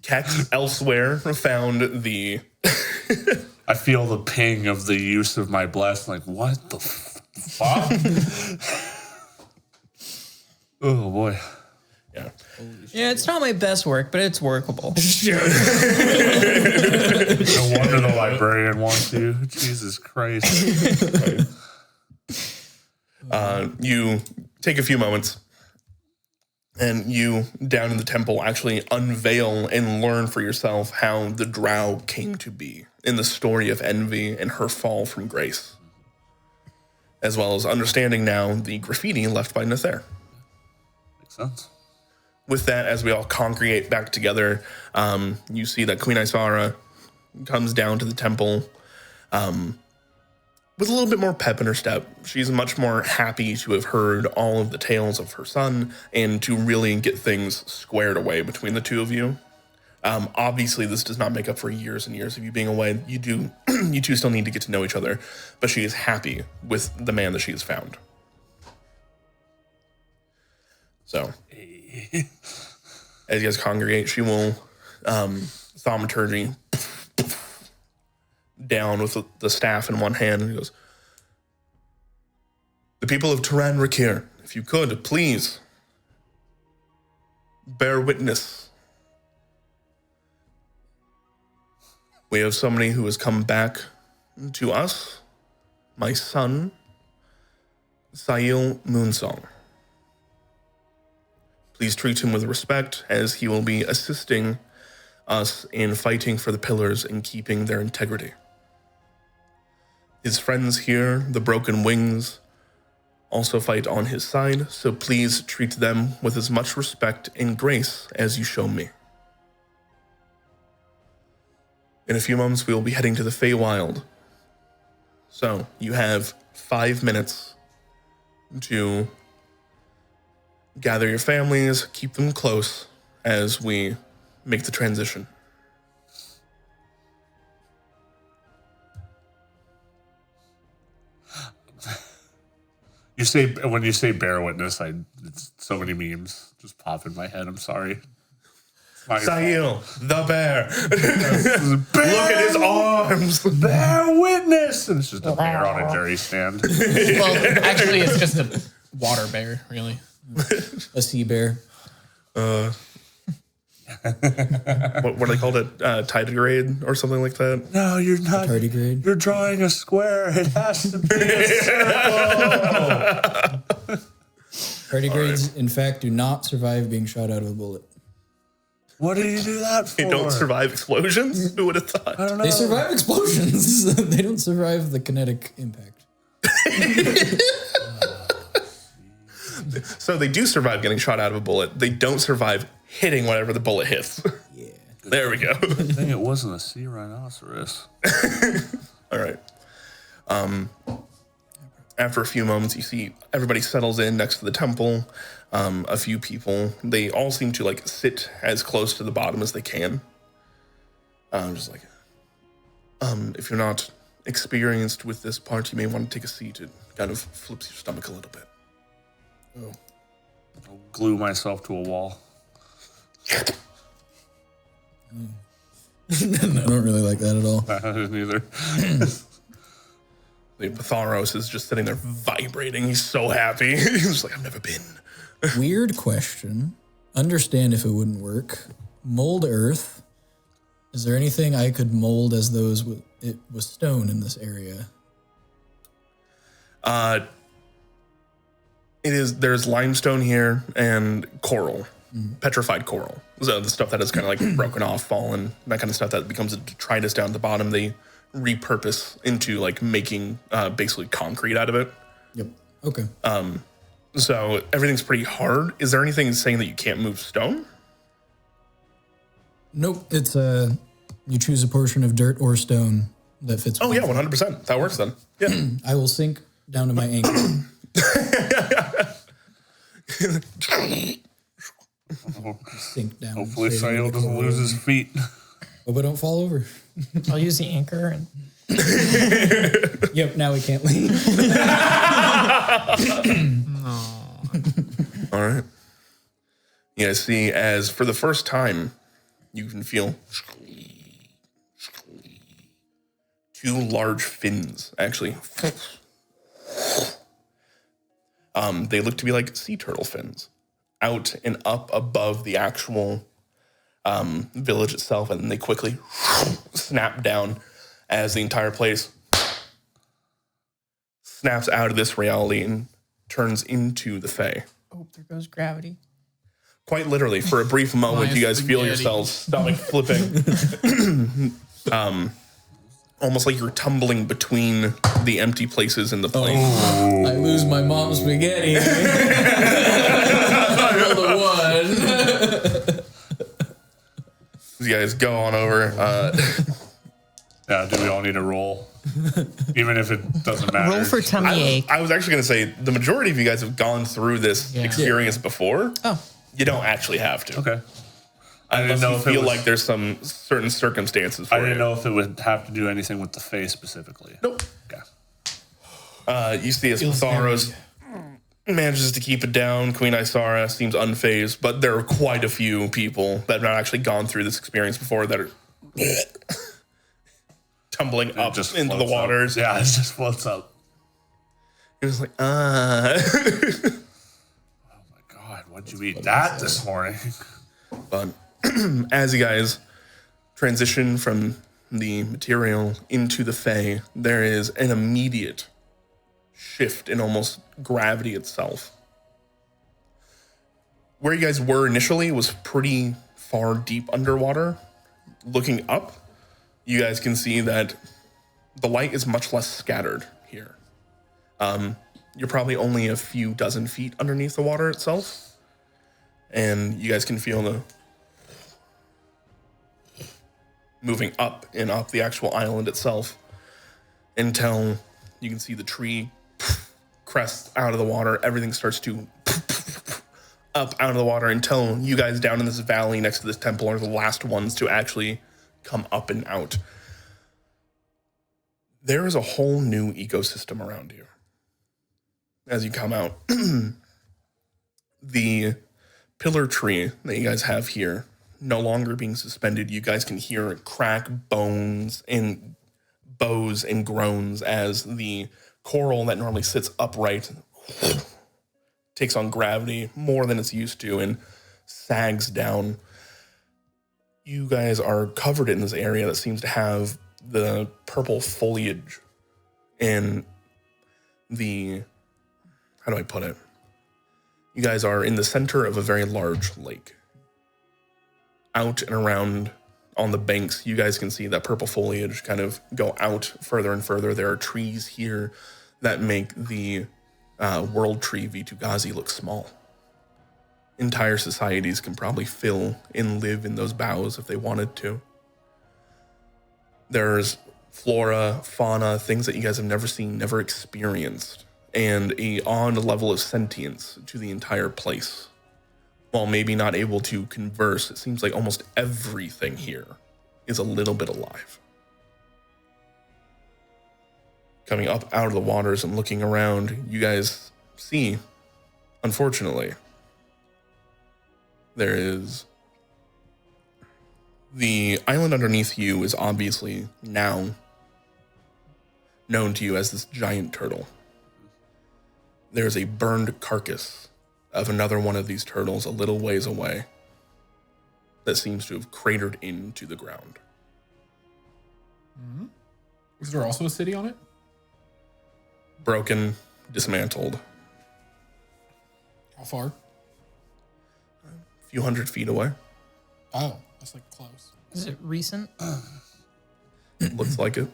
Kex elsewhere found the... I feel the ping of the use of my bless. Like, what the fuck? Oh, boy. Yeah. Yeah, it's not my best work, but it's workable. No wonder the librarian wants you. Jesus Christ. You take a few moments, and you, down in the temple, actually unveil and learn for yourself how the drow came to be in the story of Envy and her fall from grace, as well as understanding now the graffiti left by Nather. Makes sense. With that, as we all congregate back together, you see that Queen Isara comes down to the temple with a little bit more pep in her step. She's much more happy to have heard all of the tales of her son and to really get things squared away between the two of you. Obviously, this does not make up for years and years of you being away. You two still need to get to know each other, but she is happy with the man that she has found. So, as you guys congregate, she will thaumaturgy down with the staff in one hand, and he goes, "The people of Teran Raquir, if you could, please bear witness. We have somebody who has come back to us, my son, Sail Moonsong. Please treat him with respect, as he will be assisting us in fighting for the pillars and keeping their integrity. His friends here, the Broken Wings, also fight on his side, so please treat them with as much respect and grace as you show me. In a few moments, we will be heading to the Feywild, So you have 5 minutes to gather your families, keep them close as we make the transition. When you say bear witness, it's so many memes just pop in my head. I'm sorry. Sahil, the bear. Look at his arms. Bear witness, and it's just a bear on a jury stand. Well, actually, it's just a water bear, really. A sea bear. What do they call it? Tardigrade or something like that? No, you're not. Tardigrade. You're drawing a square. It has to be a circle. Tardigrades, in fact, do not survive being shot out of a bullet. What do you do that for? They don't survive explosions? Who would have thought? I don't know. They survive explosions. They don't survive the kinetic impact. So they do survive getting shot out of a bullet. They don't survive hitting whatever the bullet hits. Yeah. There we go. I think it wasn't a sea rhinoceros. All right. After a few moments, you see everybody settles in next to the temple. A few people, they all seem to like sit as close to the bottom as they can. Just like, if you're not experienced with this part, you may want to take a seat. It kind of flips your stomach a little bit. I'll glue myself to a wall. I don't really like that at all. I didn't either. The Patharos is just sitting there vibrating. He's so happy. He's just like, I've never been. Weird question. Understand if it wouldn't work. Mold earth. Is there anything I could mold as those with stone in this area? There's limestone here and coral, petrified coral. So the stuff that is kind of like broken off, fallen, that kind of stuff that becomes a detritus down at the bottom, they repurpose into like making basically concrete out of it. Yep. Okay. So everything's pretty hard. Is there anything saying that you can't move stone? Nope. It's you choose a portion of dirt or stone that fits. Oh yeah, 100%. That works then. Yeah. I will sink down to my ankle. Sink down. Hopefully straight into Sahil the doesn't coral. lose his feet. Hope I don't fall over. I'll use the anchor and Yep. Now we can't leave. All right. You guys see, as for the first time, you can feel two large fins, actually. They look to be like sea turtle fins, out and up above the actual village itself, and then they quickly snap down as the entire place snaps out of this reality and turns into the Fae. oh, there goes gravity. Quite literally, for a brief moment, My you guys feel spaghetti. yourselves stomach flipping. Almost like you're tumbling between the empty places in the plane. I lose my mom's spaghetti. I rolled a 1. You guys go on over. Yeah, do we all need to roll? Even if it doesn't matter. Roll for tummy ache. I was actually going to say the majority of you guys have gone through this experience before. Oh, You don't actually have to. Okay. I Unless didn't know you if it feel was, like there's some certain circumstances for I didn't it. know if it would have to do anything with the face specifically. Nope. Okay. You see as Patharos manages to keep it down. Queen Isara seems unfazed, but there are quite a few people that have not actually gone through this experience before that are tumbling up Just into the floats up. waters. Yeah, it just floats up. You're just like, Oh my God, why'd you eat that this morning? But as you guys transition from the material into the Fae, there is an immediate shift in almost gravity itself. Where you guys were initially was pretty far deep underwater. Looking up, you guys can see that the light is much less scattered here. You're probably only a few dozen feet underneath the water itself. And you guys can feel the moving up and up the actual island itself until You can see the tree crest out of the water. Everything starts to up out of the water until you guys down in this valley next to this temple are the last ones to actually come up and out. There is a whole new ecosystem around you. As you come out, the pillar tree that you guys have here, no longer being suspended, you guys can hear it crack bones and bows and groans as the coral that normally sits upright takes on gravity more than it's used to and sags down. You guys are covered in this area that seems to have the purple foliage and the, how do I put it? You guys are in the center of a very large lake. Out and around on the banks, you guys can see that purple foliage kind of go out further and further. There are trees here that make the world tree Vitu-Ghazi look small. Entire societies can probably fill and live in those boughs if they wanted to. There's flora, fauna, things that you guys have never seen, never experienced, and a odd level of sentience to the entire place. While maybe not able to converse, it seems like almost everything here is a little bit alive. Coming up out of the waters and looking around, you guys see, unfortunately, there is the island underneath you is obviously now known to you as this giant turtle. There's a burned carcass of another one of these turtles a little ways away that seems to have cratered into the ground. Is there also a city on it? Broken, dismantled, How far? a few 100 feet away. Oh, that's like close. Is it recent? Looks like it.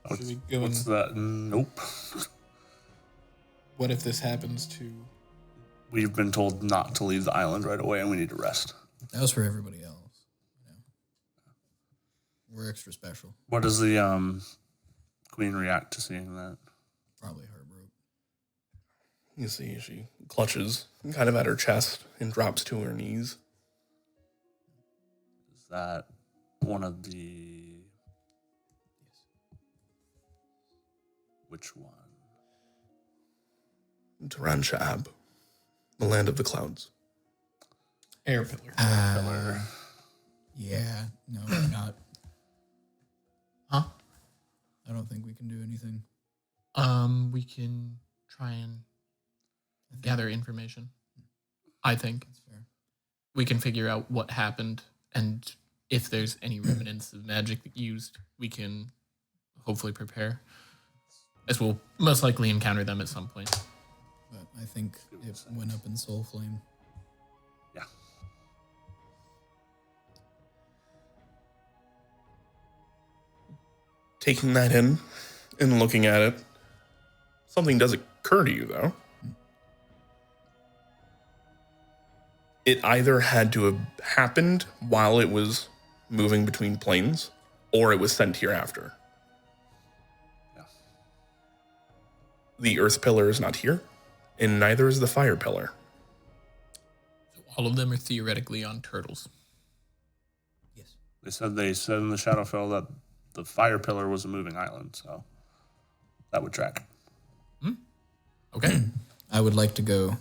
Should we go What's and, that? Nope. what if this happens to... We've been told not to leave the island right away and we need to rest. That was for everybody else. You know. We're extra special. What does the queen react to seeing that? Probably heartbroken. You see, she clutches kind of at her chest and drops to her knees. Is that one of the... Which one? Teran Raquir, the land of the clouds. Air pillar. Yeah, no, we're not. Huh? I don't think we can do anything. We can try and gather information. I think That's fair. we can figure out what happened, and if there's any remnants of magic used, we can hopefully prepare, as we'll most likely encounter them at some point. But I think it went up in Soul Flame. Yeah. Taking that in and looking at it, something does occur to you, though. It either had to have happened while it was moving between planes, or it was sent here after. Yeah. The earth pillar is not here, and neither is the fire pillar. So all of them are theoretically on turtles. Yes. They said in the Shadowfell that the fire pillar was a moving island, so that would track. Okay. I would like to go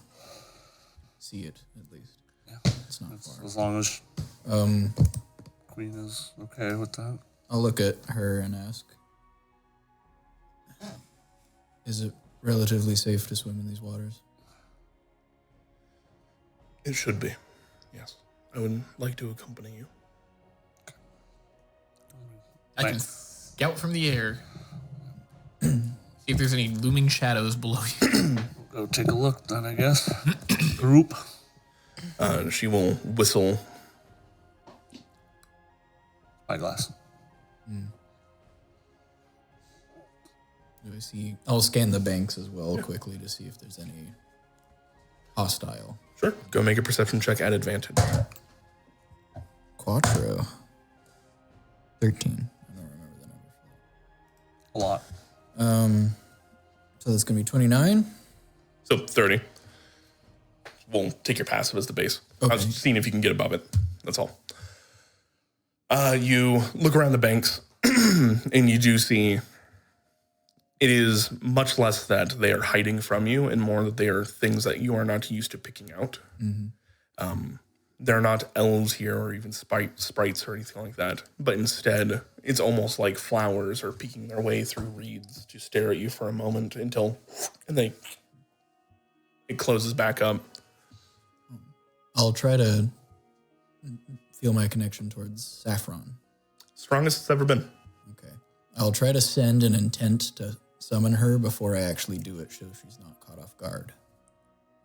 see it, at least. Yeah. It's not far. As long as Queen is okay with that. I'll look at her and ask, is it relatively safe to swim in these waters? It should be, yes. I would like to accompany you. I can scout from the air. See if there's any looming shadows below you. We'll go take a look then, I guess. Group. She will whistle. Spyglass. Do I see? I'll scan the banks as well quickly to see if there's any hostile. Sure. Go make a perception check at advantage. Quattro. 13. I don't remember the number A lot. So that's gonna be 29. So 30. We'll take your passive as the base. I Okay. was seeing if you can get above it. That's all. You look around the banks and you do see it is much less that they are hiding from you and more that they are things that you are not used to picking out. They're not elves here or even sprites or anything like that, but instead it's almost like flowers are peeking their way through reeds to stare at you for a moment and then it closes back up. I'll try to feel my connection towards Saffron. Strongest it's ever been. Okay. I'll try to send an intent to summon her before I actually do it so she's not caught off guard.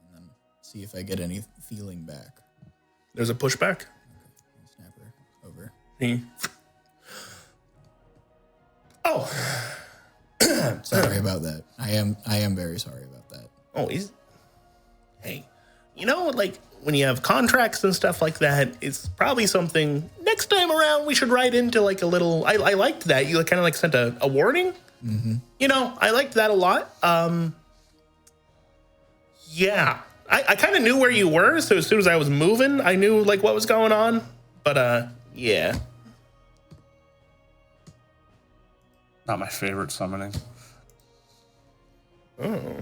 And then see if I get any feeling back. There's a pushback. I'll snap her over. Oh. Sorry about that. I am very sorry about that. Oh, hey, like when you have contracts and stuff like that, it's probably something next time around we should write into like a little. I liked that you kind of like sent a warning. I liked that a lot. Yeah, I kind of knew where you were, so as soon as I was moving, I knew like what was going on. But yeah. Not my favorite summoning. Oh.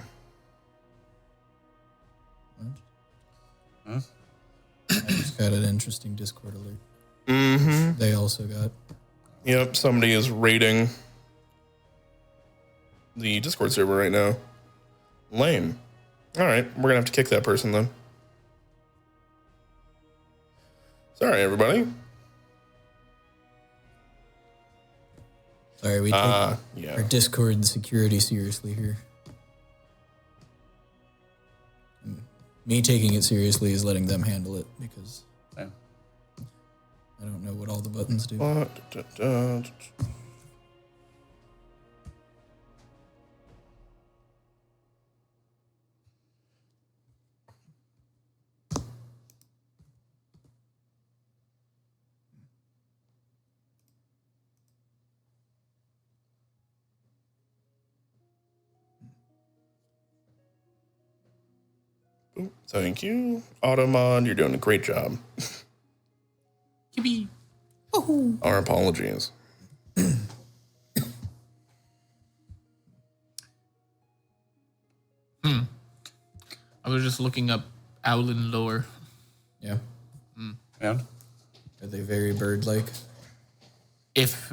I just got an interesting Discord alert. They also got. Yep, somebody is raiding the Discord server right now. Lame. All right, we're gonna have to kick that person then. Sorry, everybody. Sorry, we take our Yeah. Discord security seriously here. And me taking it seriously is letting them handle it because Same. I don't know what all the buttons do. Thank you, Automon. You're doing a great job. Yippee. Our apologies. I was just looking up Owlin lore. Yeah. And Are they very bird-like? If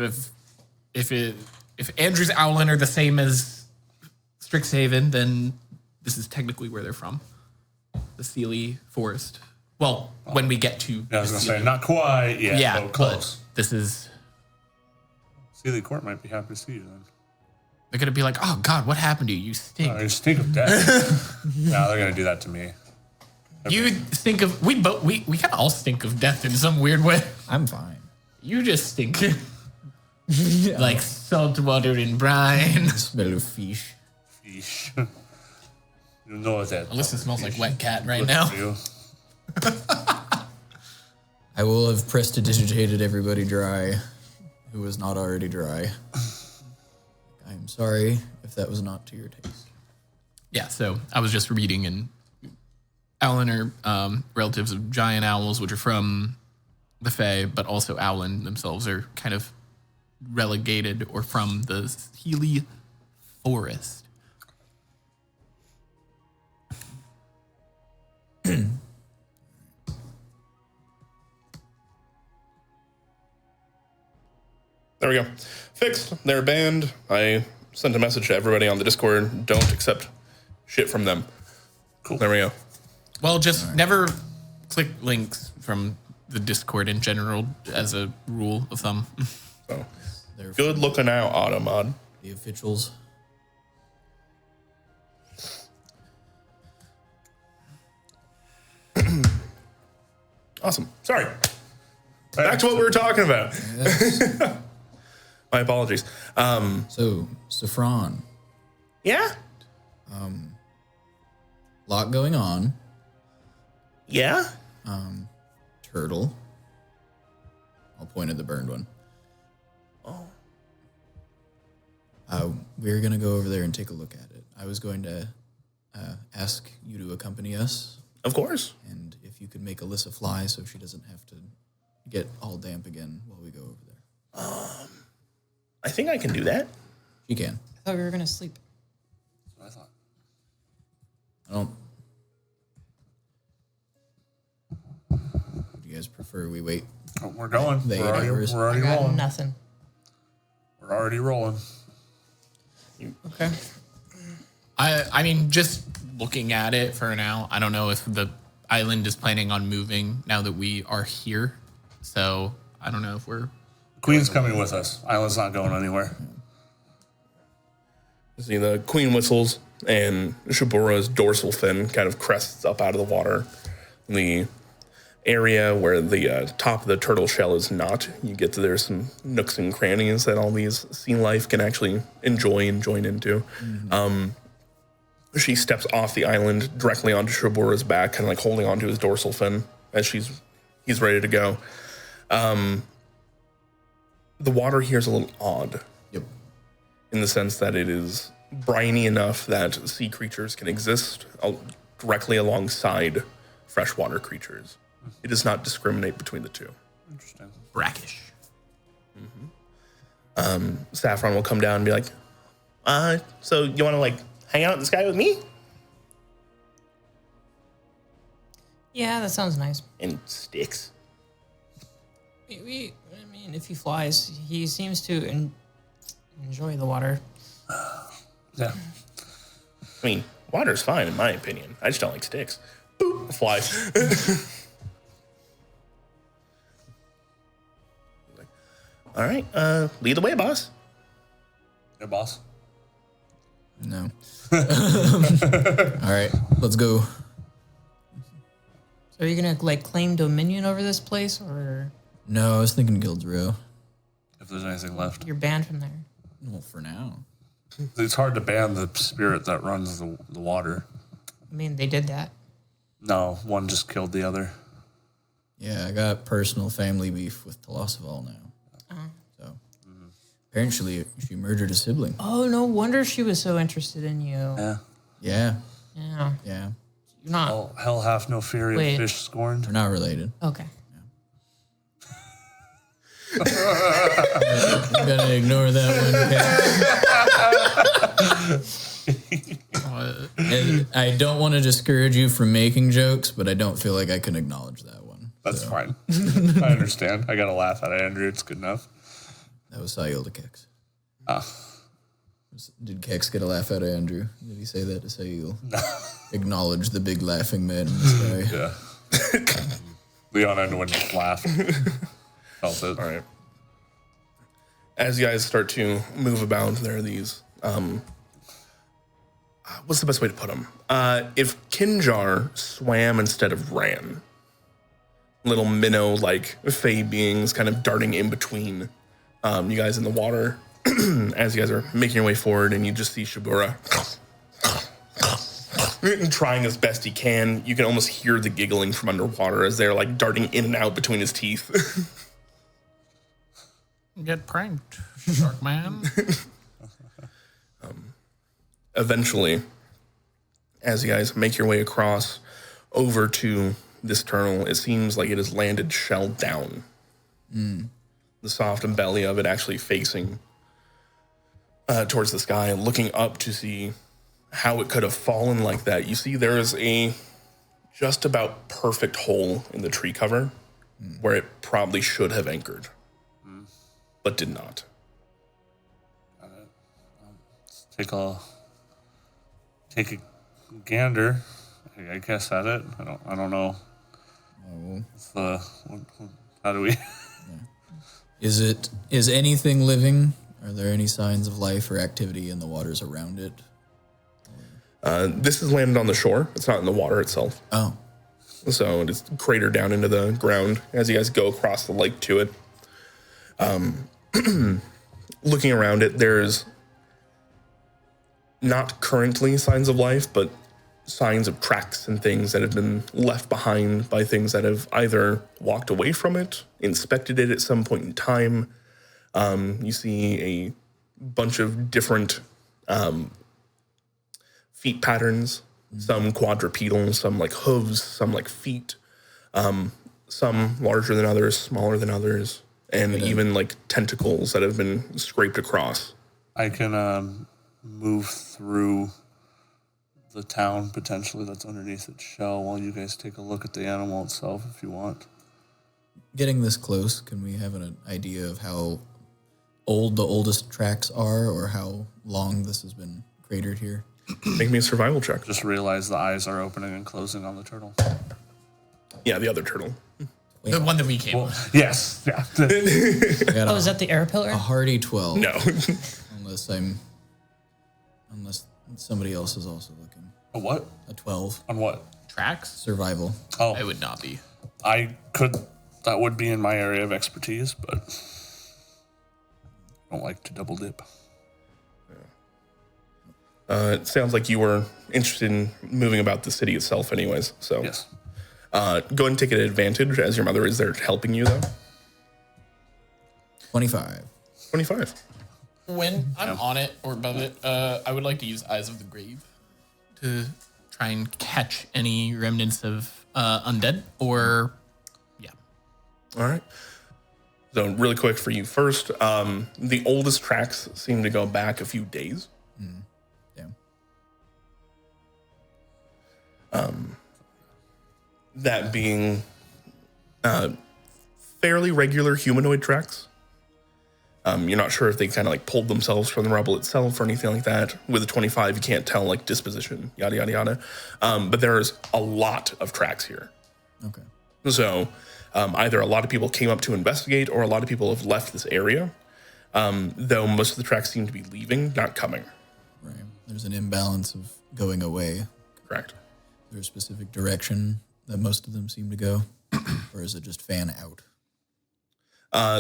Andrew's Owlin are the same as Strixhaven, then this is technically where they're from. The Sealy Forest. Well, when we get to I was the gonna Sealy. say not quite yet. Yeah, but close. but this is. Sealy Court might be happy to see you then. They're gonna be like, "Oh God, what happened to you? You stink. Oh, you stink of death. No, they're gonna do that to me. You stink of we kind of all stink of death in some weird way. I'm fine. You just stink like salt water and brine. Smell of fish. Fish. You know that. Alyssa smells like wet cat right now. You. I will have prestidigitated everybody dry who was not already dry. I'm sorry if that was not to your taste. Yeah, so I was just reading, and Owlin are relatives of giant owls, which are from the Fae, but also Owlin themselves are kind of relegated or from the Healy Forest. There we go. Fixed. They're banned. I sent a message to everybody on the Discord. Don't accept shit from them. Cool. There we go. Well, just never click links from the Discord in general as a rule of thumb. So, They're good looking out, Automod. the officials. Awesome. Sorry. Back to what we were talking about. Yes. My apologies. So, Saffron. Yeah? Lot going on. Yeah? Turtle. I'll point at the burned one. Oh. We're going to go over there and take a look at it. I was going to ask you to accompany us, Of course. and if you could make Alyssa fly so she doesn't have to get all damp again while we go over there. I think I can do that. She can. I thought we were gonna sleep. That's what I thought. I don't... Do you guys prefer we wait? Oh, we're going. The We're 8 already, hours. we're I already got rolling. nothing. We're already rolling. Okay. I mean, just looking at it for now, I don't know if the island is planning on moving now that we are here. So I don't know if we're... Queen's coming with us. Island's not going anywhere. You see the queen whistles, and Shabura's dorsal fin kind of crests up out of the water. The area where the top of the turtle shell is not, you get to there's some nooks and crannies that all these sea life can actually enjoy and join into. She steps off the island directly onto Shabura's back, kind of like holding onto his dorsal fin as he's ready to go. The water here is a little odd. Yep. In the sense that it is briny enough that sea creatures can exist directly alongside freshwater creatures. It does not discriminate between the two. Interesting. brackish. Saffron will come down and be like, so you want to like hang out in the sky with me? Yeah, that sounds nice. And Sticks. I mean, if he flies, he seems to enjoy the water. Yeah. I mean, water's fine in my opinion. I just don't like Sticks. Boop, flies. All right, lead the way, boss. Hey, boss. No. All right, let's go. So are you gonna like claim dominion over this place, or No, I was thinking Guild's Row. If there's anything left. you're banned from there? Well, for now. It's hard to ban the spirit that runs the water. I mean, they did that. No, one just killed the other. Yeah, I got personal family beef with Telosival now. So apparently she murdered a sibling. Oh, no wonder she was so interested in you. Yeah. Yeah, Yeah, yeah. you're not. Oh, hell hath no fury Wait. of fish scorned. We're not related. Okay. I'm gonna ignore that one. And I don't want to discourage you from making jokes, but I don't feel like I can acknowledge that one. That's fine. I understand. I gotta laugh at it, Andrew. It's good enough. That was Sayil to Kex. Ah. Did Kex get a laugh out of Andrew? Did he say that to Sayil? No. Acknowledge the big laughing man in the sky. Yeah. Leon and Wynn just laughed. Felt it. All right. As you guys start to move about, there are these. What's the best way to put them? If Kinjar swam instead of ran, little minnow-like fey beings kind of darting in between you guys in the water as you guys are making your way forward, and you just see Shabura trying as best he can. You can almost hear the giggling from underwater as they're like darting in and out between his teeth. Get pranked, shark man. Eventually, as you guys make your way across over to this turtle, it seems like it has landed shell down. The soft belly of it actually facing towards the sky, looking up to see how it could have fallen like that. You see there is a just about perfect hole in the tree cover where it probably should have anchored, but did not. Take a gander, I guess, at it. I don't know. How do we? Is anything living? Are there any signs of life or activity in the waters around it? This is landed on the shore. It's not in the water itself. Oh, So it's cratered down into the ground as you guys go across the lake to it. Looking around it, there's not currently signs of life, but signs of tracks and things that have been left behind by things that have either walked away from it, inspected it at some point in time. You see a bunch of different feet patterns, some quadrupedal, some like hooves, some like feet, some larger than others, smaller than others, and even like tentacles that have been scraped across. I can move through the town potentially that's underneath its shell while you guys take a look at the animal itself if you want. Getting this close, can we have an idea of how old the oldest tracks are, or how long this has been cratered here? Make me a survival check. Just realize the eyes are opening and closing on the turtle. Yeah, the other turtle. The one that we came Well, with. yes, yeah. I got Oh, is that the air pillar? a hearty 12. No. Unless somebody else is also looking. A what? A 12. On what? Tracks? Survival. Oh, I would not be. that would be in my area of expertise, but I don't like to double dip. It sounds like you were interested in moving about the city itself anyways. So Yes. go ahead and take an advantage as your mother is there helping you, though. 25. 25. When I'm on it or above it, I would like to use Eyes of the Grave to try and catch any remnants of undead or, yeah. All right. So really quick for you first, the oldest tracks seem to go back a few days. Damn. That being fairly regular humanoid tracks. You're not sure if they kind of like pulled themselves from the rubble itself or anything like that. With a 25, you can't tell like disposition, yada, yada, yada. But there's a lot of tracks here. Okay. So either a lot of people came up to investigate or a lot of people have left this area, though most of the tracks seem to be leaving, not coming. Right. There's an imbalance of going away. Correct. Is there a specific direction that most of them seem to go? Or is it just fan out?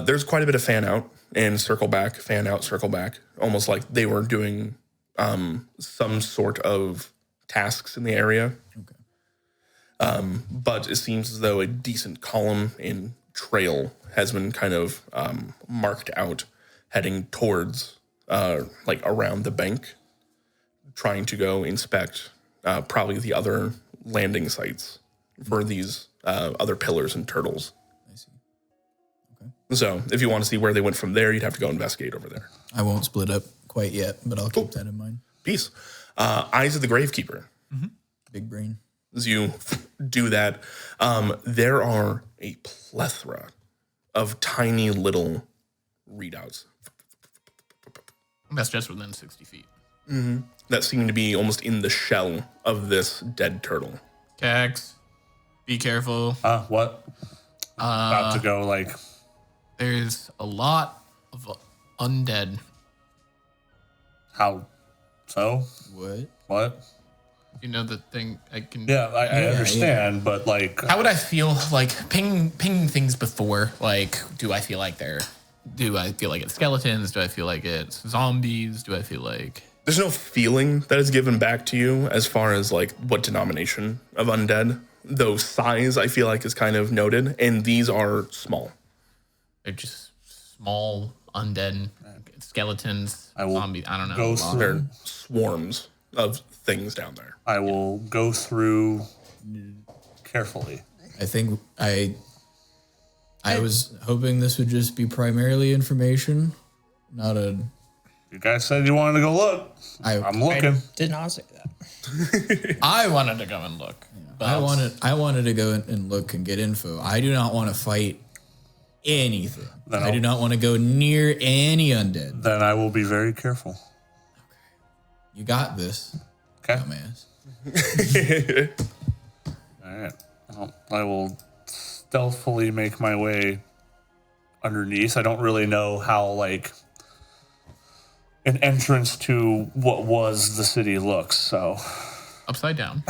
There's quite a bit of fan out and circle back, fan out, circle back, almost like they were doing some sort of tasks in the area. Okay. But it seems as though a decent column and trail has been kind of marked out, heading towards like around the bank, trying to go inspect probably the other landing sites for these other pillars and turtles. I see. So if you want to see where they went from there, you'd have to go investigate over there. I won't split up quite yet, but I'll keep that in mind. Peace. Eyes of the Gravekeeper. Big brain. As you do that, there are a plethora of tiny little readouts That's just within 60 feet. that seem to be almost in the shell of this dead turtle. Cax, be careful. What? About to go like, There's a lot of undead. how so? What? What? You know the thing I can. Yeah, I understand, but like, How would I feel like pinging things before? Like, do I feel like it's skeletons? Do I feel like it's zombies? Do I feel like There's no feeling that is given back to you as far as like what denomination of undead, though size I feel like is kind of noted, and these are small. they're just small undead skeletons? I will Zombies? I don't know. go They're through. swarms of things down there. I will go through carefully. I think I was hoping this would just be primarily information, not a. You guys said you wanted to go look. I'm looking. Did not say that. I wanted to go and look. But I wanted to go and look and get info. I do not want to fight anything. Then I do not want to go near any undead. Then I will be very careful. You got this, Okay. dumbass. All right. Well, I will stealthily make my way underneath. I don't really know how like an entrance to what was the city looks. So upside down.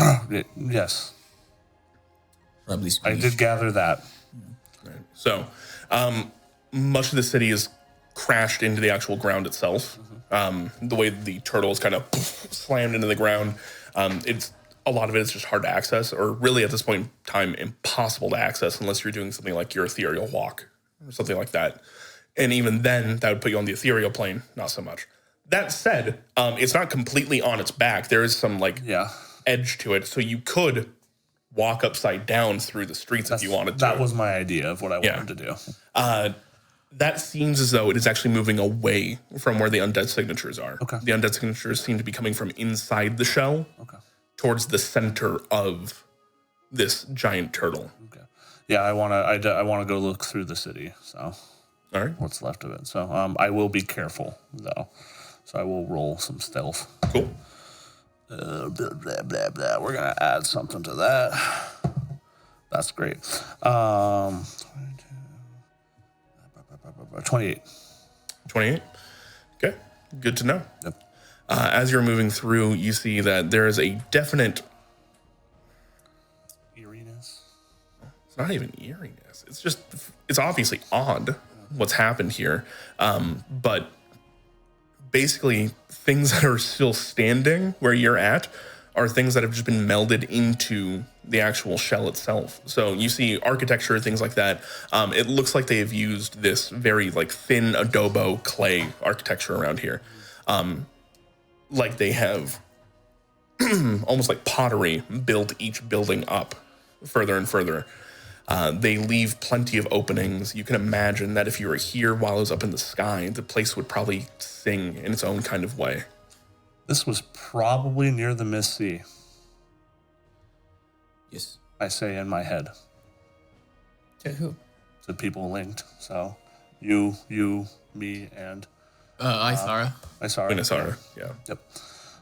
yes, Probably. I did gather that. So, much of the city is crashed into the actual ground itself. The way the turtle is kind of slammed into the ground, it's a lot of it is just hard to access, or really at this point in time, impossible to access unless you're doing something like your ethereal walk or something like that. And even then, that would put you on the ethereal plane, not so much. That said, it's not completely on its back. There is some like edge to it, so you could walk upside down through the streets if you wanted to. That was my idea of what I wanted to do. That seems as though it is actually moving away from where the undead signatures are. Okay. The undead signatures seem to be coming from inside the shell towards the center of this giant turtle. Okay. Yeah, I wanna go look through the city. So, all right, what's left of it. So, I will be careful though. So I will roll some stealth. Cool. Blah, blah, blah, blah. We're gonna add something to that. That's great. 28. 28. Okay, good to know. Yep. As you're moving through, you see that there is a definite. Eeriness. It's not even eeriness. It's obviously odd what's happened here. But basically, things that are still standing where you're at are things that have just been melded into the actual shell itself. So you see architecture, things like that. It looks like they have used this very like thin adobo clay architecture around here. Like they have almost like pottery built each building up further and further. They leave plenty of openings. You can imagine that if you were here while it was up in the sky, the place would probably sing in its own kind of way. This was probably near the Mist Sea. Yes. I say in my head. To who? To people linked. So you, me, and Isara. Minnesota, yeah. Yep.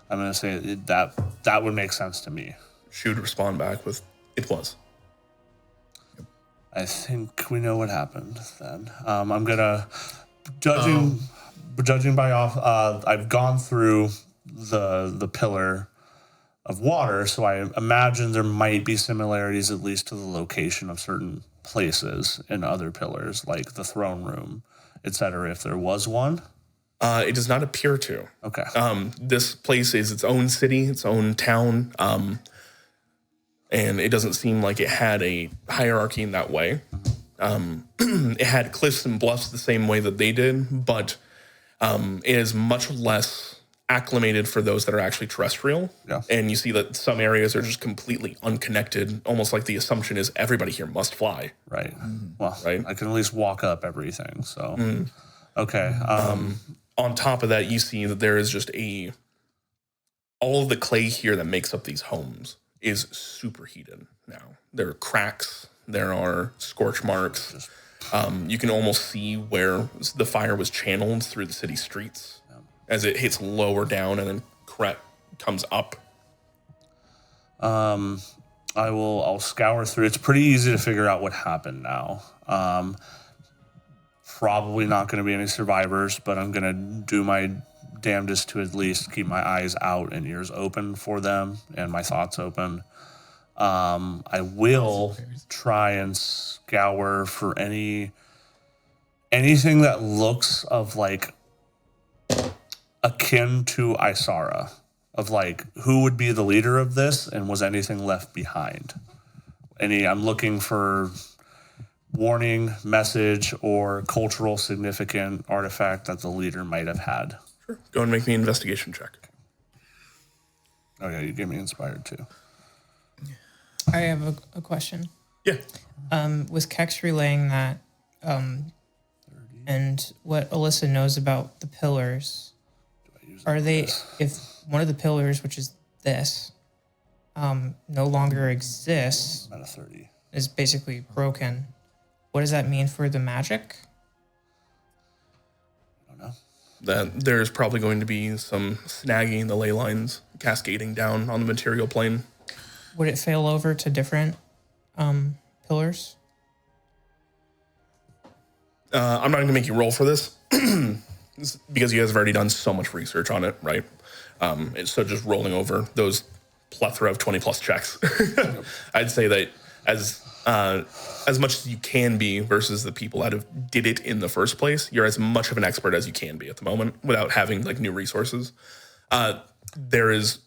I'm gonna say that would make sense to me. She would respond back with, "It was." I think we know what happened then. I'm gonna judging by off. I've gone through the pillar of water, so I imagine there might be similarities at least to the location of certain places in other pillars, like the throne room, etc. If there was one. It does not appear to. Okay. This place is its own city, its own town, and it doesn't seem like it had a hierarchy in that way. It had cliffs and bluffs the same way that they did, but it is much less acclimated for those that are actually terrestrial. Yeah. And you see that some areas are just completely unconnected, almost like the assumption is everybody here must fly. Right. Well, Right. I can at least walk up everything. So, okay. On top of that, you see that there is just all of the clay here that makes up these homes is superheated now. There are cracks, there are scorch marks. You can almost see where the fire was channeled through the city streets as it hits lower down and then comes up. I'll scour through. It's pretty easy to figure out what happened now. Probably not going to be any survivors, but I'm going to do my damnedest to at least keep my eyes out and ears open for them and my thoughts open. I will try and scour for anything that looks of like akin to Isara, of like who would be the leader of this and was anything left behind. I'm looking for warning, message, or cultural significant artifact that the leader might have had. Sure. Go and make me an investigation check. Oh yeah, you gave me inspired too. I have a question. Yeah. Was Kex relaying that, and what Alyssa knows about the pillars? Are they, if one of the pillars, which is this, no longer exists, About a 30. is basically broken, what does that mean for the magic? I don't know. That there's probably going to be some snagging the ley lines cascading down on the material plane. Would it fail over to different pillars? I'm not going to make you roll for this because you guys have already done so much research on it, right? So just rolling over those plethora of 20 plus checks. I'd say that as much as you can be versus the people that have did it in the first place, you're as much of an expert as you can be at the moment without having like new resources. There is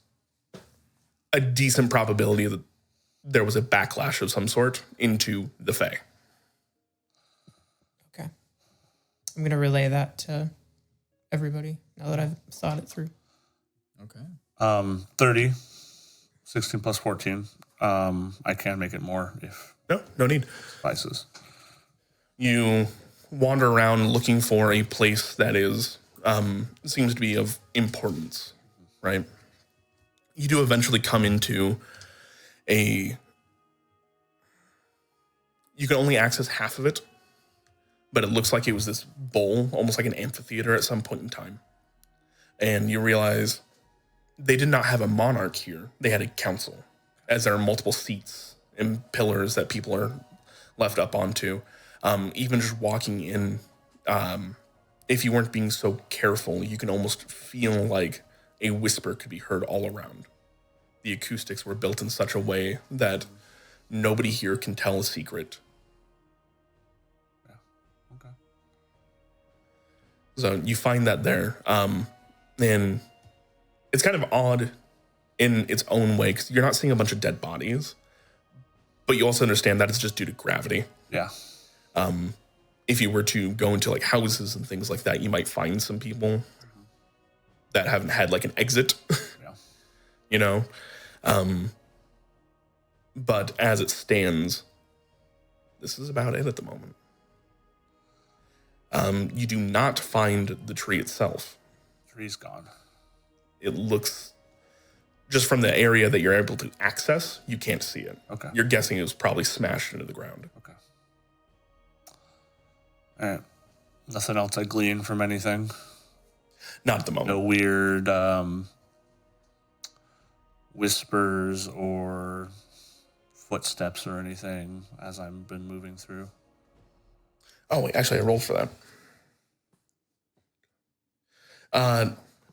a decent probability that there was a backlash of some sort into the Fae. Okay. I'm going to relay that to everybody. Now that I've thought it through. Okay. 30, 16 plus 14. I can make it more if No need. spices. You wander around looking for a place that is seems to be of importance, right? You do eventually come into you can only access half of it, but it looks like it was this bowl, almost like an amphitheater at some point in time. And you realize they did not have a monarch here. They had a council, as there are multiple seats and pillars that people are left up onto. Even just walking in, if you weren't being so careful, you can almost feel like a whisper could be heard all around. The acoustics were built in such a way that nobody here can tell a secret. Yeah. Okay. So you find that there. And it's kind of odd in its own way, because you're not seeing a bunch of dead bodies, but you also understand that it's just due to gravity. Yeah. If you were to go into like houses and things like that, you might find some people that haven't had like an exit, Yeah. you know? But as it stands, this is about it at the moment. You do not find the tree itself. Tree's gone. It looks, just from the area that you're able to access, you can't see it. Okay. You're guessing it was probably smashed into the ground. Okay. All right. Nothing else I glean from anything? Not at the moment. No weird whispers or footsteps or anything as I've been moving through? Oh, wait, actually, I rolled for that.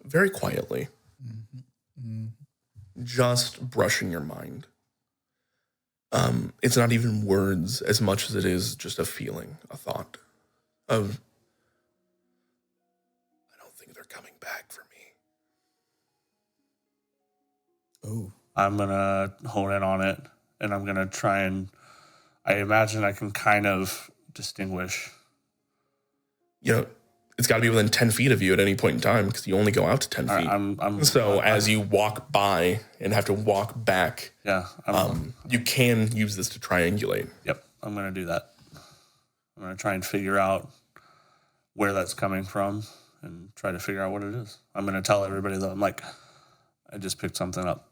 Very quietly. Just brushing your mind. It's not even words as much as it is just a feeling, a thought of, I don't think they're coming back for me. Oh. I'm going to hone in on it, and I'm going to try and, I imagine I can kind of distinguish. You know, it's got to be within 10 feet of you at any point in time, because you only go out to 10 feet. So as you walk by and have to walk back, Yeah. you can use this to triangulate. Yep, I'm going to do that. I'm going to try and figure out where that's coming from and try to figure out what it is. I'm going to tell everybody that I'm like, I just picked something up.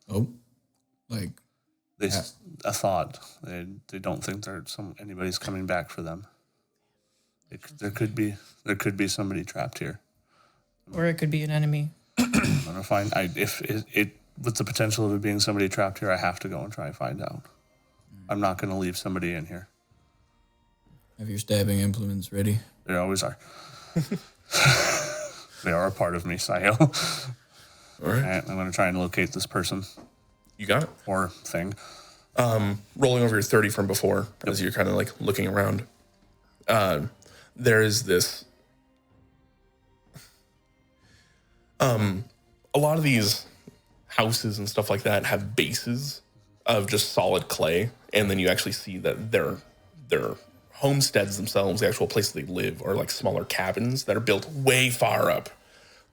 Oh. Like, A thought. They don't think anybody's coming back for them. There could be somebody trapped here. Or it could be an enemy. I'm gonna find. If it with the potential of it being somebody trapped here, I have to go and try and find out. I'm not going to leave somebody in here. have your stabbing implements ready. They always are. They are a part of me, Sahil. All right. And I'm going to try and locate this person You got it. or thing. Rolling over your 30 from before, as you're kind of like looking around. There is this. A lot of these houses and stuff like that have bases of just solid clay, and then you actually see that their homesteads themselves, the actual places they live, are like smaller cabins that are built way far up.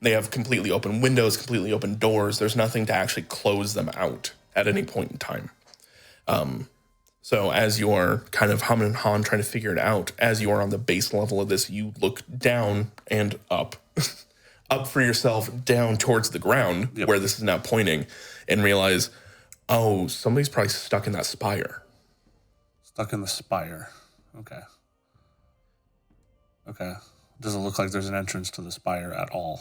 They have completely open windows, completely open doors. There's nothing to actually close them out at any point in time. So as you're kind of humming and hawing, trying to figure it out, as you are on the base level of this, you look down and up, up for yourself, down towards the ground where this is now pointing, and realize, oh, somebody's probably stuck in that spire. Stuck in the spire. Okay. Doesn't look like there's an entrance to the spire at all.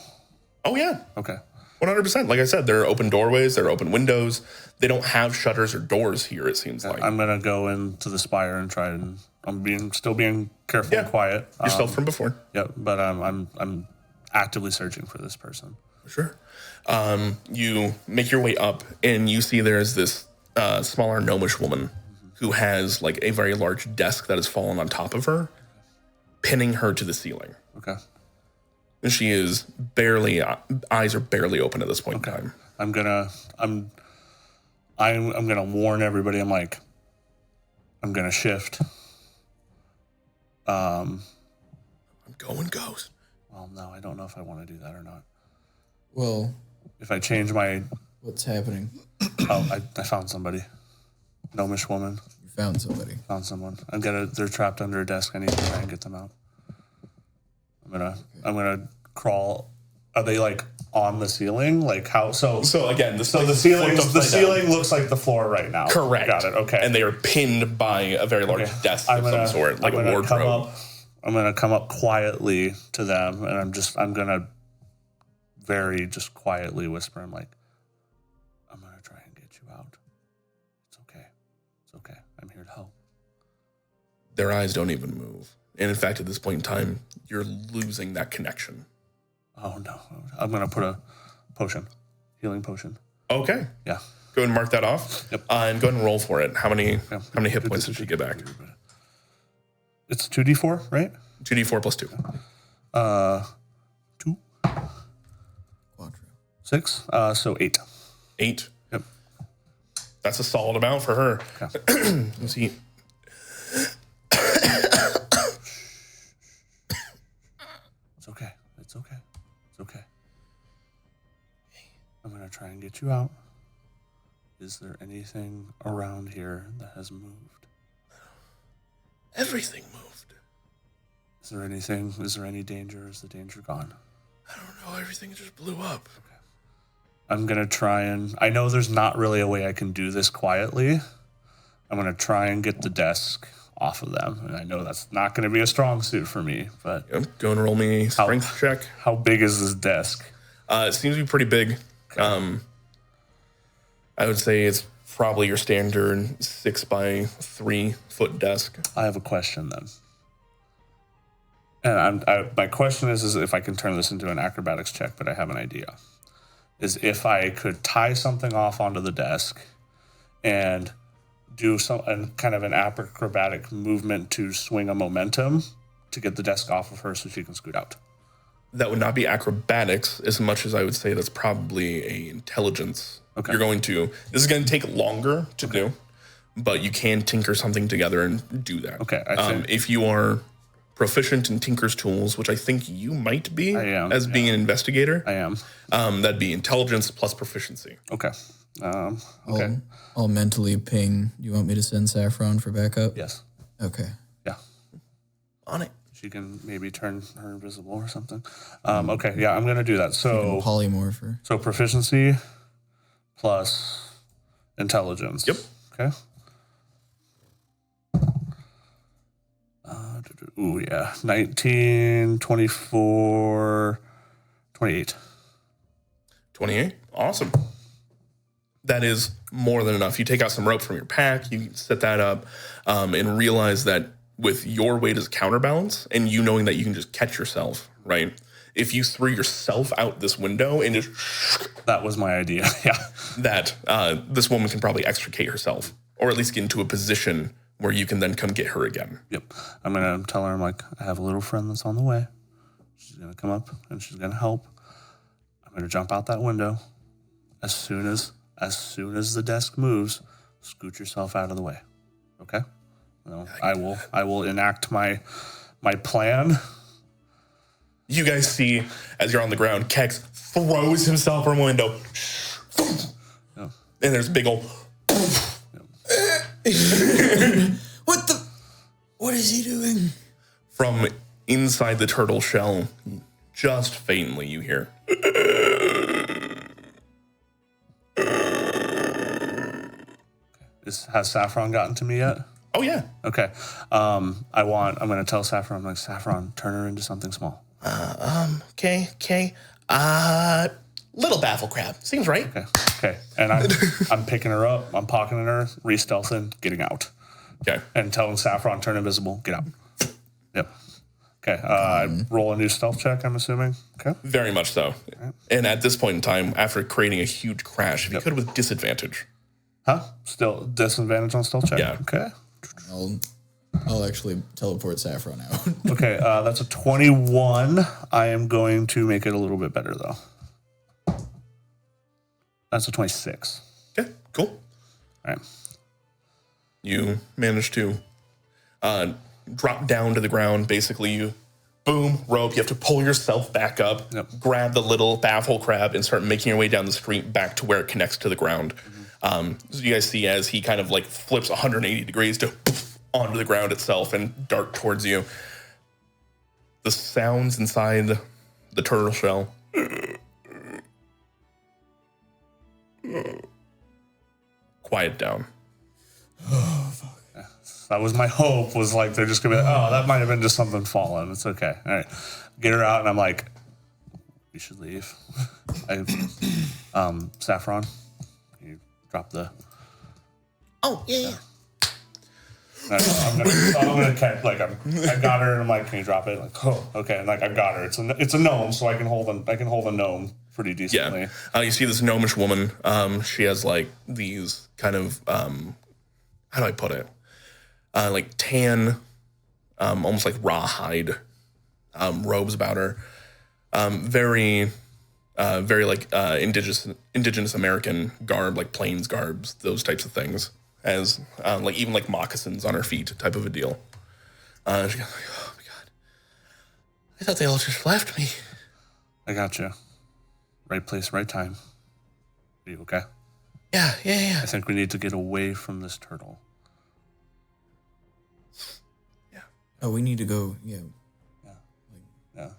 Oh, yeah. Okay. 100%. Like I said, there are open doorways, there are open windows. They don't have shutters or doors here, it seems like. I'm going to go into the spire and try and still being careful and quiet. Yourself from before. Yep, but I'm actively searching for this person. Sure. You make your way up, and you see there's this smaller gnomish woman who has like a very large desk that has fallen on top of her, pinning her to the ceiling. Okay. And she is eyes are barely open at this point in time. I'm gonna warn everybody. I'm gonna shift. I'm going ghost. Well, no, I don't know if I want to do that or not. Well, If I change my... what's happening? Oh, I found somebody. Gnomish woman. You found somebody. Found someone. They're trapped under a desk. I need to try and get them out. I'm gonna crawl. Are they like on the ceiling? Like how? So again, the ceiling looks like the floor right now. Correct. Got it. Okay. And they are pinned by a very large desk of some sort, like a wardrobe. I'm gonna come up quietly to them, and I'm gonna very just quietly whisper. I'm like, I'm gonna try and get you out. It's okay. It's okay. I'm here to help. Their eyes don't even move. And in fact, at this point in time, you're losing that connection. Oh no! I'm gonna put a potion, healing potion. Okay. Yeah. Go ahead and mark that off. Yep. And go ahead and roll for it. How many hit points did she get back? It's 2d4, right? 2d4 plus 2. 2, Quattro. 6, so 8. 8. Yep. That's a solid amount for her. Okay. Let's see. It's okay. It's okay. It's okay. I'm gonna try and get you out. Is there anything around here that has moved? Everything moved. Is there anything? Is there any danger? Is the danger gone? I don't know. Everything just blew up. I'm gonna try and. I know there's not really a way I can do this quietly. I'm gonna try and get the desk off of them, and I know that's not gonna be a strong suit for me. But Yep. Go and roll me a strength check. how big is this desk? It seems to be pretty big. I would say it's probably your standard 6 by 3 foot desk. I have a question then. And my question is if I can turn this into an acrobatics check, but I have an idea. Is if I could tie something off onto the desk and do kind of an acrobatic movement to swing a momentum to get the desk off of her so she can scoot out. That would not be acrobatics as much as I would say that's probably a intelligence. Okay. This is going to take longer to do, but you can tinker something together and do that. Okay, I think- if you are proficient in Tinker's tools, which I think you might be I am, as being an investigator, I am. that'd be intelligence plus proficiency. Okay. Okay. I'll mentally ping. You want me to send Saffron for backup? Yes. Okay. Yeah. On it. She can maybe turn her invisible or something. Okay. Yeah, I'm going to do that. So, Polymorpher. so proficiency plus intelligence. Yep. Okay. Ooh, yeah. 19, 24, 28. 28. Awesome. That is more than enough. You take out some rope from your pack, you set that up, and realize that with your weight as a counterbalance and you knowing that you can just catch yourself, right? If you threw yourself out this window and just That was my idea. Yeah. that, this woman can probably extricate herself or at least get into a position where you can then come get her again. Yep. I'm going to tell her, I'm like, I have a little friend that's on the way. She's going to come up and she's going to help. I'm going to jump out that window. As soon as the desk moves, scoot yourself out of the way. Okay? I will enact my plan. You guys see, as you're on the ground, Kex throws himself from a window. Yeah. And there's a big old... What is he doing? From inside the turtle shell, just faintly you hear... Has Saffron gotten to me yet? Oh, yeah. Okay. I'm going to tell Saffron, I'm like, Saffron, turn her into something small. Okay. Little baffle crab. Seems right. Okay. And I'm picking her up, I'm pocketing her, re-stealthing, getting out. Okay. And telling Saffron, turn invisible, get out. Yep. Okay. Roll a new stealth check, I'm assuming. Okay. Very much so. And at this point in time, after creating a huge crash, if you could with disadvantage. Huh? Still disadvantage on stealth check? Yeah. Okay. I'll actually teleport Saffron out. Okay, that's a 21. I am going to make it a little bit better, though. That's a 26. Okay, cool. All right. You manage to drop down to the ground. Basically, you boom, rope. You have to pull yourself back up, grab the little baffle crab, and start making your way down the street back to where it connects to the ground. So you guys see as he kind of like flips 180 degrees to onto the ground itself and dart towards you. The sounds inside the turtle shell quiet down. Oh, fuck. That was my hope, was like, they're just going to be like, oh, that might have been just something falling. It's okay. All right. Get her out, and I'm like, we should leave. Saffron, you drop the... Oh, yeah. I'm gonna catch, like, I got her, and I'm like, can you drop it? Like, oh, okay. And like, I've got her. It's a gnome, so I can hold a gnome pretty decently. Yeah. You see this gnomish woman. She has like these kind of how do I put it? Like tan, almost like rawhide robes about her. Very like indigenous American garb, like plains garbs, those types of things. As like even like moccasins on her feet, type of a deal. She goes like, "Oh my god, I thought they all just left me." I got you. Right place, right time. Are you okay? Yeah. I think we need to get away from this turtle. Yeah. Oh, we need to go. Yeah. Yeah.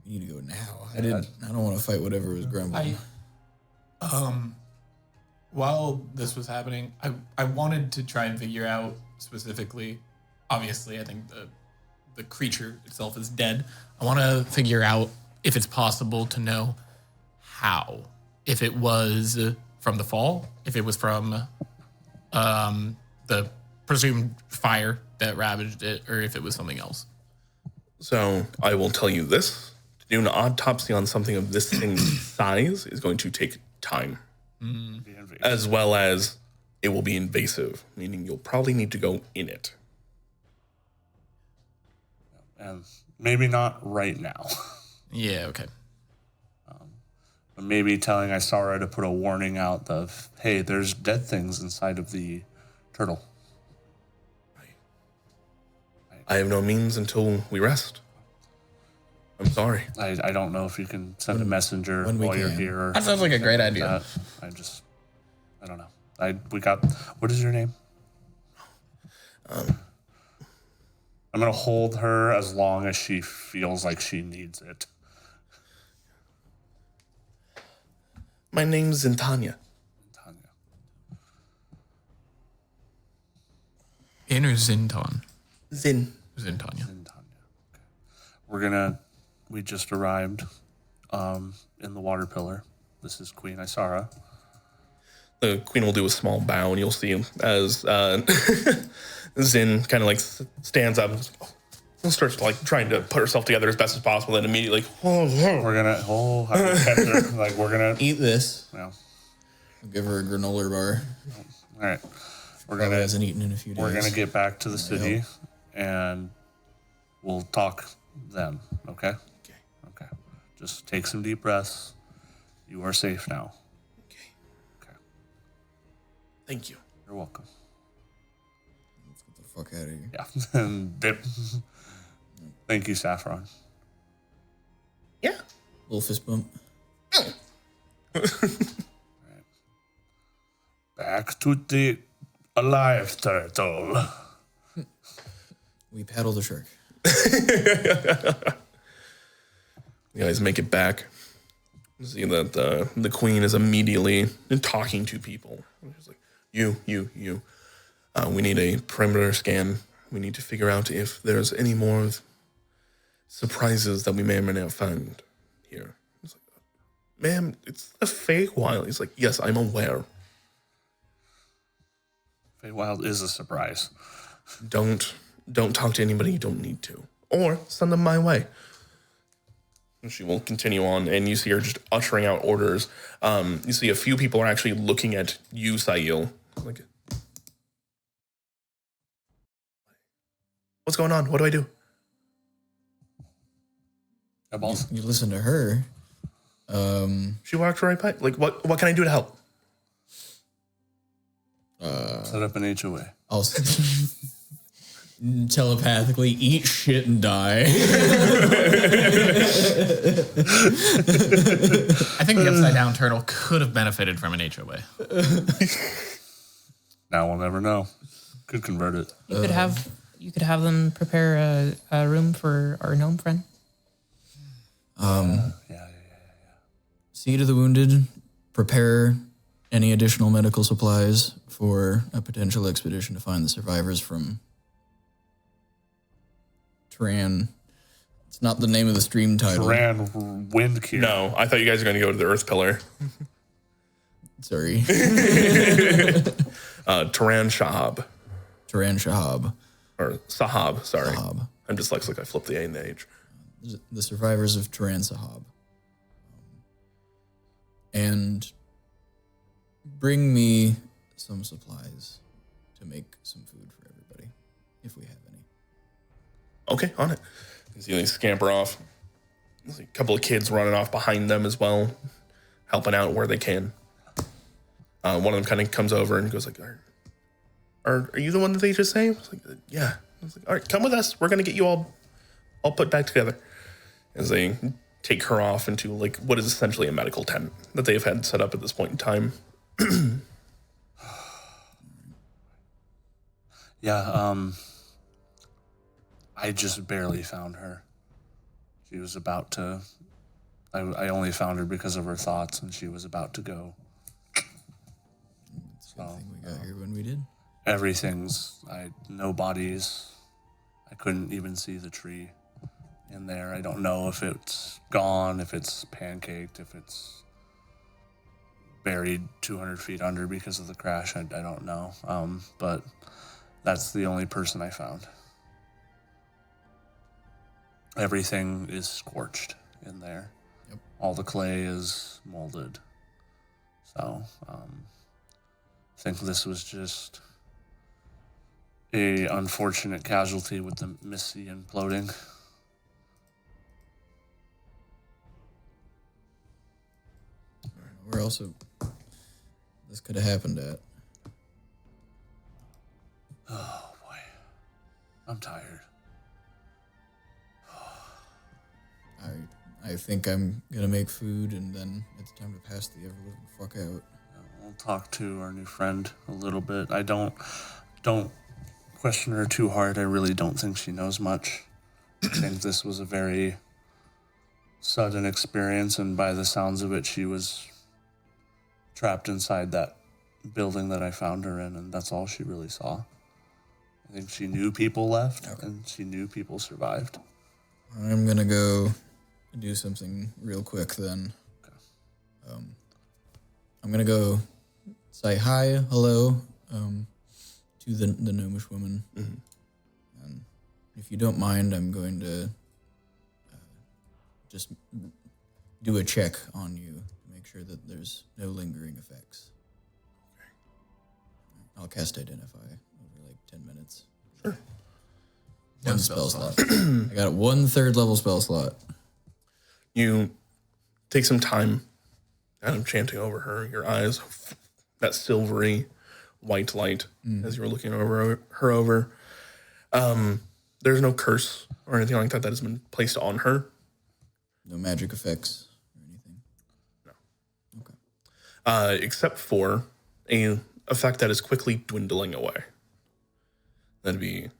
We need to go now. I don't want to fight whatever was grumbling. While this was happening, I wanted to try and figure out specifically, obviously, I think the creature itself is dead. I want to figure out if it's possible to know how. If it was from the fall, if it was from the presumed fire that ravaged it, or if it was something else. So I will tell you this: to do an autopsy on something of this thing's size is going to take time. As well as it will be invasive, meaning you'll probably need to go in it. And maybe not right now. Yeah, okay. But maybe telling Isara to put a warning out of, hey, there's dead things inside of the turtle. I have no means until we rest. I'm sorry. I don't know if you can send a messenger when we while you're can. here. That sounds like a great idea. I don't know. What is your name? I'm going to hold her as long as she feels like she needs it. My name's Zintanya. Tanya. In or Zinton? Zin. Zintanya. And Tanya. Okay. We just arrived in the water pillar. This is Queen Isara. The queen will do a small bow, and you'll see as Zin kind of like stands up and starts like trying to put herself together as best as possible. And immediately, We're gonna Eat this. Yeah. I'll give her a granola bar. All right. Probably hasn't eaten in a few days. We're gonna get back to the city, and we'll talk then. Okay. Okay. Just take some deep breaths. You are safe now. Okay. thank you. You're welcome. Let's get the fuck out of here. Yeah. And dip. Thank you, Saffron. Yeah. Little fist bump. Back to the alive turtle. We paddle the shark. You guys make it back. You see that the queen is immediately talking to people. She's like, you. We need a perimeter scan. We need to figure out if there's any more surprises that we may or may not find here. It's like, ma'am, it's a Feywild. He's like, yes, I'm aware. Feywild is a surprise. Don't talk to anybody you don't need to. Or send them my way. And she will continue on, and you see her just uttering out orders. You see a few people are actually looking at you, Sail. Like, what's going on? What do I do? Yeah, boss. You listen to her. She walked right by. Like, what can I do to help? Set up an HOA. I'll telepathically eat shit and die. I think the upside down turtle could have benefited from an HOA. Now we'll never know. Could convert it. You could have them prepare a room for our gnome friend. Yeah. See to the wounded. Prepare any additional medical supplies for a potential expedition to find the survivors from Teran. It's not the name of the stream title. Teran Raquir. No, I thought you guys were going to go to the Earth Pillar. Sorry. Teran Shahab. Teran Shahab. Or Sahab, sorry. Sahab. I'm dyslexic. I flipped the A and the H. The survivors of Teran Sahab. And bring me some supplies to make some food for everybody, if we have any. Okay, on it. You see they scamper off. There's a couple of kids running off behind them as well, helping out where they can. One of them kind of comes over and goes like, are you the one that they just saved? I was like, yeah. I was like, all right, come with us. We're going to get you all put back together. As they take her off into like what is essentially a medical tent that they've had set up at this point in time. Yeah, I just barely found her. She was about to... I only found her because of her thoughts, and she was about to go. It's a good thing we got here when we did. No bodies. I couldn't even see the tree in there. I don't know if it's gone, if it's pancaked, if it's buried 200 feet under because of the crash. I don't know. But that's the only person I found. Everything is scorched in there. Yep. All the clay is molded. So, I think this was just a unfortunate casualty with the Missy imploding. Where else this could have happened at? Oh boy, I'm tired. I think I'm gonna make food, and then it's time to pass the ever-living fuck out. We'll talk to our new friend a little bit. I don't question her too hard. I really don't think she knows much. I think this was a very sudden experience, and by the sounds of it, she was trapped inside that building that I found her in, and that's all she really saw. I think she knew people left, and she knew people survived. I'm gonna go do something real quick then. Okay. I'm gonna go say hi, hello, to the gnomish woman. Mm-hmm. And if you don't mind, I'm going to just do a check on you to make sure that there's no lingering effects. Okay. I'll cast Identify over like 10 minutes. Sure. One spell slot. I got 1/3 level spell slot. You take some time kind of chanting over her, your eyes, that silvery white light as you were looking over her. There's no curse or anything like that has been placed on her. No magic effects or anything? No. Okay. Except for a effect that is quickly dwindling away. That'd be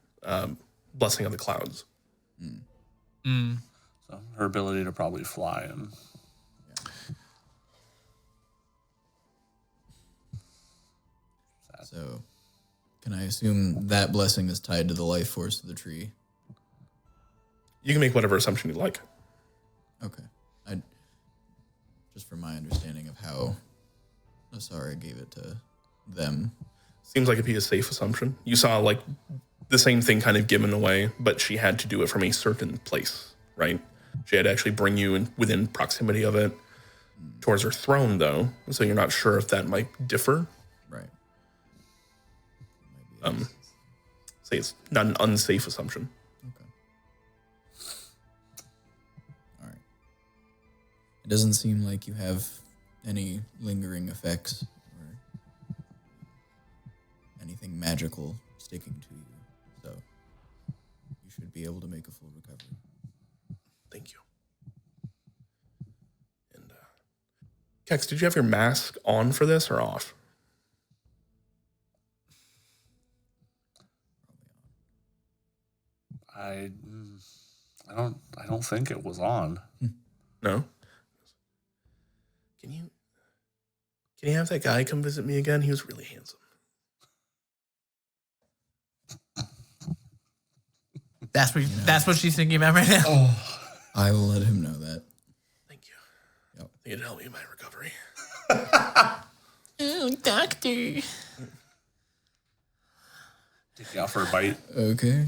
Blessing of the Clouds. So her ability to probably fly and So, can I assume that blessing is tied to the life force of the tree? You can make whatever assumption you like. Okay. Just from my understanding of how Asara gave it to them. Seems like it'd be a safe assumption. You saw like the same thing kind of given away, but she had to do it from a certain place, right? She had to actually bring you in within proximity of it towards her throne, though. So you're not sure if that might differ. Right. Say it's not an unsafe assumption. Okay. All right. It doesn't seem like you have any lingering effects or anything magical sticking to you. So should be able to make a full recovery. Thank you. And Kex, did you have your mask on for this or off? I don't think it was on. No. Can you have that guy come visit me again? He was really handsome. That's what she's thinking about right now. I will let him know that. Thank you. Yep. I think it'd help me in my recovery. Oh, doctor. Take you out for a bite. Okay.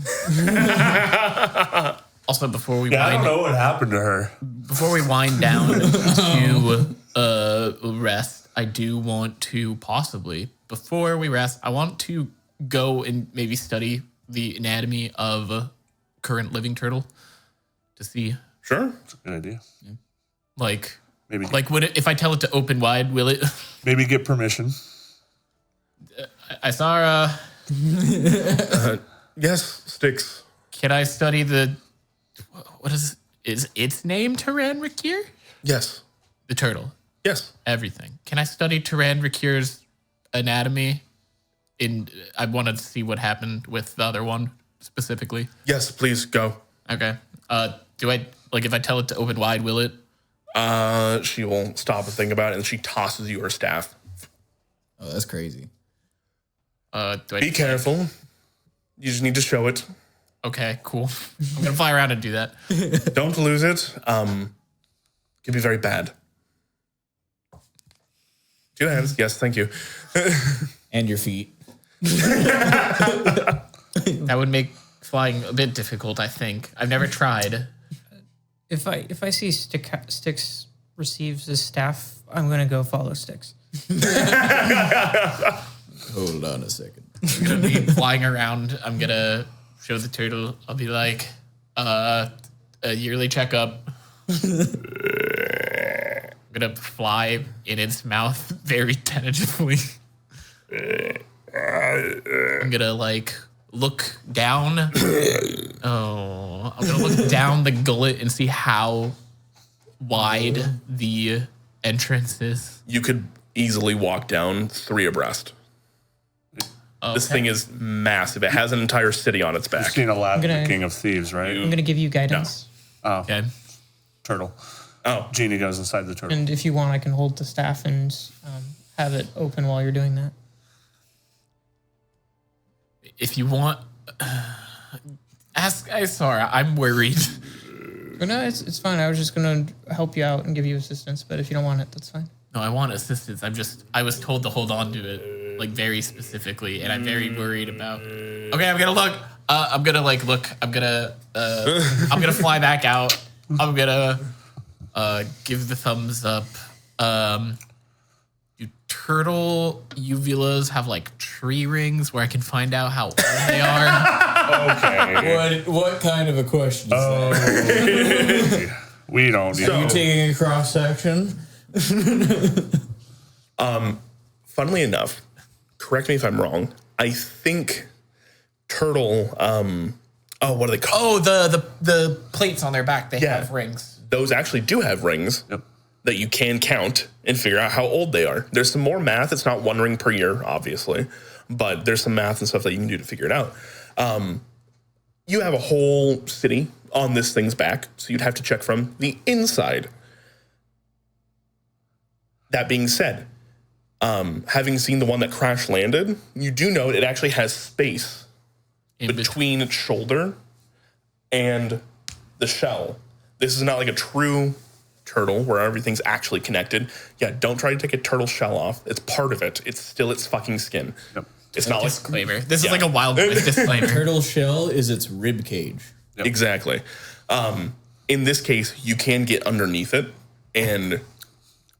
Also, before we I don't wind know what happened to her. down to rest, I do want to possibly, before we rest, I want to go and maybe study the anatomy of a current living turtle to see, Sure. That's a good idea. like, Maybe if I tell it to open wide, will it? maybe get permission. I saw. Yes, Sticks. Can I study the? What is its name? Teran Raquir? Yes. The turtle. Yes. Everything. Can I study Teran Raquir's anatomy? I wanted to see what happened with the other one specifically. Yes, please go. Okay. Do I if I tell it to open wide, will it? She will stop and think about it, and she tosses you her staff. Oh, that's crazy. Be careful. You just need to show it. Okay, cool. I'm gonna fly around and do that. Don't lose it. Could be very bad. 2 hands. Yes, thank you. And your feet. That would make flying a bit difficult, I think. I've never tried. If I see Sticks receives his staff, I'm gonna go follow Sticks. Hold on a second. I'm gonna be flying around. I'm gonna show the turtle. I'll be like, a yearly checkup. I'm gonna fly in its mouth very tentatively. I'm gonna look down. I'm gonna look down the gullet and see how wide the entrance is. You could easily walk down 3 abreast. This thing is massive. It has an entire city on its You've back. seen Aladdin, gonna- the King of Thieves, right? I'm gonna give you guidance, Oh, Okay. turtle. Oh, Genie goes inside the turtle. and if you want, I can hold the staff and have it open while you're doing that. If you want, ask Isara. I'm worried. But no, it's fine. I was just gonna help you out and give you assistance. But if you don't want it, that's fine. No, I want assistance. I was told to hold on to it, very specifically, and I'm very worried about. Okay, I'm gonna look. I'm gonna look. I'm gonna fly back out. I'm gonna give the thumbs up. Do turtle uvulas have tree rings where I can find out how old they are? Okay. What kind of a question is that? We don't need Are you taking a cross section? funnily enough, correct me if I'm wrong. I think turtle. What are they called? Oh, the plates on their back. They Yeah. have rings. Those actually do have rings Yep. that you can count and figure out how old they are. There's some more math. It's not 1 ring per year, obviously, but there's some math and stuff that you can do to figure it out. You have a whole city on this thing's back, so you'd have to check from the inside. That being said, having seen the one that crash landed, you do know it actually has space between its shoulder and the shell. This is not like a true turtle where everything's actually connected. Yeah, don't try to take a turtle shell off. It's part of it. It's still its fucking skin. Yep. It's not like Disclaimer. This is Yeah. like a Wild Boys disclaimer. Turtle shell is its rib cage. Yep. Exactly. In this case, you can get underneath it, and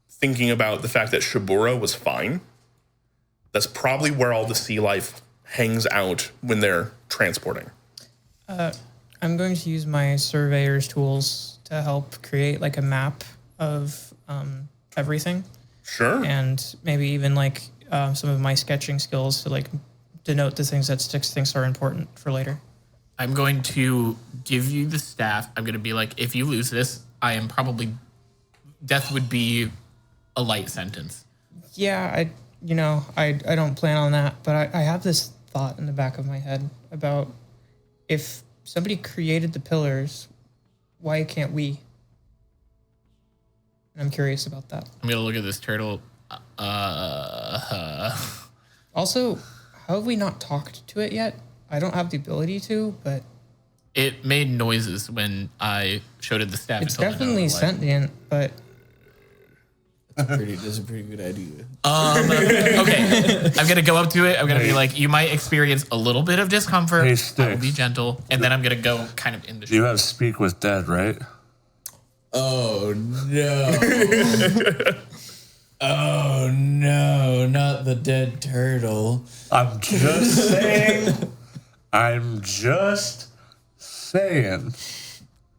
thinking about the fact that Shibura was fine, that's probably where all the sea life hangs out when they're transporting. I'm going to use my surveyor's tools to help create a map of everything, Sure. and maybe even some of my sketching skills to denote the things that Sticks thinks are important for later. I'm going to give you the staff. I'm going to be like, if you lose this, I am probably death would be a light sentence. Yeah, I don't plan on that, but I have this thought in the back of my head about if somebody created the pillars, why can't we? I'm curious about that. I'm going to look at this turtle. Also, how have we not talked to it yet? I don't have the ability to, but It made noises when I showed it the staff. it's and told it definitely to, like, sentient, but That's a pretty good idea. Okay, I'm gonna go up to it. I'm gonna be like, you might experience a little bit of discomfort. Hey, I will Sticks. be gentle, and then I'm gonna go kind of in the. You have speak with dead, right? Oh no. Oh no, not the dead turtle. I'm just saying. I'm just saying.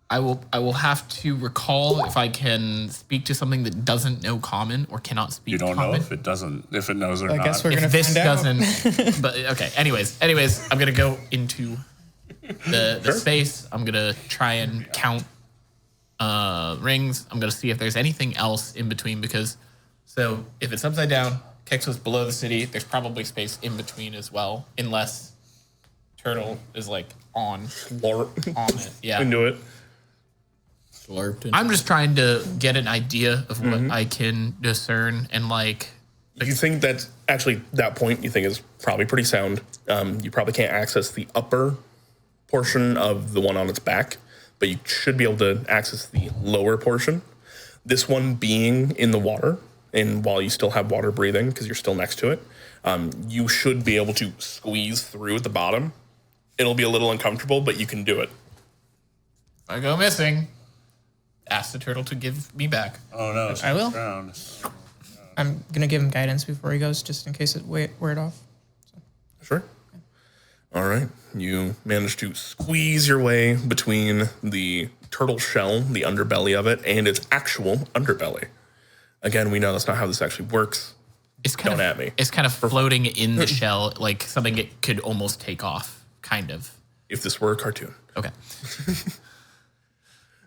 I will have to recall if I can speak to something that doesn't know common or cannot speak You don't know common. if it knows or I not. guess we're gonna If this find out. doesn't, but okay. Anyways, I'm gonna go into the space. I'm gonna try and count rings. I'm gonna see if there's anything else in between because, so if it's upside down, Kex was below the city. There's probably space in between as well, unless Turtle is like on it. Yeah. Into it. Slurped. I'm just trying to get an idea of what I can discern and like. You think that actually that point you think is probably pretty sound. You probably can't access the upper portion of the one on its back, but you should be able to access the lower portion. This one being in the water, and while you still have water breathing because you're still next to it, you should be able to squeeze through at the bottom. It'll be a little uncomfortable, but you can do it. If I go missing, ask the turtle to give me back. Oh no! I will. Drowned. I'm gonna give him guidance before he goes, just in case it wear it off. Sure. All right. You manage to squeeze your way between the turtle shell, the underbelly of it, and its actual underbelly. Again, we know that's not how this actually works. It's kind Don't of at me. It's kind of floating in the shell, like something it could almost take off, kind of. If this were a cartoon. Okay.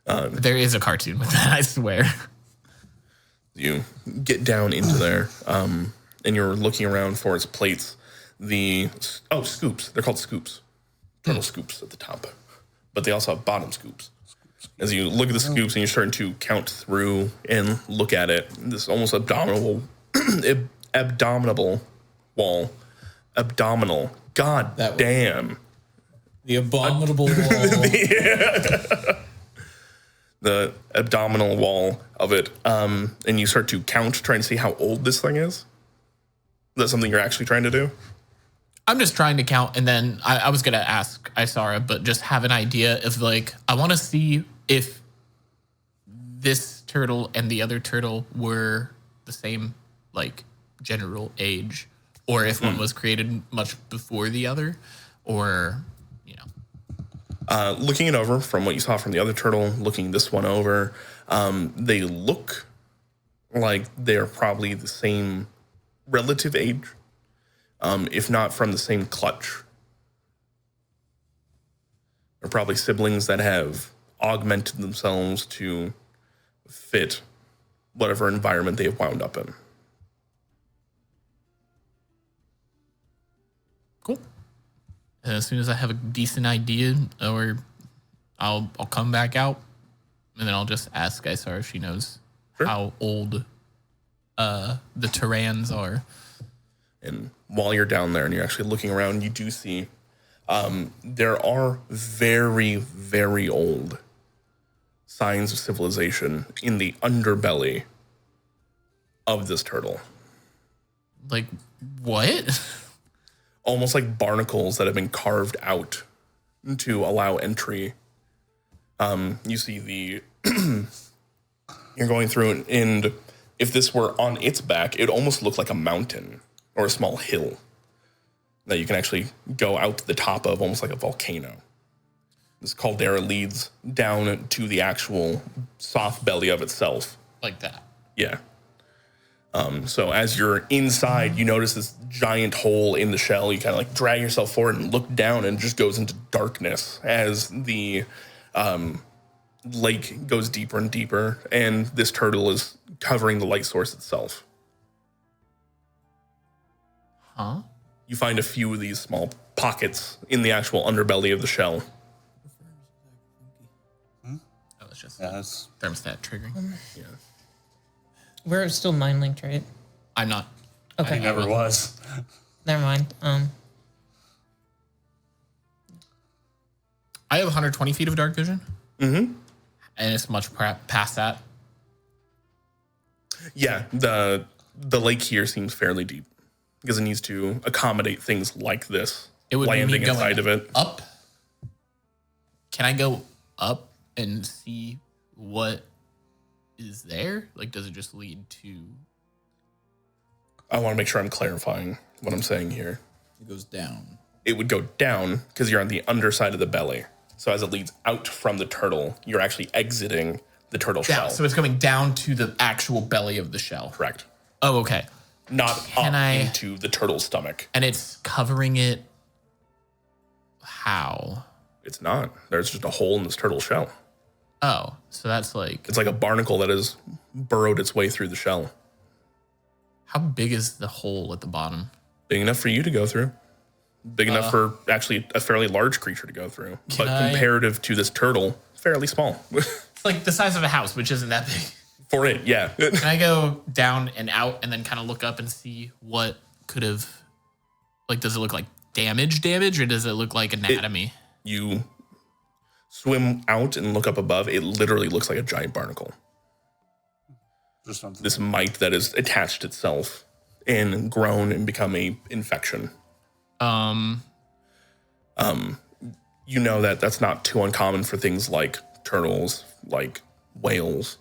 There is a cartoon with that, I swear. You get down into there, and you're looking around for its plates. Scoops. They're called scoops. Turtle scoops at the top. But they also have bottom scoops. As you look at the scoops and you're starting to count through and look at it, this almost abdominal wall. Abdominal. God That was- damn. The abominable wall. The abdominal wall of it. And you start to count, trying to see how old this thing is. Is that something you're actually trying to do? I'm just trying to count, and then I was going to ask Isara, but just have an idea of, like, I want to see if this turtle and the other turtle were the same, like, general age, or if one was created much before the other, or, you know. Looking it over from what you saw from the other turtle, looking this one over, they look like they're probably the same relative age, if not from the same clutch. They're probably siblings that have augmented themselves to fit whatever environment they have wound up in. Cool. As soon as I have a decent idea, or I'll come back out, and then I'll just ask Isara if she knows how old the Terans are. And while you're down there and you're actually looking around, you do see there are very, very old signs of civilization in the underbelly of this turtle. Like, what? Almost like barnacles that have been carved out to allow entry. You see the... you're going through it, and if this were on its back, it almost looked like a mountain or a small hill that you can actually go out to the top of, almost like a volcano. This caldera leads down to the actual soft belly of itself. Like that. Yeah. So as you're inside, you notice this giant hole in the shell. You kind of like drag yourself forward and look down, and it just goes into darkness as the lake goes deeper and deeper, and this turtle is covering the light source itself. Huh? You find a few of these small pockets in the actual underbelly of the shell. That was just That's thermostat triggering. Yeah. We're still mind linked, right? I'm not. Okay. he never was. Never mind. I have 120 feet of dark vision. Mm-hmm. And it's much past that. Yeah, the lake here seems fairly deep because it needs to accommodate things like this. It would be me landing going inside of it. up. Can I go up and see what is there? Like, does it just lead to... I want to make sure I'm clarifying what I'm saying here. It goes down. It would go down because you're on the underside of the belly. So as it leads out from the turtle, you're actually exiting the turtle Down. shell. So it's going down to the actual belly of the shell. Correct. Oh, okay. Not Can up I- into the turtle's stomach. And it's covering it... How? It's not. There's just a hole in this turtle shell. Oh, so that's like... It's like a barnacle that has burrowed its way through the shell. How big is the hole at the bottom? Big enough for you to go through. Big enough for actually a fairly large creature to go through. But I- comparative to this turtle, fairly small. It's like the size of a house, which isn't that big. For it, yeah. Can I go down and out and then kind of look up and see what could have... Like, does it look like damage, or does it look like anatomy? You swim out and look up above. It literally looks like a giant barnacle. Just something. This mite that has attached itself and grown and become a infection. You know that that's not too uncommon for things like turtles, like whales.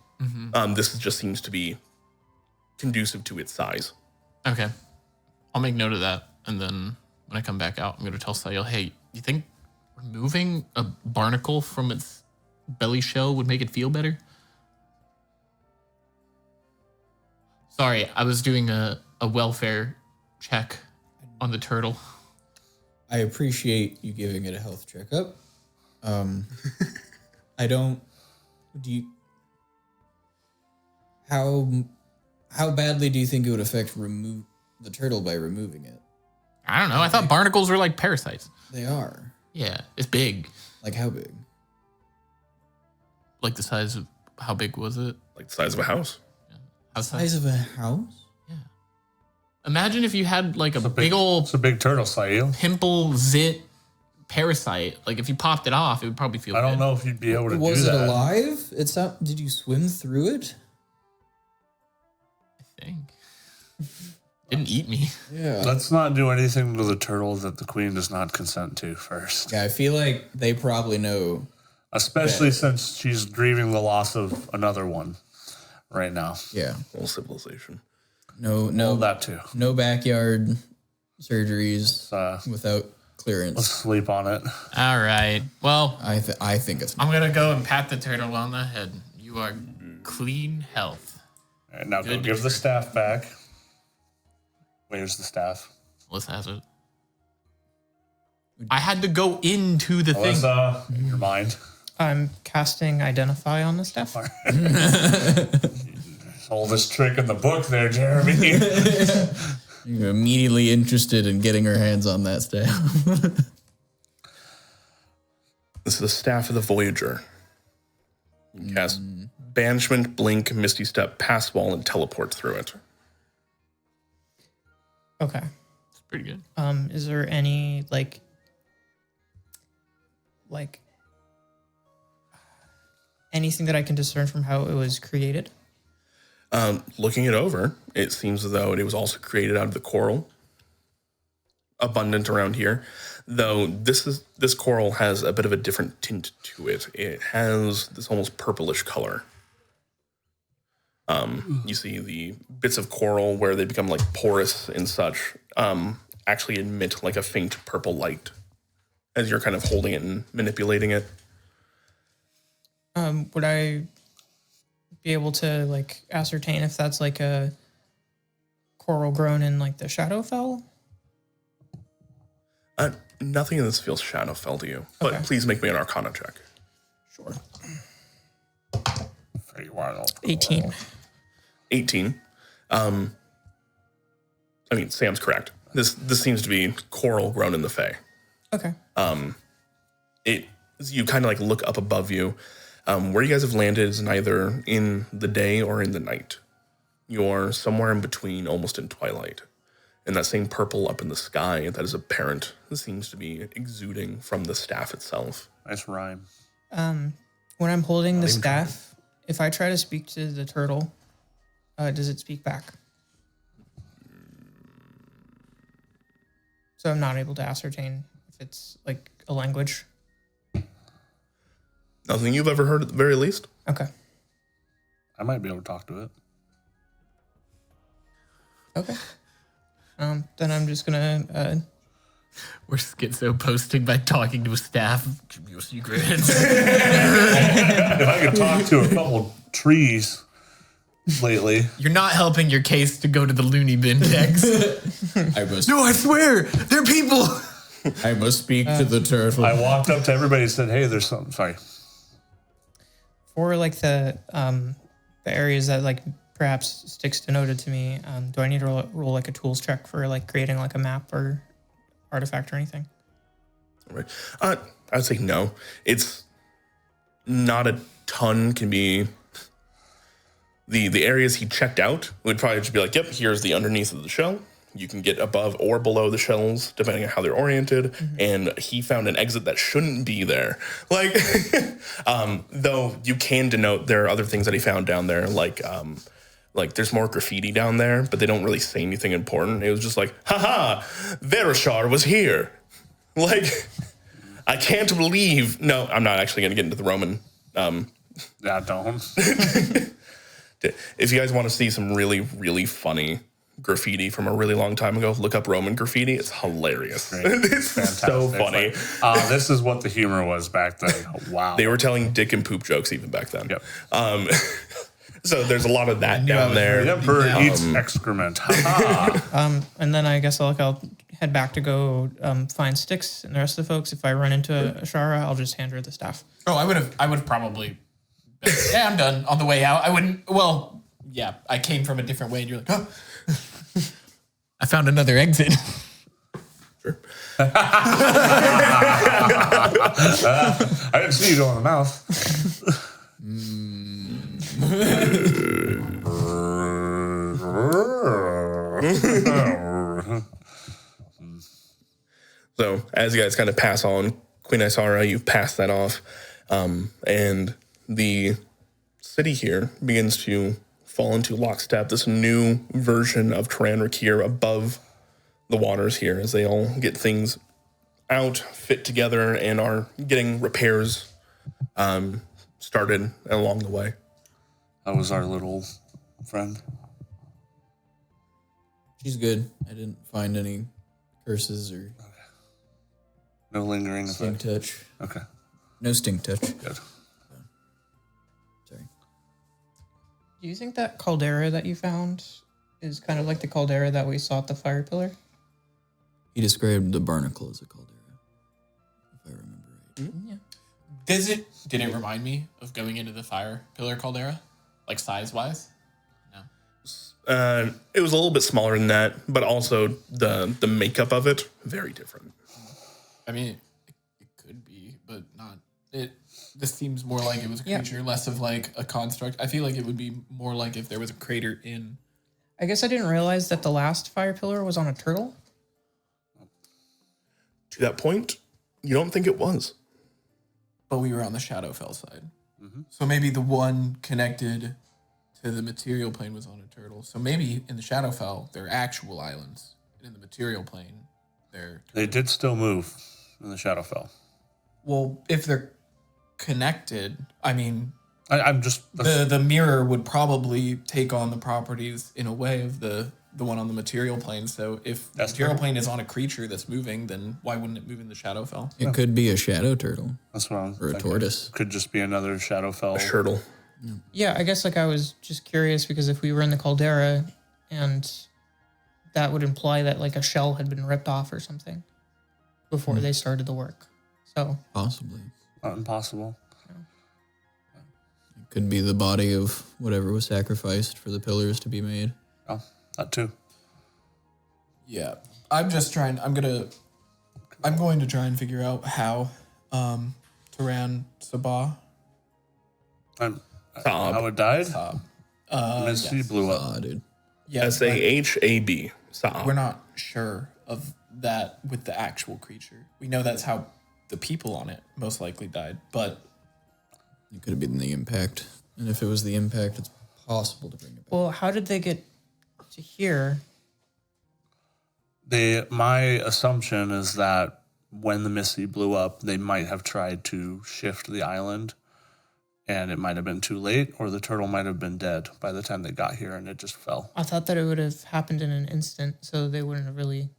This just seems to be conducive to its size. Okay. I'll make note of that. And then when I come back out, I'm going to tell Sayil, hey, you think removing a barnacle from its belly shell would make it feel better? Sorry, I was doing a welfare check on the turtle. I appreciate you giving it a health checkup. I don't. Do you? How badly do you think it would affect the turtle by removing it? I don't know. I thought barnacles were like parasites. They are. Yeah, it's big. Like how big? Like the size of, how big was it? Like the size of a house. Size of a house? Imagine if you had like a big old It's a big turtle, Sayil. pimple zit parasite. Like if you popped it off, it would probably feel I don't good. know if you'd be able to Was do it that. alive? It's not. Did you swim through it? I think. Didn't eat me. Yeah. Let's not do anything to the turtle that the queen does not consent to first. Yeah, I feel like they probably know. Especially since she's grieving the loss of another one right now. Yeah. Whole civilization. No, Well, that too. no backyard surgeries Let's without clearance. sleep on it. All right. Well, I think it's. I'm going to go and pat the turtle on the head. You are clean health. All right, now go Good. give the staff back. Where's the staff? Alyssa has it. I had to go into the thing. Alyssa, in your mind. I'm casting Identify on the staff. Oldest trick in the book there, Jeremy. You're immediately interested in getting her hands on that staff. This is the staff of the Voyager. You can cast Banishment, Blink, Misty Step, Pass Wall, and teleport through it. Okay. It's pretty good. Is there any like anything that I can discern from how it was created? Looking it over, it seems as though it was also created out of the coral, abundant around here. Though this coral has a bit of a different tint to it. It has this almost purplish color. You see the bits of coral where they become like porous and such, actually emit like a faint purple light as you're kind of holding it and manipulating it. Would I be able to like ascertain if that's like a coral grown in like the Shadowfell? Nothing in this feels Shadowfell to you, but Okay. please make me an Arcana check. Sure. Very wild. 18. 18. I mean, Sam's correct. This seems to be coral grown in the Fae. Okay. You kind of like look up above you. Where you guys have landed is neither in the day or in the night. You're somewhere in between, almost in twilight. And that same purple up in the sky that is apparent seems to be exuding from the staff itself. Nice rhyme. When I'm holding the staff, if I try to speak to the turtle, does it speak back? So I'm not able to ascertain if it's like a language. Nothing you've ever heard at the very least? Okay. I might be able to talk to it. Okay. Then I'm just gonna. We're schizo posting by talking to a staff. Give me your secrets. If I could talk to a couple trees lately. You're not helping your case to go to the loony bin, Tex. I swear, they're people. must speak to the turtle. I walked up to everybody and said, hey, there's something. Sorry. For like the areas that like perhaps Styx denoted to me, do I need to roll like a tools check for like creating like a map or artifact or anything? Right. I would say no. It's not a ton. Can be the areas he checked out would probably just be like, yep, here's the underneath of the shell. You can get above or below the shells, depending on how they're oriented. And he found an exit that shouldn't be there. Like, though you can denote there are other things that he found down there, like there's more graffiti down there, but they don't really say anything important. It was just like, haha, Verashar was here. Like, I can't believe. No, I'm not actually going to get into the Roman. Yeah, don't. If you guys want to see some really, really funny graffiti from a really long time ago, look up Roman graffiti. It's hilarious. It's so funny. This is what the humor was back then. Wow. They were telling dick and poop jokes even back then. Yep. So there's a lot of that down there. The emperor eats excrement. Ha-ha. And then I guess I'll head back to go find Styx and the rest of the folks. If I run into Ashara, I'll just hand her the staff. Oh, I would have probably. Yeah, I'm done on the way out. I wouldn't. Well, yeah, I came from a different way, and you're like, oh, I found another exit. Sure. I didn't see you go in the mouth. So as you guys kind of pass on Queen Isara, you pass that off, and the city here begins to fall into lockstep. This new version of Teran Raquir above the waters here, as they all get things out, fit together, and are getting repairs started along the way. That was our little friend. She's good. I didn't find any curses or No lingering stink effect. touch. Okay, No stink touch. good. Sorry. Do you think that caldera that you found is kind of like the caldera that we saw at the fire pillar? He described the barnacle as a caldera, if I remember right. Yeah. did it remind me of going into the fire pillar caldera, like size wise? No. It was a little bit smaller than that, but also the makeup of it, very different. I mean, it could be, but not. This seems more like it was a creature, less of like a construct. I feel like it would be more like if there was a crater in. I guess I didn't realize that the last fire pillar was on a turtle. To that point, you don't think it was. But we were on the Shadowfell side. So maybe the one connected to the material plane was on a turtle. So maybe in the Shadowfell, they're actual islands. And in the material plane, they're... They did still move in the Shadowfell. Well, if they're connected, I mean... I'm just... The mirror would probably take on the properties in a way of the one on the material plane. So if the material plane is on a creature that's moving, then why wouldn't it move in the Shadowfell? It could be a shadow turtle That's what I'm or a thinking. tortoise. Could just be another Shadowfell. Shirtle. Yeah, I guess like I was just curious because if we were in the caldera and that would imply that like a shell had been ripped off or something before they started the work. So Possibly. Not impossible. It could be the body of whatever was sacrificed for the pillars to be made. Oh, that too. Yeah, I'm going to try and figure out how Teran Sabah How it died? Misty yes. blew up. Ah, dude. Yeah, Sahab. but we're not sure of that with the actual creature. We know that's how the people on it most likely died, but It could have been the impact. And if it was the impact, it's possible to bring it back. well, how did they get to here? My assumption is that when the Misty blew up, they might have tried to shift the island, and it might have been too late, or the turtle might have been dead by the time they got here, and it just fell. I thought that it would have happened in an instant, so they wouldn't have really.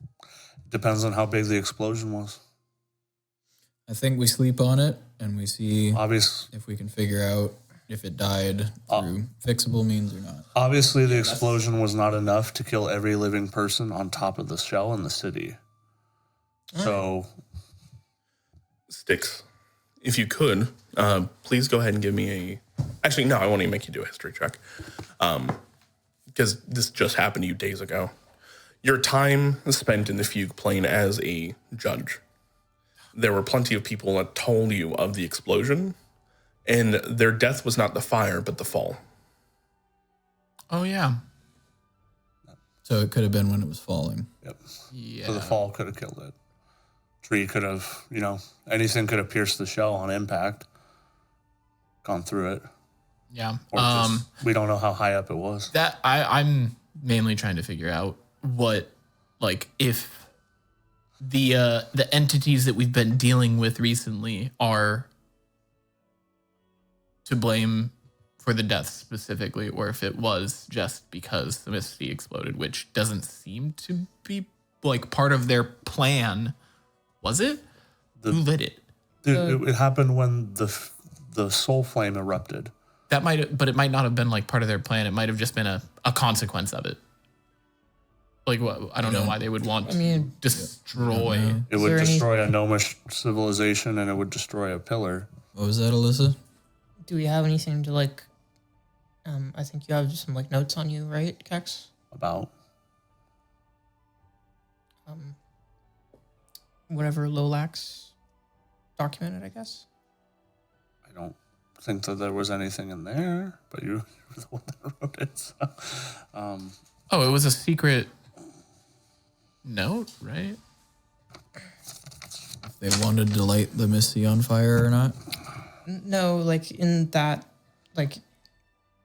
Depends on how big the explosion was. I think we sleep on it and we see Obviously, if we can figure out if it died through fixable means or not. Obviously, the explosion was not enough to kill every living person on top of the shell in the city. So, Sticks, if you could, please go ahead and give me a. Actually, no, I won't even make you do a history check, because this just happened to you days ago. Your time spent in the fugue plane as a judge. There were plenty of people that told you of the explosion, and their death was not the fire, but the fall. Oh yeah. So it could have been when it was falling. yep. Yeah. So the fall could have killed it. Tree could have, anything could have pierced the shell on impact, gone through it. Yeah. Or just, we don't know how high up it was. That I'm mainly trying to figure out what, like, if the entities that we've been dealing with recently are to blame for the death specifically, or if it was just because the Misty exploded, which doesn't seem to be like part of their plan. Was it? Who lit it? Dude, it happened when the soul flame erupted. That might, but it might not have been like part of their plan. It might have just been a consequence of it. Like, what? I don't know why they would want to destroy. It would destroy a gnomish civilization, and it would destroy a pillar. What was that, Alyssa? Do we have anything to like? I think you have some like notes on you, right, Kex? About Whatever Lolax documented, I guess. I don't think that there was anything in there, but you were the one that wrote it. So, Oh, it was a secret note, right? If they wanted to light the Misty on fire or not? No, like in that, like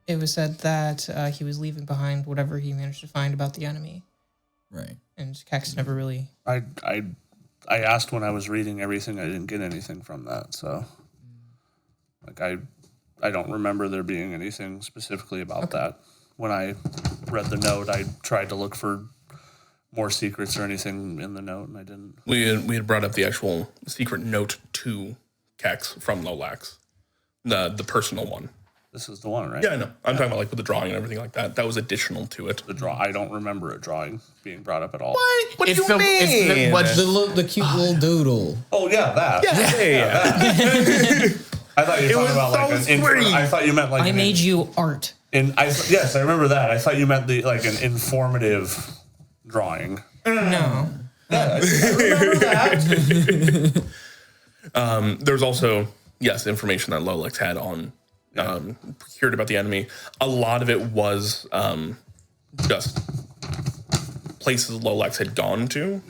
it was said that he was leaving behind whatever he managed to find about the enemy, Right. and Kex never really. I asked when I was reading everything. I didn't get anything from that. So, like, I don't remember there being anything specifically about that. When I read the note, I tried to look for more secrets or anything in the note, and I didn't. We had brought up the actual secret note to Kex from Lolax, the personal one. This is the one, right? Yeah, I know. I'm talking about like with the drawing and everything like that. That was additional to it. I don't remember a drawing being brought up at all. What do It's you the- mean? it's The cute little doodle. Oh yeah, that. Yeah. I thought you were talking about like so an. sweet. I thought you meant like. I made you art. Yes, I remember that. I thought you meant like an informative drawing. No. There's also, yes, information that Lolax had on procured about the enemy. A lot of it was just places Lolax had gone to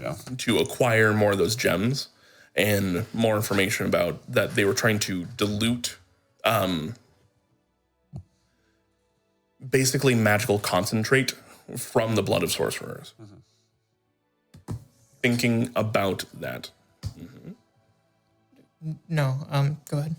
acquire more of those gems and more information about that they were trying to dilute basically magical concentrate from the blood of sorcerers. Mm-hmm. Thinking about that. No. Go ahead.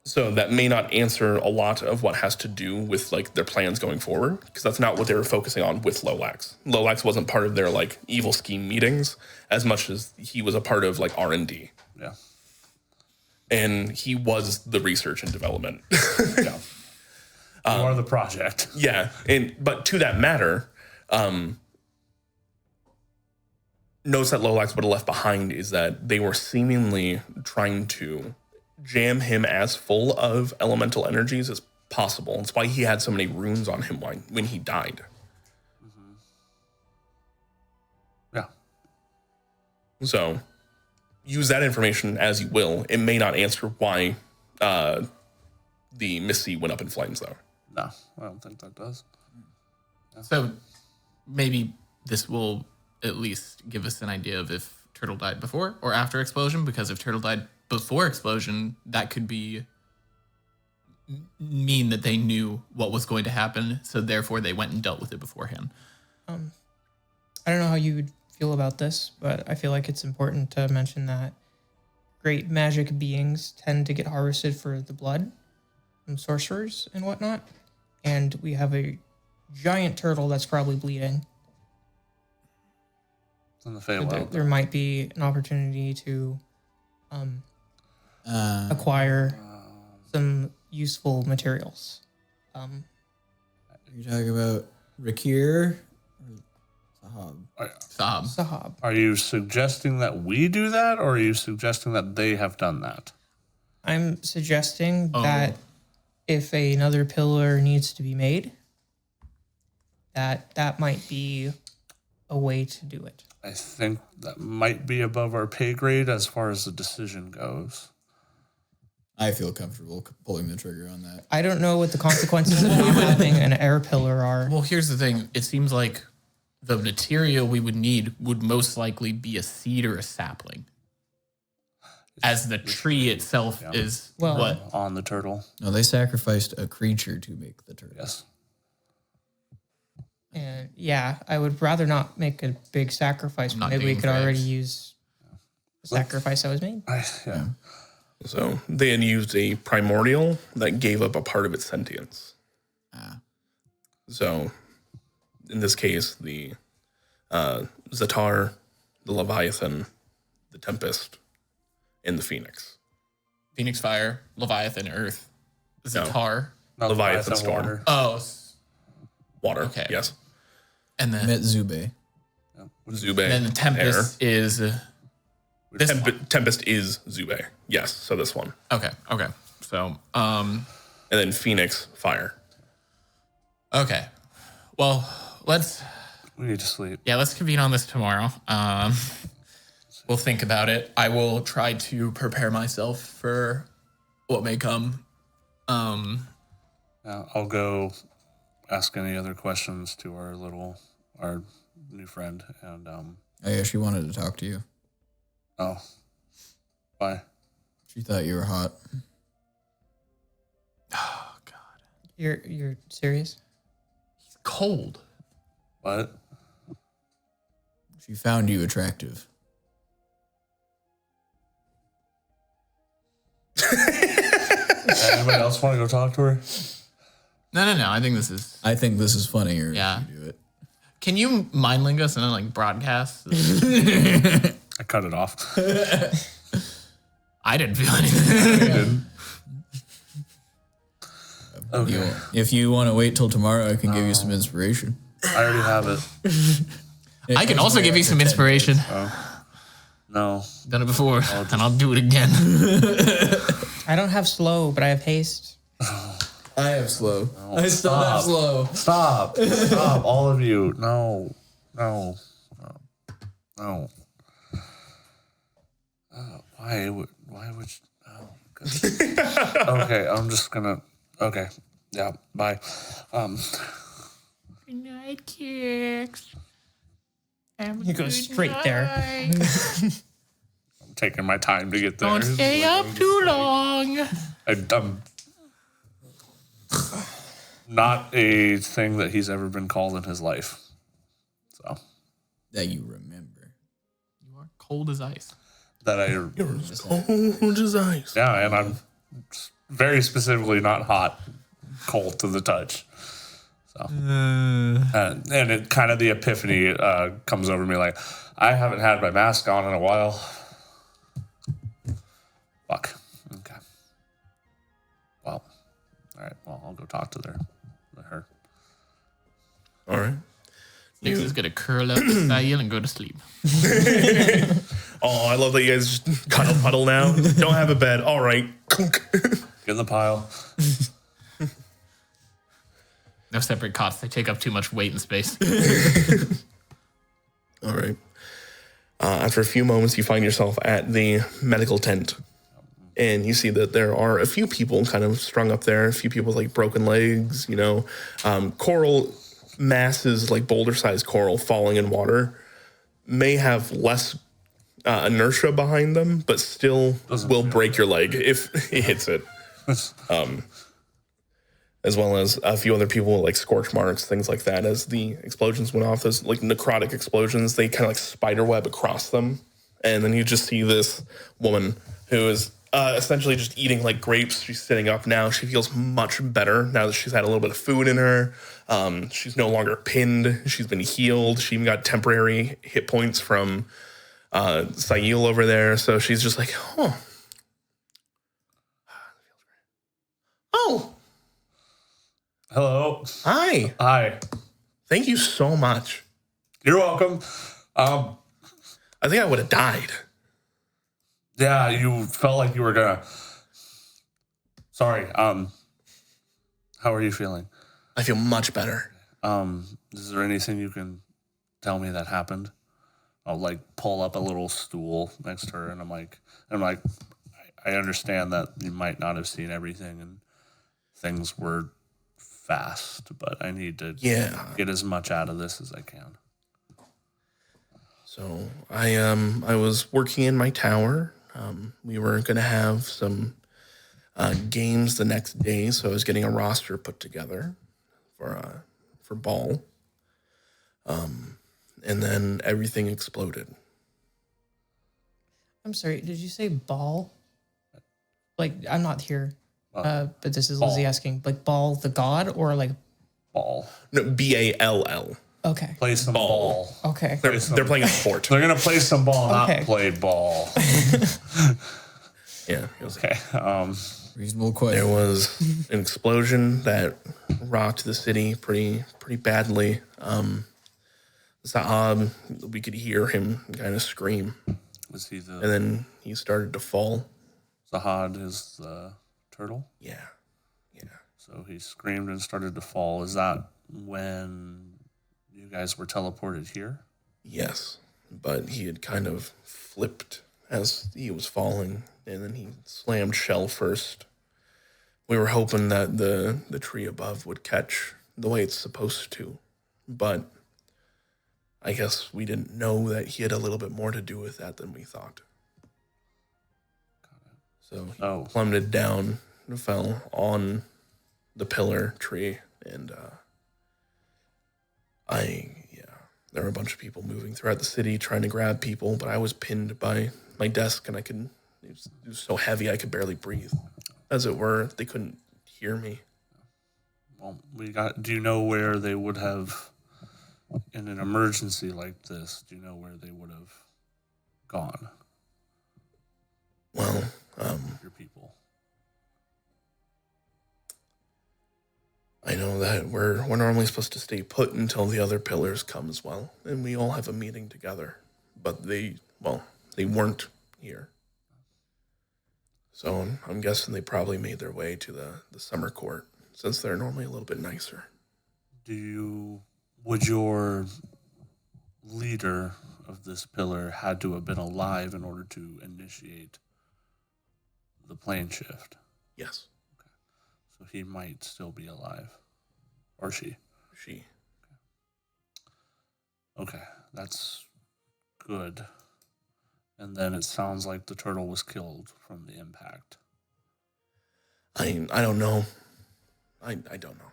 So that may not answer a lot of what has to do with like their plans going forward, because that's not what they were focusing on with Lolax. Lolax wasn't part of their like evil scheme meetings as much as he was a part of like R&D. Yeah. And he was the research and development. Yeah. You are the project. Yeah, but to that matter, notes that Lowlax would have left behind is that they were seemingly trying to jam him as full of elemental energies as possible. That's why he had so many runes on him when he died. Yeah. So use that information as you will. It may not answer why the Misty went up in flames, though. No, I don't think that does. So maybe this will at least give us an idea of if Turtle died before or after explosion, because if Turtle died before explosion, that could mean that they knew what was going to happen, so therefore they went and dealt with it beforehand. I don't know how you would feel about this, but I feel like it's important to mention that great magic beings tend to get harvested for the blood from sorcerers and whatnot. And we have a giant turtle that's probably bleeding. It's in the So Feywild. there might be an opportunity to acquire some useful materials. Are you talking about Raquir or Sahab? Sob. Sahab. Are you suggesting that we do that, or are you suggesting that they have done that? I'm suggesting that if another pillar needs to be made, that might be a way to do it. I think that might be above our pay grade as far as the decision goes. I feel comfortable pulling the trigger on that. I don't know what the consequences of not having an air pillar are. Well, here's the thing. It seems like the material we would need would most likely be a seed or a sapling, as the tree itself is Well- what. On the turtle, No, they sacrificed a creature to make the turtle. yes. And yeah, I would rather not make a big sacrifice. I'm not Maybe we digging could already graves. use the sacrifice that was made. Yeah. So they had used a primordial that gave up a part of its sentience. So in this case, the Zatar, the Leviathan, the Tempest, and the Phoenix. Phoenix Fire, Leviathan Earth, Zatar. No, Leviathan Storm. Water. Oh, Water, Okay. yes. and then Met Zube. Zube, then the Tempest is this one. Tempest is Zube, yes. So this one. Okay. So And then Phoenix, fire. okay. Well, let's We need to sleep. convene on this tomorrow. We'll think about it. I will try to prepare myself for what may come. I'll go ask any other questions to our new friend, and Oh yeah, she wanted to talk to you. bye. She thought you were hot. Oh God, You're serious? it's cold. What? She found you attractive. Anybody else want to go talk to her? No. I think this is. I think this is funnier Yeah. if you do it. Can you mind link us and then like broadcast? I cut it off. I didn't feel anything. Okay. If you want to wait till tomorrow, I can give you some inspiration. I already have it. I can also give you some inspiration. No. Done it before, and I'll do it again. I don't have slow, but I have haste. I have slow. I still have slow. Stop. Stop, all of you. No. Why would you? Oh, God. Okay, I'm just gonna. Okay. Yeah, bye. Good night, kicks. You go straight there. I'm taking my time to get there. Don't stay up too long. I'm not a thing that he's ever been called in his life. So That you remember. You are cold as ice. that I Cold as ice. yeah, and I'm very specifically not hot, cold to the touch. So and it kind of the epiphany comes over me like I haven't had my mask on in a while. Fuck. Okay. Well, all right. Well, I'll go talk to her. All right. Nix is gonna curl up beside you and go to sleep. Oh, I love that you guys just cuddle now. Don't have a bed. All right. Get in the pile. No separate cots. They take up too much weight and space. All right. After a few moments, you find yourself at the medical tent. And you see that there are a few people kind of strung up there, a few people with like broken legs, coral masses, like boulder-sized coral falling in water, may have less inertia behind them, but still will break your leg if it hits it. As well as a few other people with like scorch marks, things like that. As the explosions went off, those like necrotic explosions, they kind of like spiderweb across them. And then you just see this woman who is essentially just eating like grapes. She's sitting up now. She feels much better now that she's had a little bit of food in her. She's no longer pinned. She's been healed. She even got temporary hit points from Sayil over there. So she's just like, oh, Hello. hi. Hi. Thank you so much. You're welcome. I think I would have died. Yeah, you felt like you were gonna. Sorry. How are you feeling? I feel much better. Is there anything you can tell me that happened? I'll like pull up a little stool next to her, and I'm like, I understand that you might not have seen everything, and things were fast, but I need to get as much out of this as I can. So I was working in my tower. We were gonna have some games the next day, so I was getting a roster put together for ball. And then everything exploded. I'm sorry, did you say ball? Like, I'm not here, but this is Ball. Lizzie asking, like ball the god or like, Ball. No, BALL. okay. Play some ball. Okay. They're playing a sport. They're gonna play some ball, Okay. not play ball. Yeah. It was, Okay. Reasonable there question. was an explosion that rocked the city pretty badly. Zaab, we could hear him kind of scream, Was he and the then he started to fall. Zahad is the turtle? Yeah. So he screamed and started to fall. Is that when you guys were teleported here? Yes, but he had kind of flipped as he was falling, and then he slammed shell first. We were hoping that the tree above would catch the way it's supposed to, but I guess we didn't know that he had a little bit more to do with that than we thought. So he plummeted down and fell on the pillar tree, and there were a bunch of people moving throughout the city trying to grab people, but I was pinned by my desk, and it was so heavy I could barely breathe. As it were, they couldn't hear me. Well, do you know where they would have, in an emergency like this, do you know where they would have gone? Well, Your people. I know that we're normally supposed to stay put until the other pillars come as well, and we all have a meeting together. But they weren't here. So I'm guessing they probably made their way to the summer court, since they're normally a little bit nicer. Would your leader of this pillar had to have been alive in order to initiate the plane shift? Yes, So he might still be alive. Or she. she. Okay, that's good. And then it sounds like the turtle was killed from the impact. I don't know. I don't know.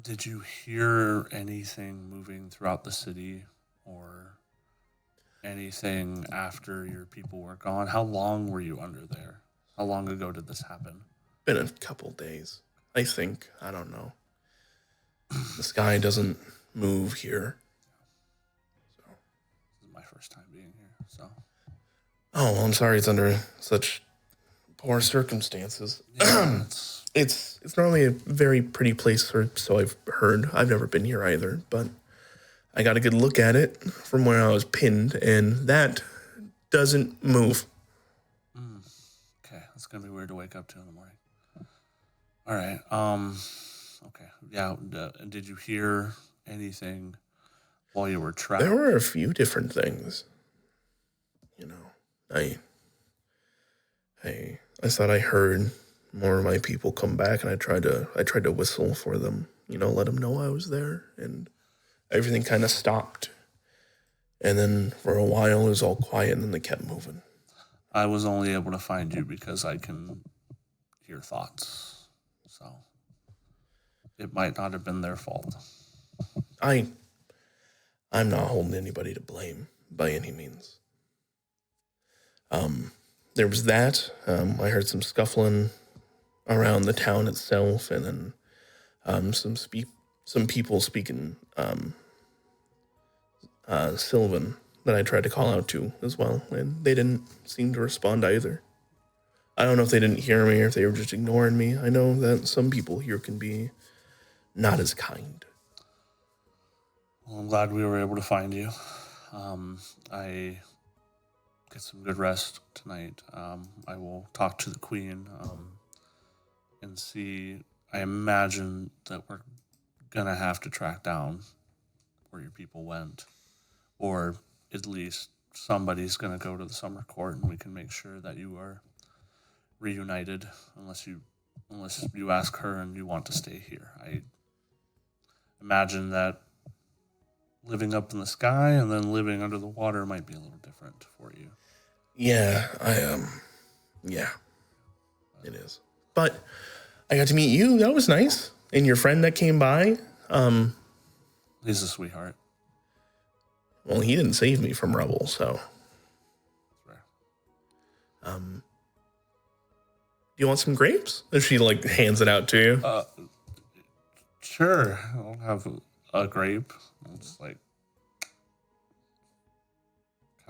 Did you hear anything moving throughout the city or anything after your people were gone? How long were you under there? How long ago did this happen? Been a couple days, I think. I don't know. The sky doesn't move here. This is my first time being here, so. Oh, well, I'm sorry it's under such Poor circumstances. Yeah, It's normally a very pretty place, or so I've heard. I've never been here either, but I got a good look at it from where I was pinned, and that doesn't move. okay, that's gonna be weird to wake up to in the morning. All right. Okay. Yeah. Did you hear anything while you were trapped? There were a few different things. You know, I thought I heard more of my people come back, and I tried to whistle for them. You know, let them know I was there, and everything kind of stopped. And then for a while it was all quiet, and then they kept moving. I was only able to find you because I can hear thoughts. So it might not have been their fault. I'm not holding anybody to blame by any means. There was that. I heard some scuffling around the town itself, and then some people speaking Sylvan that I tried to call out to as well, and they didn't seem to respond either. I don't know if they didn't hear me or if they were just ignoring me. I know that some people here can be not as kind. Well, I'm glad we were able to find you. I get some good rest tonight. I will talk to the queen and see. I imagine that we're gonna have to track down where your people went, or at least somebody's gonna go to the summer court, and we can make sure that you are reunited. Unless you ask her and you want to stay here. I imagine that living up in the sky and then living under the water might be a little different for you. Yeah, yeah, it is. But I got to meet you. That was nice. And your friend that came by. He's a sweetheart. Well, he didn't save me from rubble, so. Fair. Do you want some grapes? If she hands it out to you. Sure. I'll have a grape. It's kind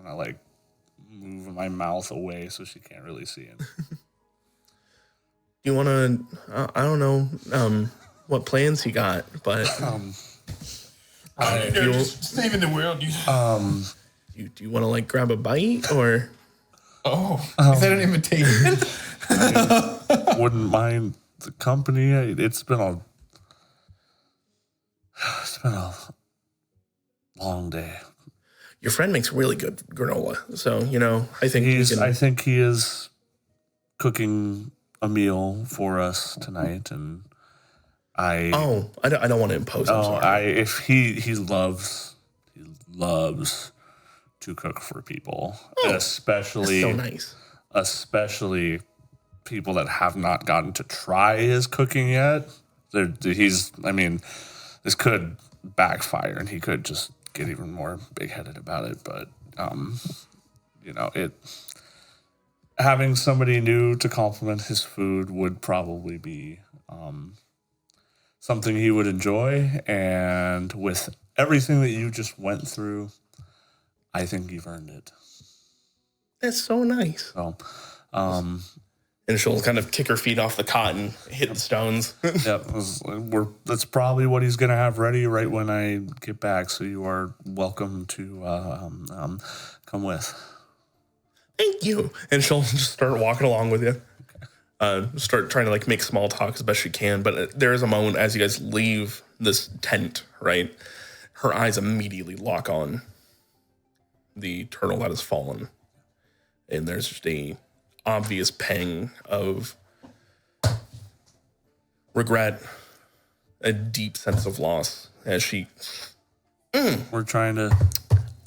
of move my mouth away so she can't really see it. Do you want to? I don't know what plans he got, but Just saving the world. do you want to grab a bite or? Is that an invitation? Wouldn't mind the company. It's been a long day. Your friend makes really good granola, so I think I think he is cooking a meal for us tonight, and I don't want to impose. I'm sorry. if he loves to cook for people, especially so nice. Especially people that have not gotten to try his cooking yet. This could backfire, and he could just get even more big-headed about it. But having somebody new to compliment his food would probably be something he would enjoy. And with everything that you just went through, I think you've earned it. That's so nice. So, and she'll kind of kick her feet off the cot and hit the stones. that's probably what he's gonna have ready right when I get back. So you are welcome to come with. Thank you. And she'll just start walking along with you. Start trying to make small talk as best she can. But there is a moment as you guys leave this tent, right? Her eyes immediately lock on the turtle that has fallen. And there's just a obvious pang of regret, a deep sense of loss as she... We're trying to...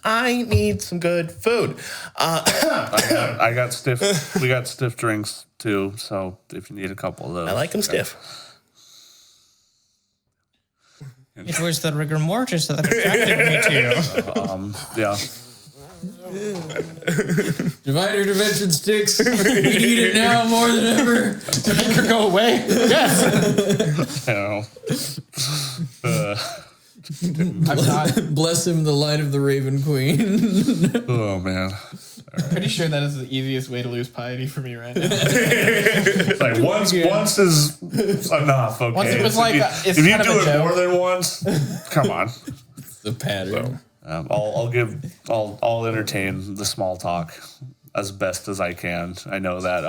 I need some good food. I got stiff. We got stiff drinks too. So if you need a couple of those, I like them stiff. It was the rigor mortis that attracted me to you. Yeah. Divide your dimension sticks. We need it now more than ever. Make her go away. Yes. Bless him, the light of the Raven Queen. Oh man. Pretty sure that is the easiest way to lose piety for me right now. Like once is enough. Okay. Once it was like if you do it more than once, come on. The pattern. I'll entertain the small talk as best as I can. I know that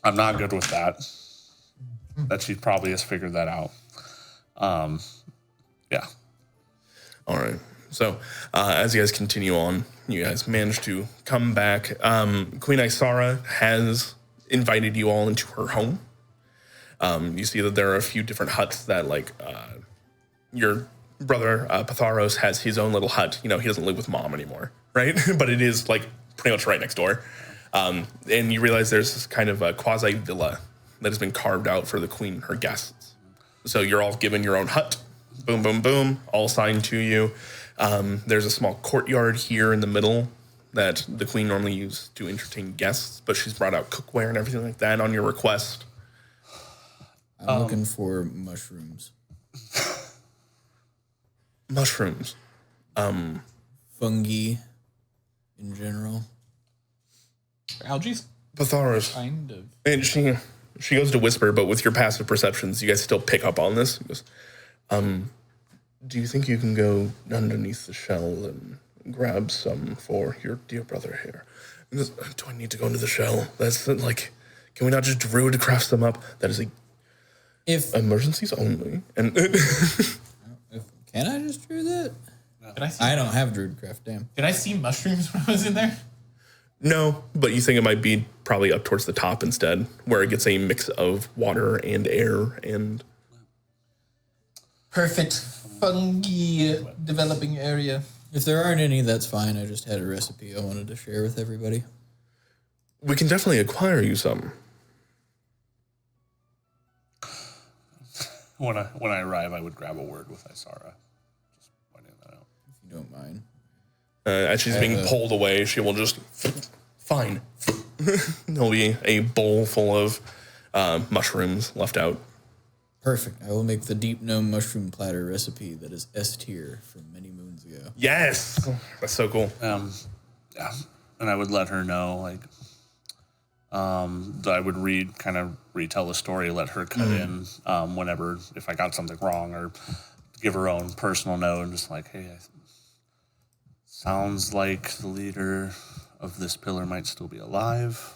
I'm not good with that. That she probably has figured that out. Yeah. All right. So as you guys continue on, you guys manage to come back. Queen Isara has invited you all into her home. You see that there are a few different huts that, like, your brother Patharos has his own little hut. You know, he doesn't live with mom anymore, right? But it is, like, pretty much right next door. And you realize there's this kind of a quasi-villa that has been carved out for the queen and her guests. So you're all given your own hut. Boom, boom, boom. All signed to you. There's a small courtyard here in the middle that the queen normally used to entertain guests, but she's brought out cookware and everything like that on your request. I'm looking for mushrooms. Mushrooms. Fungi in general. Algae? Patharos. Kind of. And she goes to whisper, but with your passive perceptions, you guys still pick up on this. She goes, do you think you can go underneath the shell and grab some for your dear brother here? And goes, do I need to go into the shell? That's like, can we not just druid craft them up? That is If emergencies only. And can I just do that? Did I see? I don't have druidcraft. Damn. Did I see mushrooms when I was in there? no, but you think it might be probably up towards the top instead, where it gets a mix of water and air and. Perfect fungi developing area. If there aren't any, that's fine. I just had a recipe I wanted to share with everybody. We can definitely acquire you some. When I arrive, I would grab a word with Isara. Just pointing that out. If you don't mind. As she's being pulled away, she will just, fine. There'll be a bowl full of mushrooms left out. Perfect. I will make the deep gnome mushroom platter recipe that is S tier from many moons ago. Yes! That's so cool. Yeah, and I would let her know, like, that I would retell the story, let her cut in whenever, if I got something wrong, or give her own personal note, and just like, hey, sounds like the leader of this pillar might still be alive.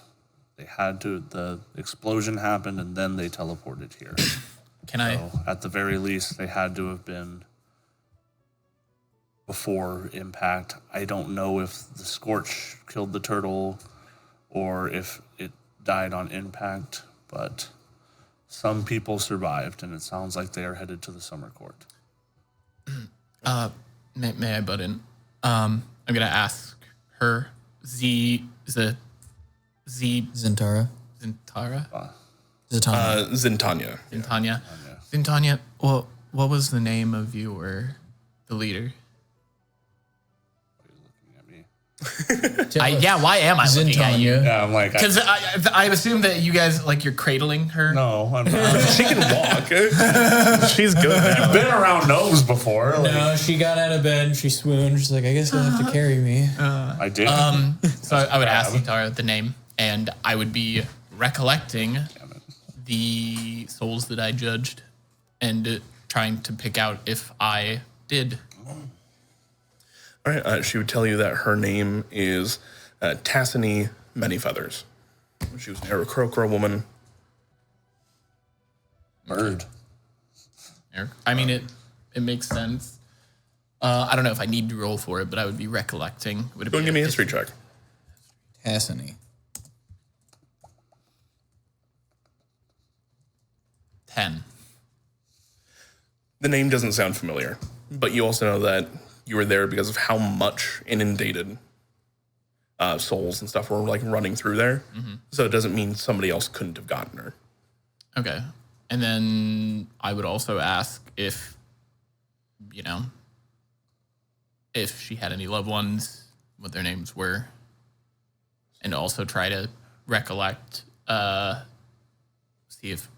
The explosion happened, and then they teleported here. So at the very least, they had to have been before impact. I don't know if the scorch killed the turtle or if it died on impact, but some people survived, and it sounds like they are headed to the summer court. May I butt in? I'm gonna ask her. Zintara. Zintara. Zintanya. Zintanya. Zintanya. Zintanya. What was the name of the leader? Why am I looking at you? Yeah, I'm like, Because I assume that you guys, like, you're cradling her. no, I'm not. She can walk. She's good now. Been around gnomes before. Like, No, she got out of bed and she swooned. She's like, I guess you'll have to carry me. I did. So I would ask Zintara the name, and I would be recollecting the souls that I judged and trying to pick out if I did. All right, she would tell you that her name is Tassini Manyfeathers. She was an Aarakocra woman. Bird. I mean, it makes sense. I don't know if I need to roll for it, but I would be recollecting. Would it Go and be give me a history check. Tassini. 10. The name doesn't sound familiar, but you also know that you were there because of how much inundated souls and stuff were like running through there. Mm-hmm. So it doesn't mean somebody else couldn't have gotten her. Okay. And then I would also ask if she had any loved ones, what their names were, and also try to recollect, see if,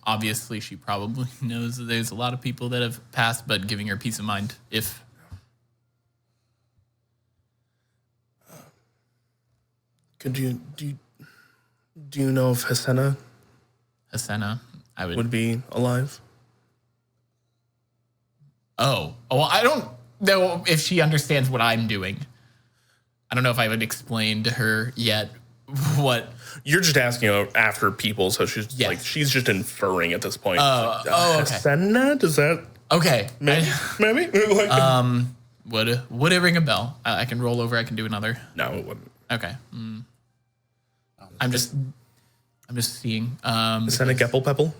obviously she probably knows that there's a lot of people that have passed, but giving her peace of mind if... do you know if Hasena I would. would be alive? Oh, well, I don't know if she understands what I'm doing. I don't know if I would explain to her yet what. You're just asking after people, so she's Yes. like she's just inferring at this point. Okay. Hasena? Does that Okay. maybe? Like, Would it ring a bell? I can roll over. I can do another. no, it wouldn't. Okay. I'm just seeing. Hasena Geppel-Pepple?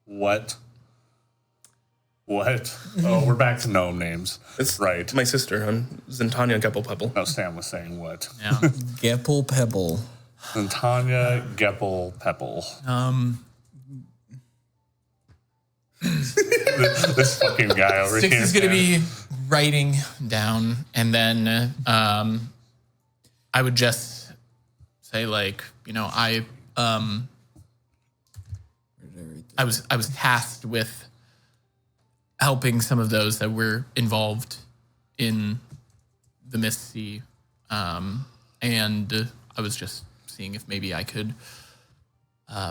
What? Oh, we're back to gnome names. It's right. my sister. I'm Zintanya Geppel-Pepple. No, Sam was saying what? Yeah. Gepple Pebble. Tanya Geppel Pepple. This fucking guy over Six here. is going to man. be writing down, and then I would just say, like, you know, I was tasked with helping some of those that were involved in the Mist Sea, and I was just seeing if maybe I could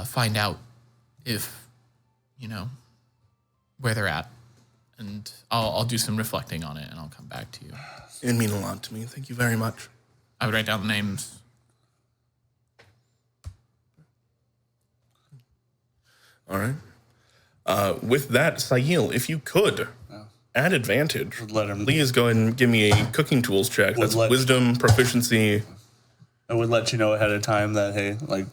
find out if, you know, where they're at, and I'll do some reflecting on it, and I'll come back to you. It would mean a lot to me. Thank you very much. I would write down the names. All right. With that, Sayil, if you could, add advantage, let him- please go ahead and give me a cooking tools check. That's let- wisdom, proficiency. I would let you know ahead of time that, hey, like,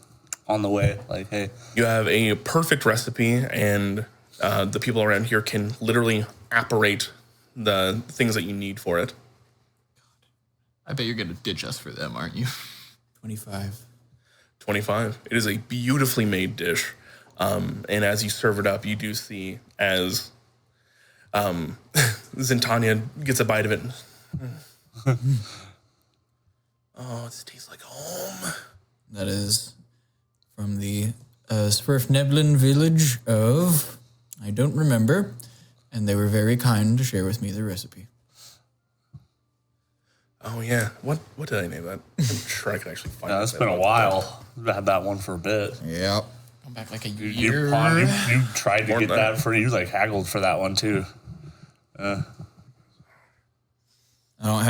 on the way, like, hey. You have a perfect recipe, and the people around here can literally operate the things that you need for it. I bet you're going to ditch us for them, aren't you? 25. 25. It is a beautifully made dish. And as you serve it up, you do see as Zintanya gets a bite of it. Oh, it tastes like home. That is from the Swerfneblin village of, I don't remember, and they were very kind to share with me the recipe. Oh, yeah. What did I name that? I'm sure I can actually find Yeah, that. it's been a while. I've had that one for a bit. Yep. Come back like a You, year. you tried to More get than that for you, like haggled for that one too. I don't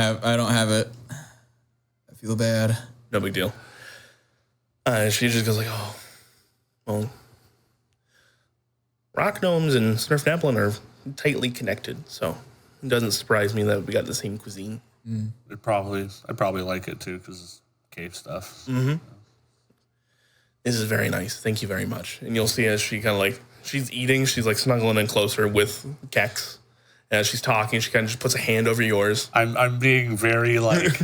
have it. I feel bad. No big deal. She just goes like, oh, well, rock gnomes and Swerfneblin are tightly connected, so it doesn't surprise me that we got the same cuisine. I'd probably like it too because it's cave stuff. This is very nice. Thank you very much. And you'll see as she kind of like, she's eating, she's like snuggling in closer with Kex. And as she's talking, she kind of just puts a hand over yours. I'm being very like,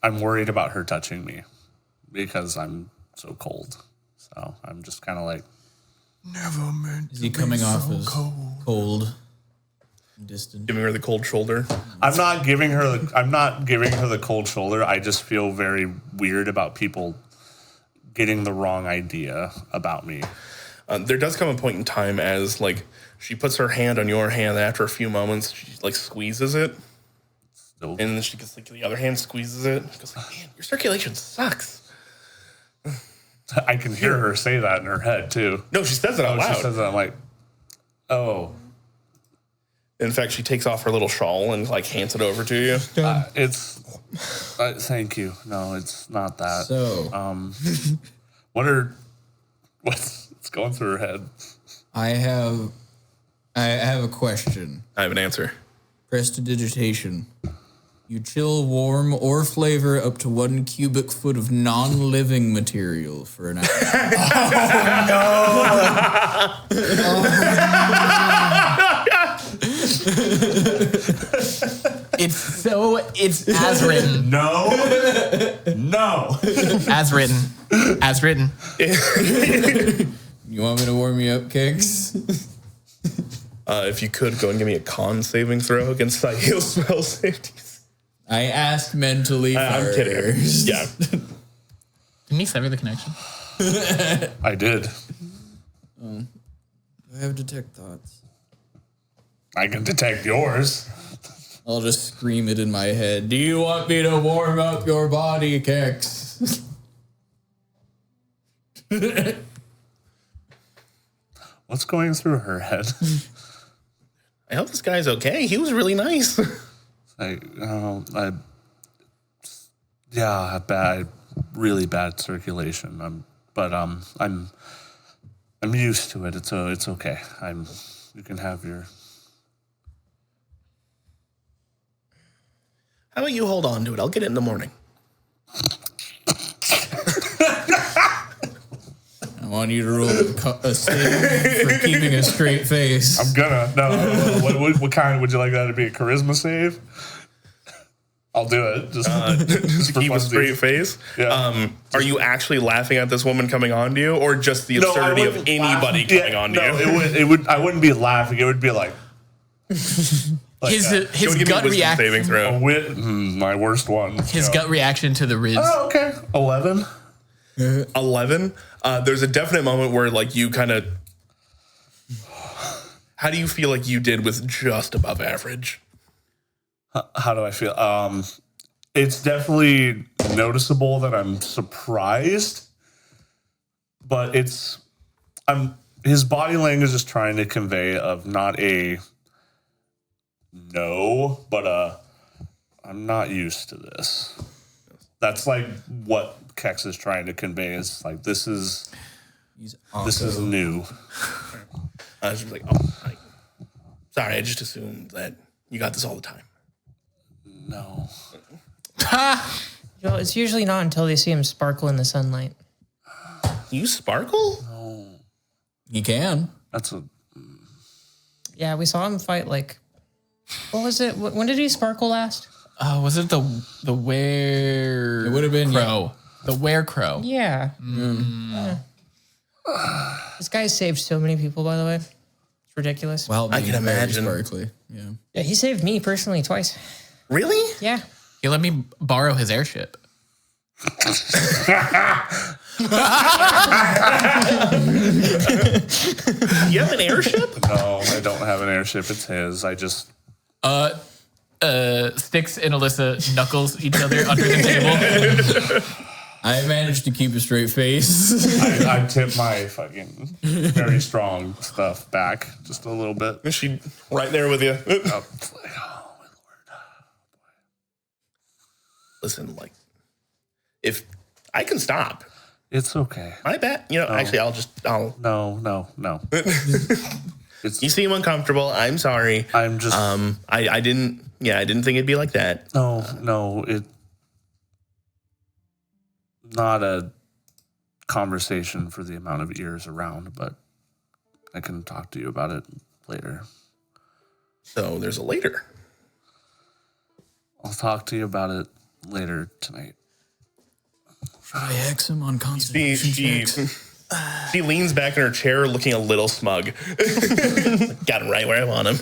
I'm worried about her touching me because I'm so cold. So I'm just kind of like, Never meant Is he coming off as cold and distant? Giving her the cold shoulder. I'm not giving her the cold shoulder. I just feel very weird about people getting the wrong idea about me. There does come a point in time as like she puts her hand on your hand, and after a few moments, she like squeezes it. Still, And then she gets like the other hand squeezes it. She goes like, man, your circulation sucks. I can hear her say that in her head too. No, she says it out loud. She says that. I'm like, oh, In fact, she takes off her little shawl and like hands it over to you. it's. Thank you. No, it's not that. So, What's going through her head? I have a question. I have an answer. Prestidigitation. You chill, warm, or flavor up to 1 cubic foot of non-living material for an hour. It's as written. No. As written. As written. You want me to warm you up, Kicks? If you could go and give me a con saving throw against Sahil spell safeties. I asked mentally I'm first. kidding. Yeah. Didn't he sever the connection? I did. I have detect thoughts. I can detect yours. I'll just scream it in my head. Do you want me to warm up your body, Kex? What's going through her head? I hope this guy's okay. He was really nice. Really bad circulation. I'm used to it. It's okay. You can have your. How about you hold on to it? I'll get it in the morning. I want you to roll a save for keeping a straight face. I'm gonna. No. What kind would you like that to be? A charisma save? I'll do it. Just To keep a straight face. Yeah. Are you actually laughing at this woman coming on to you, or just the absurdity of anybody coming on to you? I wouldn't be laughing. It would be like His Give me a gut wisdom reaction. saving throw. my worst one. His gut reaction to the Riz. Oh, okay. 11. 11. There's a definite moment where like you kind of. How do you feel like you did with just above average? How do I feel? It's definitely noticeable that I'm surprised, but his body language is trying to convey of not a no, but I'm not used to this. That's like what Kex is trying to convey is like this is new. I was just like, sorry, I just assumed that you got this all the time. No. It's usually not until they see him sparkle in the sunlight. You sparkle? You can. That's a Yeah, we saw him fight like. What was it? When did he sparkle last? Was it the were? It would have been crow. The were crow. Yeah. This guy saved so many people, by the way. It's ridiculous. Well, I can imagine. Sparkly. Yeah. Yeah, he saved me personally twice. Really? Yeah. He let me borrow his airship. You have an airship? no. I don't have an airship. It's his. I just. Sticks and Alyssa knuckles each other under the table. I managed to keep a straight face. I tip my fucking very strong stuff back just a little bit. Is she right there with you? Oh, it's like, oh my lord. Listen, like, if I can stop, It's okay. I bet. Actually, I'll. No. It's, You seem uncomfortable. I'm sorry. I'm just. I didn't think it'd be like that. No. It. Not a conversation for the amount of ears around, but I can talk to you about it later. So there's a later. I'll talk to you about it later tonight. Should I hex him on constitution checks? She leans back in her chair looking a little smug. Got him right where I want him.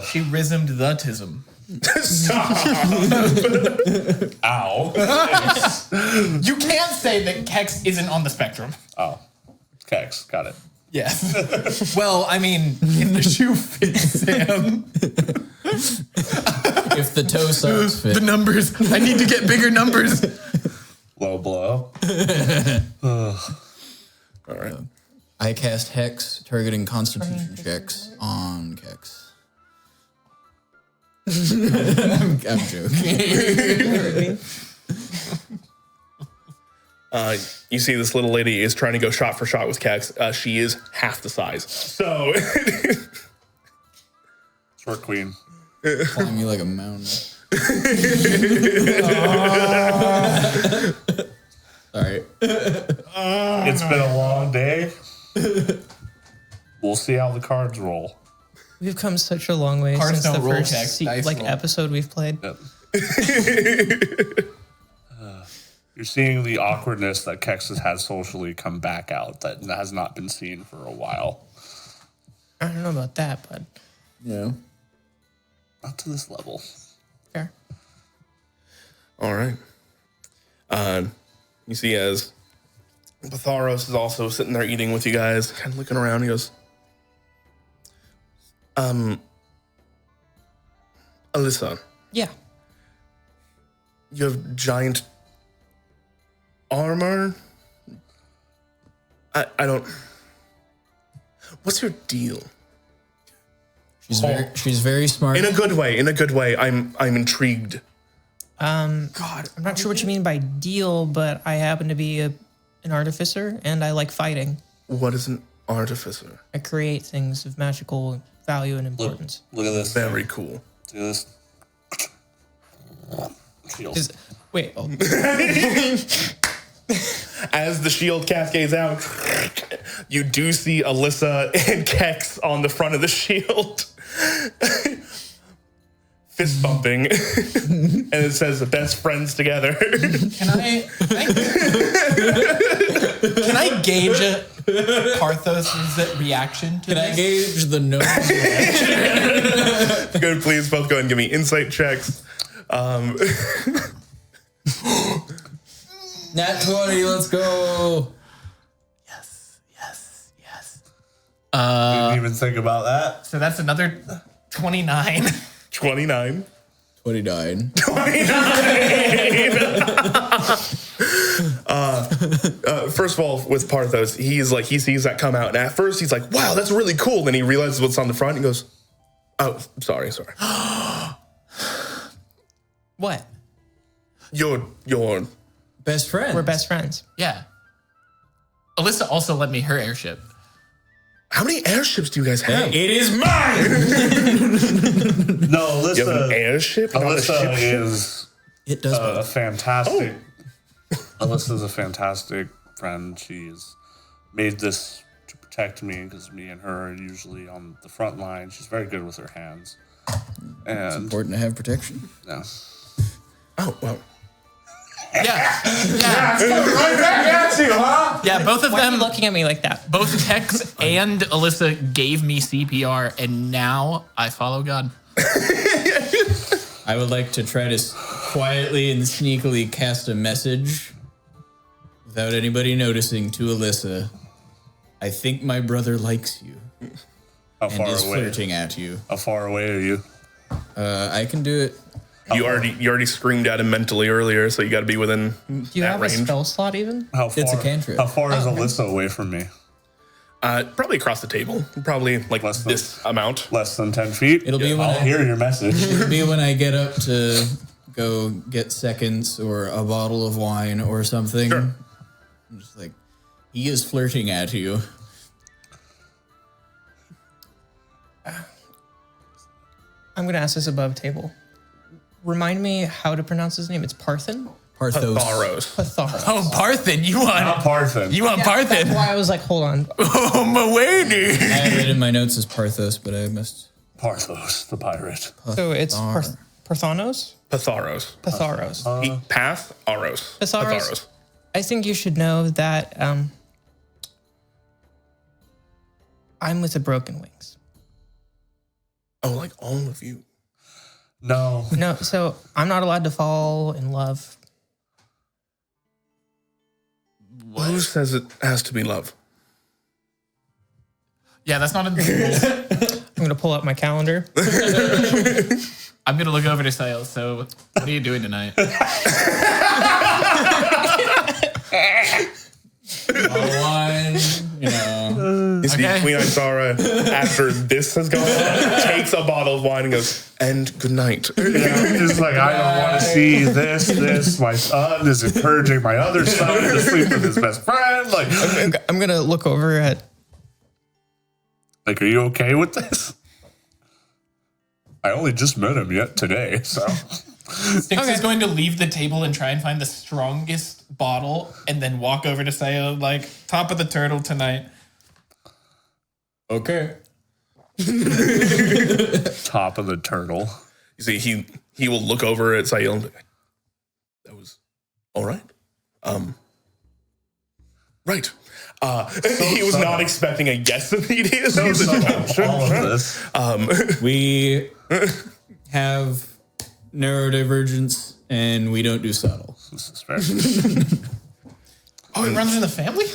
She rismed the tism. Stop. Ow. You can't say that Kex isn't on the spectrum. Oh. Kex, got it. Yes. Well, I mean, if the shoe fits Sam. If the toe socks fit. The numbers. I need to get bigger numbers. Low blow. All right. I cast Hex, targeting Constitution checks on Kex. I'm joking. You see this little lady is trying to go shot for shot with Kex. She is half the size. So Short queen. Climbing you like a mountain. Sorry. It's been a long day. We'll see how the cards roll. We've come such a long way Cards since the don't roll, first Kex, dice roll. episode we've played. Yep. You're seeing the awkwardness that Kex has had socially come back out that has not been seen for a while. I don't know about that, but Yeah. Not to this level. fair. all right. You see as Patharos is also sitting there eating with you guys, kind of looking around. He goes, Alyssa, Yeah. you have giant armor? I don't... What's your deal? She's very smart. In a good way, I'm intrigued. God, I'm not sure what you mean by deal, but I happen to be an artificer and I like fighting. What is an artificer? I create things of magical value and importance. Look at this. Very cool. Look at this. Shield. Wait, oh, As the shield cascades out, you do see Alyssa and Kex on the front of the shield. Fist bumping. And it says best friends together. Can I gauge Parthos' reaction to Can I this? gauge the no? Good, please both go ahead and give me insight checks. Nat 20, let's go. Yes. Didn't even think about that. So that's another 29. 29. 29. First of all, with Parthos, he sees that come out, and at first he's like, wow, that's really cool. Then he realizes what's on the front and goes, oh, sorry. what? You're Best friend. We're best friends. Yeah. Alyssa also lent me her airship. how many airships do you guys have? It is mine. No, You have an Alyssa. airship, not a Alyssa ship? is It does a both. fantastic. Alyssa's a fantastic friend. She's made this to protect me because me and her are usually on the front line. She's very good with her hands. And Important to have protection. yeah. Oh, well. Yeah. Right back at you, huh? Yeah, both of Why are you them, looking at me like that? both Kex and Alyssa gave me CPR, and now I follow God. I would like to try to quietly and sneakily cast a message without anybody noticing to Alyssa. I think my brother likes you How and far is away? flirting at you. How far away are you? I can do it. You already screamed at him mentally earlier, so you got to be within Do you that have range. a spell slot even? How far? It's a cantrip. How far is Alyssa away from me? Probably across the table. Probably like Less than- this amount. Less than 10 feet? It'll be when I'll I- hear your message. It'll be when I get up to go get seconds or a bottle of wine or something. Sure. I'm just like, he is flirting at you. I'm going to ask this above table. Remind me how to pronounce his name. It's Parthen? Parthos. Patharos. Patharos. Oh, Parthen, you Not want Parthen. That's Parthen? why I was like, hold on. Oh, my lady. I have it in my notes as Parthos, but I missed. Parthos, the pirate. So it's Parthanos? Patharos. Patharos. Path Aros. Patharos. I think you should know that I'm with the Broken Wings. Oh, like all of you. No. No, so I'm not allowed to fall in love. Who says it has to be love? Yeah, that's not in the rules. I'm going to pull up my calendar. I'm going to look over to Sales. So, what are you doing tonight? Wine, you know. You see Okay. Queen Isara, after this has gone on, takes a bottle of wine and goes, and good night. Just like, I don't want to see this. My son is encouraging my other son to sleep with his best friend. I'm going to look over at. Like, are you okay with this? I only just met him yet today, so. Styx is going to leave the table and try and find the strongest bottle and then walk over to Sayo, like, top of the turtle tonight. Okay. Top of the turtle. You see, he will look over at Sayil and be like, that was all right. Right. He was not expecting a yes immediately. All of this. We have neurodivergence and we don't do subtle. This is fair. Oh, it runs in the family?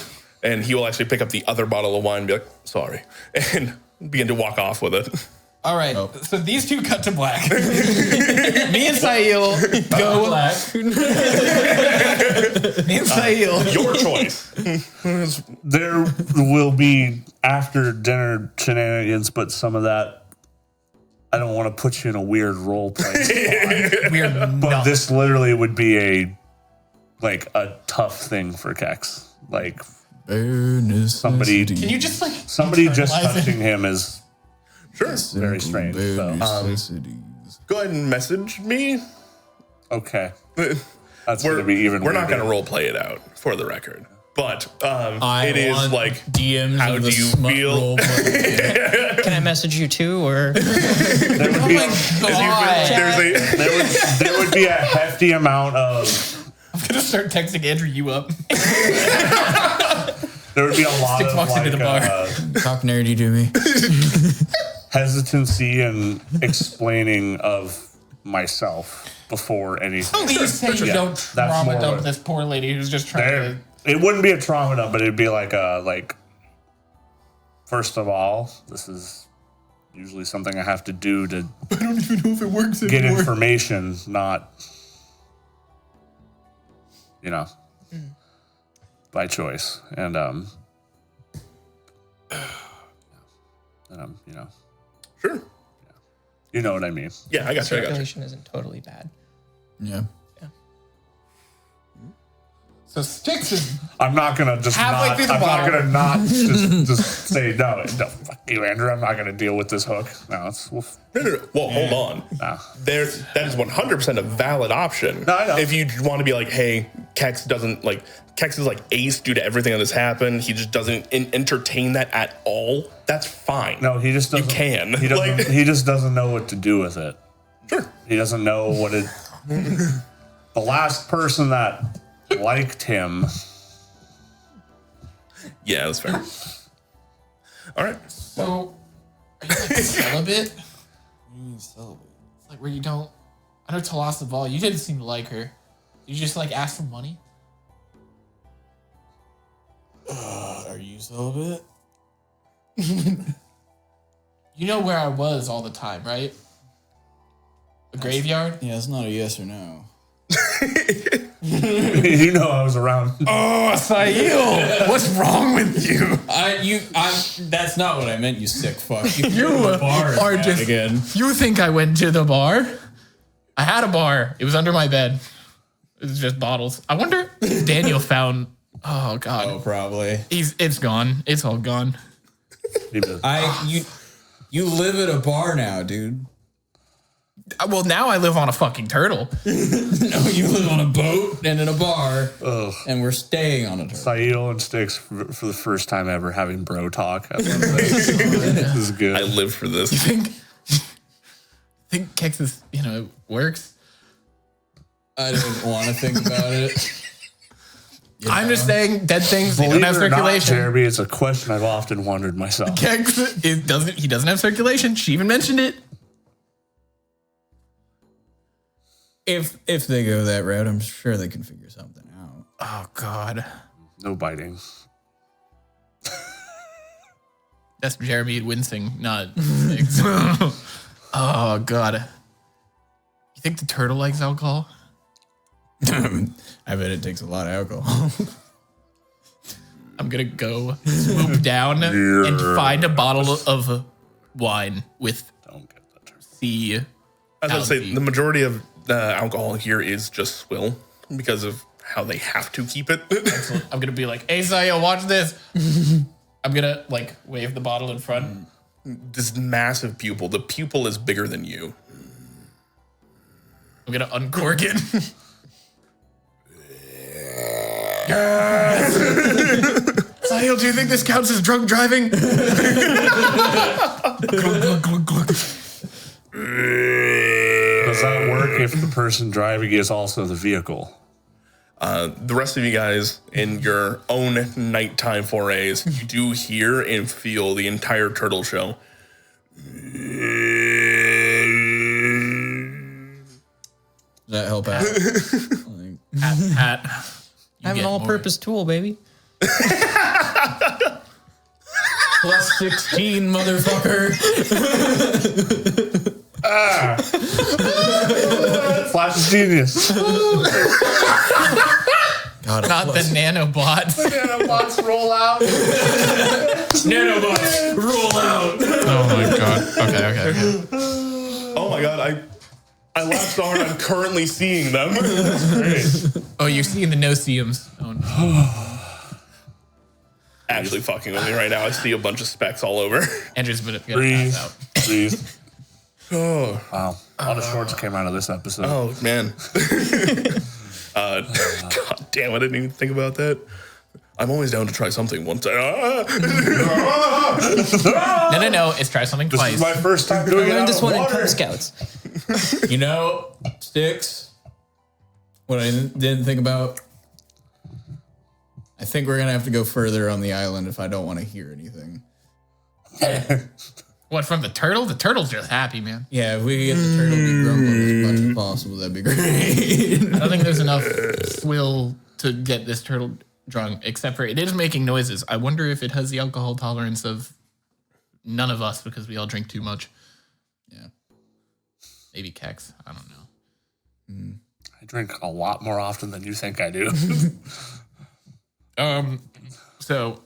And he will actually pick up the other bottle of wine and be like, sorry, and begin to walk off with it. All right, so these two cut to black. Me and Sahil go black. Me and Sahil. Your choice. There will be after dinner shenanigans, but some of that, I don't want to put you in a weird role play spot. We're But not. this literally would be a tough thing for Kex. Like somebody, Can you just like somebody just internalize it? touching him is Sure. very strange. So. Go ahead and message me. Okay. That's going to be even We're not weirder. going to role play it out for the record. But I it is want like, DMs. how of the do you smut feel? role play. Can I message you too, or There would be, there would be a hefty amount of. I'm gonna start texting Andrew you up. There would be a lot Stick of walks into the bar. Talk nerdy to me. hesitancy and explaining of myself before anything. Please say you don't That's trauma more dump of a- this poor lady who's just trying There, to. it wouldn't be a trauma dump, but it'd be like first of all, this is usually something I have to do to I don't even know if it works get information, not by choice. And Sure. you know what I mean. Yeah, I got you. circulation isn't totally bad. Yeah. So Styx is I'm not gonna just Halfway not. through the I'm not bottle. gonna not just say no. Fuck you, Andrew. I'm not gonna deal with this hook. No, it's No. Well, hold on. nah. That is 100% a valid option. No, I know. If you want to be like, hey, Kex is like ace due to everything that has happened. He just doesn't entertain that at all. That's fine. No, he just doesn't. can. He doesn't. Like- he just doesn't know what to do with it. Sure. He doesn't know what it. The last person that liked him. Yeah, that's fair. All right. so. Are you like celibate? It's like where you don't. I know Talasa Ball. You didn't seem to like her. You just like ask for money. Are you celibate? You know where I was all the time, right? The graveyard. Yeah, it's not a yes or no. You know I was around. Oh, Sahil, what's wrong with you? That's not what I meant, you sick fuck. You are just again. You think I went to the bar? I had a bar. It was under my bed. It was just bottles. I wonder if Daniel found. Oh God. Oh, probably. It's gone. It's all gone. You live at a bar now, dude. Well, now I live on a fucking turtle. No, you live on a boat and in a bar, Ugh. and we're staying on a turtle. Sahil and Styx for the first time ever having bro talk. This is good. I live for this. think Kex is, works. I don't want to think about it. I'm just saying dead things they don't Believe have it or not, circulation. Jeremy, it's a question I've often wondered myself. Kex he doesn't have circulation. She even mentioned it. If they go that route, I'm sure they can figure something out. Oh God. No biting. That's Jeremy wincing, not Styx. Oh God. You think the turtle likes alcohol? I bet it takes a lot of alcohol. I'm gonna go swoop down and find a bottle of wine with Don't get that turtle. the. I was going to say, the majority of alcohol here is just swill because of how they have to keep it. I'm gonna be like, "Hey, Saya, watch this." I'm gonna like wave the bottle in front. This massive pupil. The pupil is bigger than you. I'm gonna uncork it. Sahil, do you think this counts as drunk driving? Does that work if the person driving is also the vehicle? The rest of you guys, in your own nighttime forays, you do hear and feel the entire turtle show. Does that help out? Hat. I have an all-purpose tool, baby. Plus 16, motherfucker. Flash is genius. God, Not the nanobots. Nanobots roll out. Nanobots, roll out. Oh my god. Okay. Oh my god, I laughed so hard I'm currently seeing them. That's great. Oh, you're seeing the no-see-ums. Oh no. Actually fucking with me right now. I see a bunch of specks all over. Andrew's gonna Breathe. pass out. Breathe. Oh, Wow. A lot of shorts came out of this episode. oh man. God damn, I didn't even think about that. I'm always down to try something one time. No. It's try something This twice. is my first time doing it learned out this of one in water. Cub Scouts. You know, Sticks, what I didn't think about, I think we're going to have to go further on the island if I don't want to hear anything. What, from the turtle? The turtle's just happy, man. Yeah, if we could get the turtle to be grumbling as much as possible, that'd be great. I don't think there's enough swill to get this turtle drunk, except for it is making noises. I wonder if it has the alcohol tolerance of none of us because we all drink too much. Yeah. Maybe Kex. I don't know. I drink a lot more often than you think I do. So,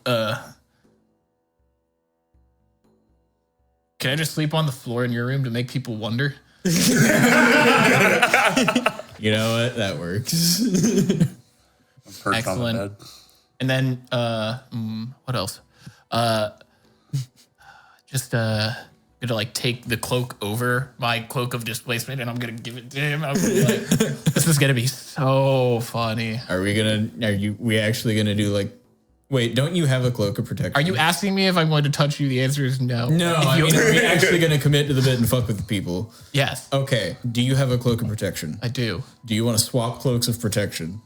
can I just sleep on the floor in your room to make people wonder? You know what? That works. I'm perched on the Excellent. bed. And then, what else? Just gonna like take the cloak over my cloak of displacement, and I'm gonna give it to him. I'm gonna be like, this is gonna be so funny. Are we actually gonna do like, wait, don't you have a cloak of protection? Are you asking me if I'm going to touch you? The answer is no. No, I mean, are we actually gonna commit to the bit and fuck with the people? Yes, Okay, do you have a cloak of protection? I do. Do you want to swap cloaks of protection?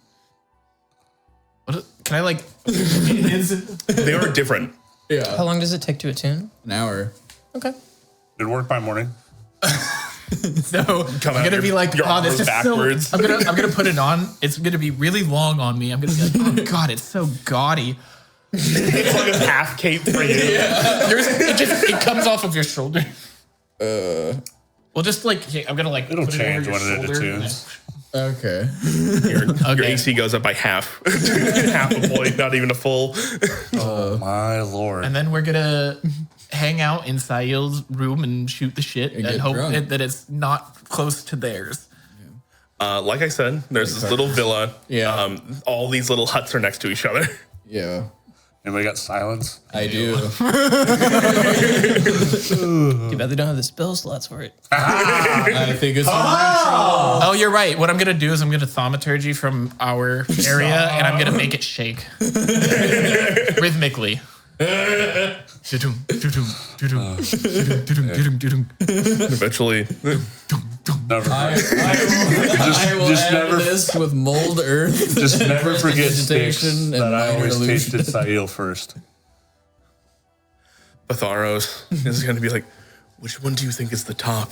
What, can I like? They are different. How Yeah. long does it take to attune? An hour. Okay. It'd work by morning. So Come I'm out gonna your- be like, your oh, this arms is backwards. so. I'm gonna put it on. It's gonna be really long on me. I'm gonna be like, oh god, it's so gaudy. It's like a half cape for you. It comes off of your shoulder. Well, just like I'm gonna like It'll put change it over when your it shoulder. attunes. Okay. Your AC goes up by half. Half a point, not even a full. Oh my lord. And then we're gonna hang out in Sail's room and shoot the shit and get hope drunk. that it's not close to theirs. Like I said, there's this little villa. Yeah. All these little huts are next to each other. Yeah, Anybody got silence? I do. Too bad they don't have the spell slots for it. I think it's Oh, you're right. What I'm gonna do is I'm gonna thaumaturgy from our area and I'm gonna make it shake rhythmically. Eventually, Never. I will just add never- this with mold earth. Just never forget Sticks Vegetation and that I always minor tasted Sail first. Batharos is going to be like, which one do you think is the top?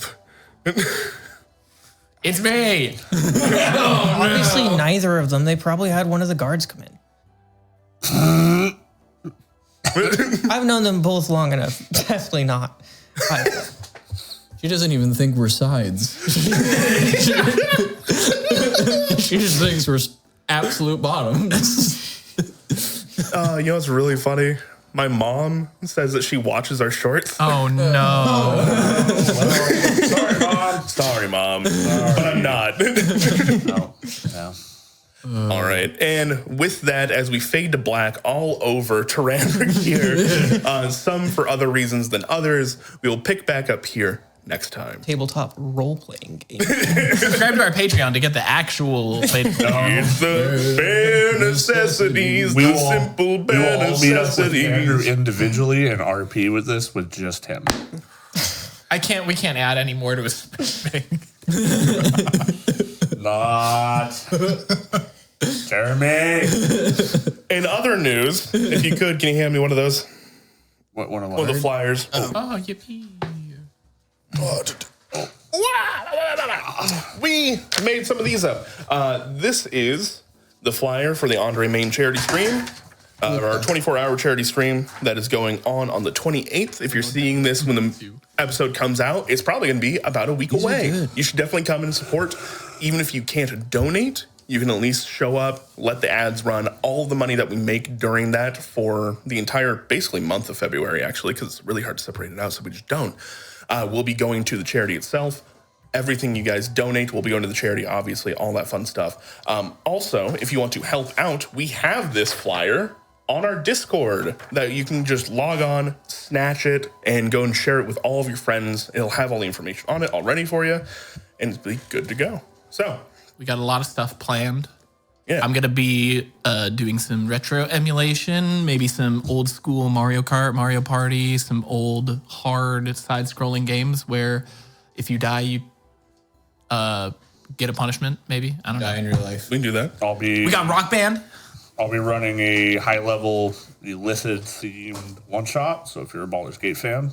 It's me. Obviously, neither of them. They probably had one of the guards come in. I've known them both long enough. Definitely not. She doesn't even think we're sides. She just thinks we're absolute bottoms. You know what's really funny? My mom says that she watches our shorts. Oh no. Sorry, Mom. Sorry, Mom. But I'm not. No. No. All right. And with that, as we fade to black all over Teran Raquir, some for other reasons than others, we will pick back up here next time. Tabletop role-playing game. Subscribe to our Patreon to get the actual It's the bare necessities, We the will, simple we bare will all meet up with Andrew necessities. individually and RP with this with just him. we can't add any more to his thing. Not. Jeremy. In other news, if you could, can you hand me one of those? What one of One of the what? flyers. Oh, yippee. We made some of these up. This is the flyer for the Andre Main charity stream. our 24-hour charity stream that is going on the 28th. If you're seeing this when the episode comes out, it's probably going to be about a week away. You should definitely come and support. Even if you can't donate, you can at least show up, let the ads run. All the money that we make during that for the entire, basically, month of February, actually, because it's really hard to separate it out, so we just don't, will be going to the charity itself. Everything you guys donate will be going to the charity, obviously, all that fun stuff. Also, if you want to help out, we have this flyer on our Discord that you can just log on, snatch it, and go and share it with all of your friends. It'll have all the information on it already for you, and it'll be good to go. So, we got a lot of stuff planned. yeah. I'm going to be doing some retro emulation, maybe some old school Mario Kart, Mario Party, some old hard side-scrolling games where if you die, you get a punishment, maybe. I don't know. Die in your life. We can do that. We got Rock Band. I'll be running a high-level illicit-themed one-shot, so if you're a Baldur's Gate fan,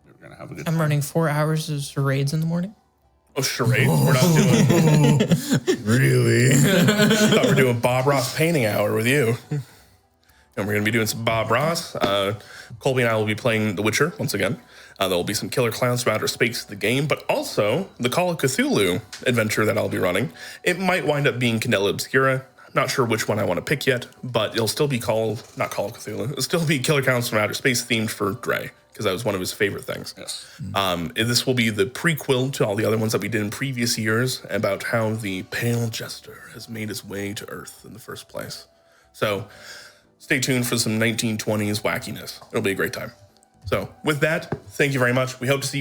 you're going to have a good time. I'm running 4 hours of charades in the morning. Oh, charades. We're not doing. Really? Thought we were doing Bob Ross painting hour with you. And we're going to be doing some Bob Ross. Colby and I will be playing The Witcher once again. There will be some killer clowns from outer space, the game, but also the Call of Cthulhu adventure that I'll be running. It might wind up being Candela Obscura. Not sure which one I want to pick yet, but it'll still be not Call of Cthulhu. It'll still be Killer Clowns from Outer Space themed for Dre, because that was one of his favorite things. Yes. This will be the prequel to all the other ones that we did in previous years about how the Pale Jester has made his way to Earth in the first place. So stay tuned for some 1920s wackiness. It'll be a great time. So with that, thank you very much. We hope to see you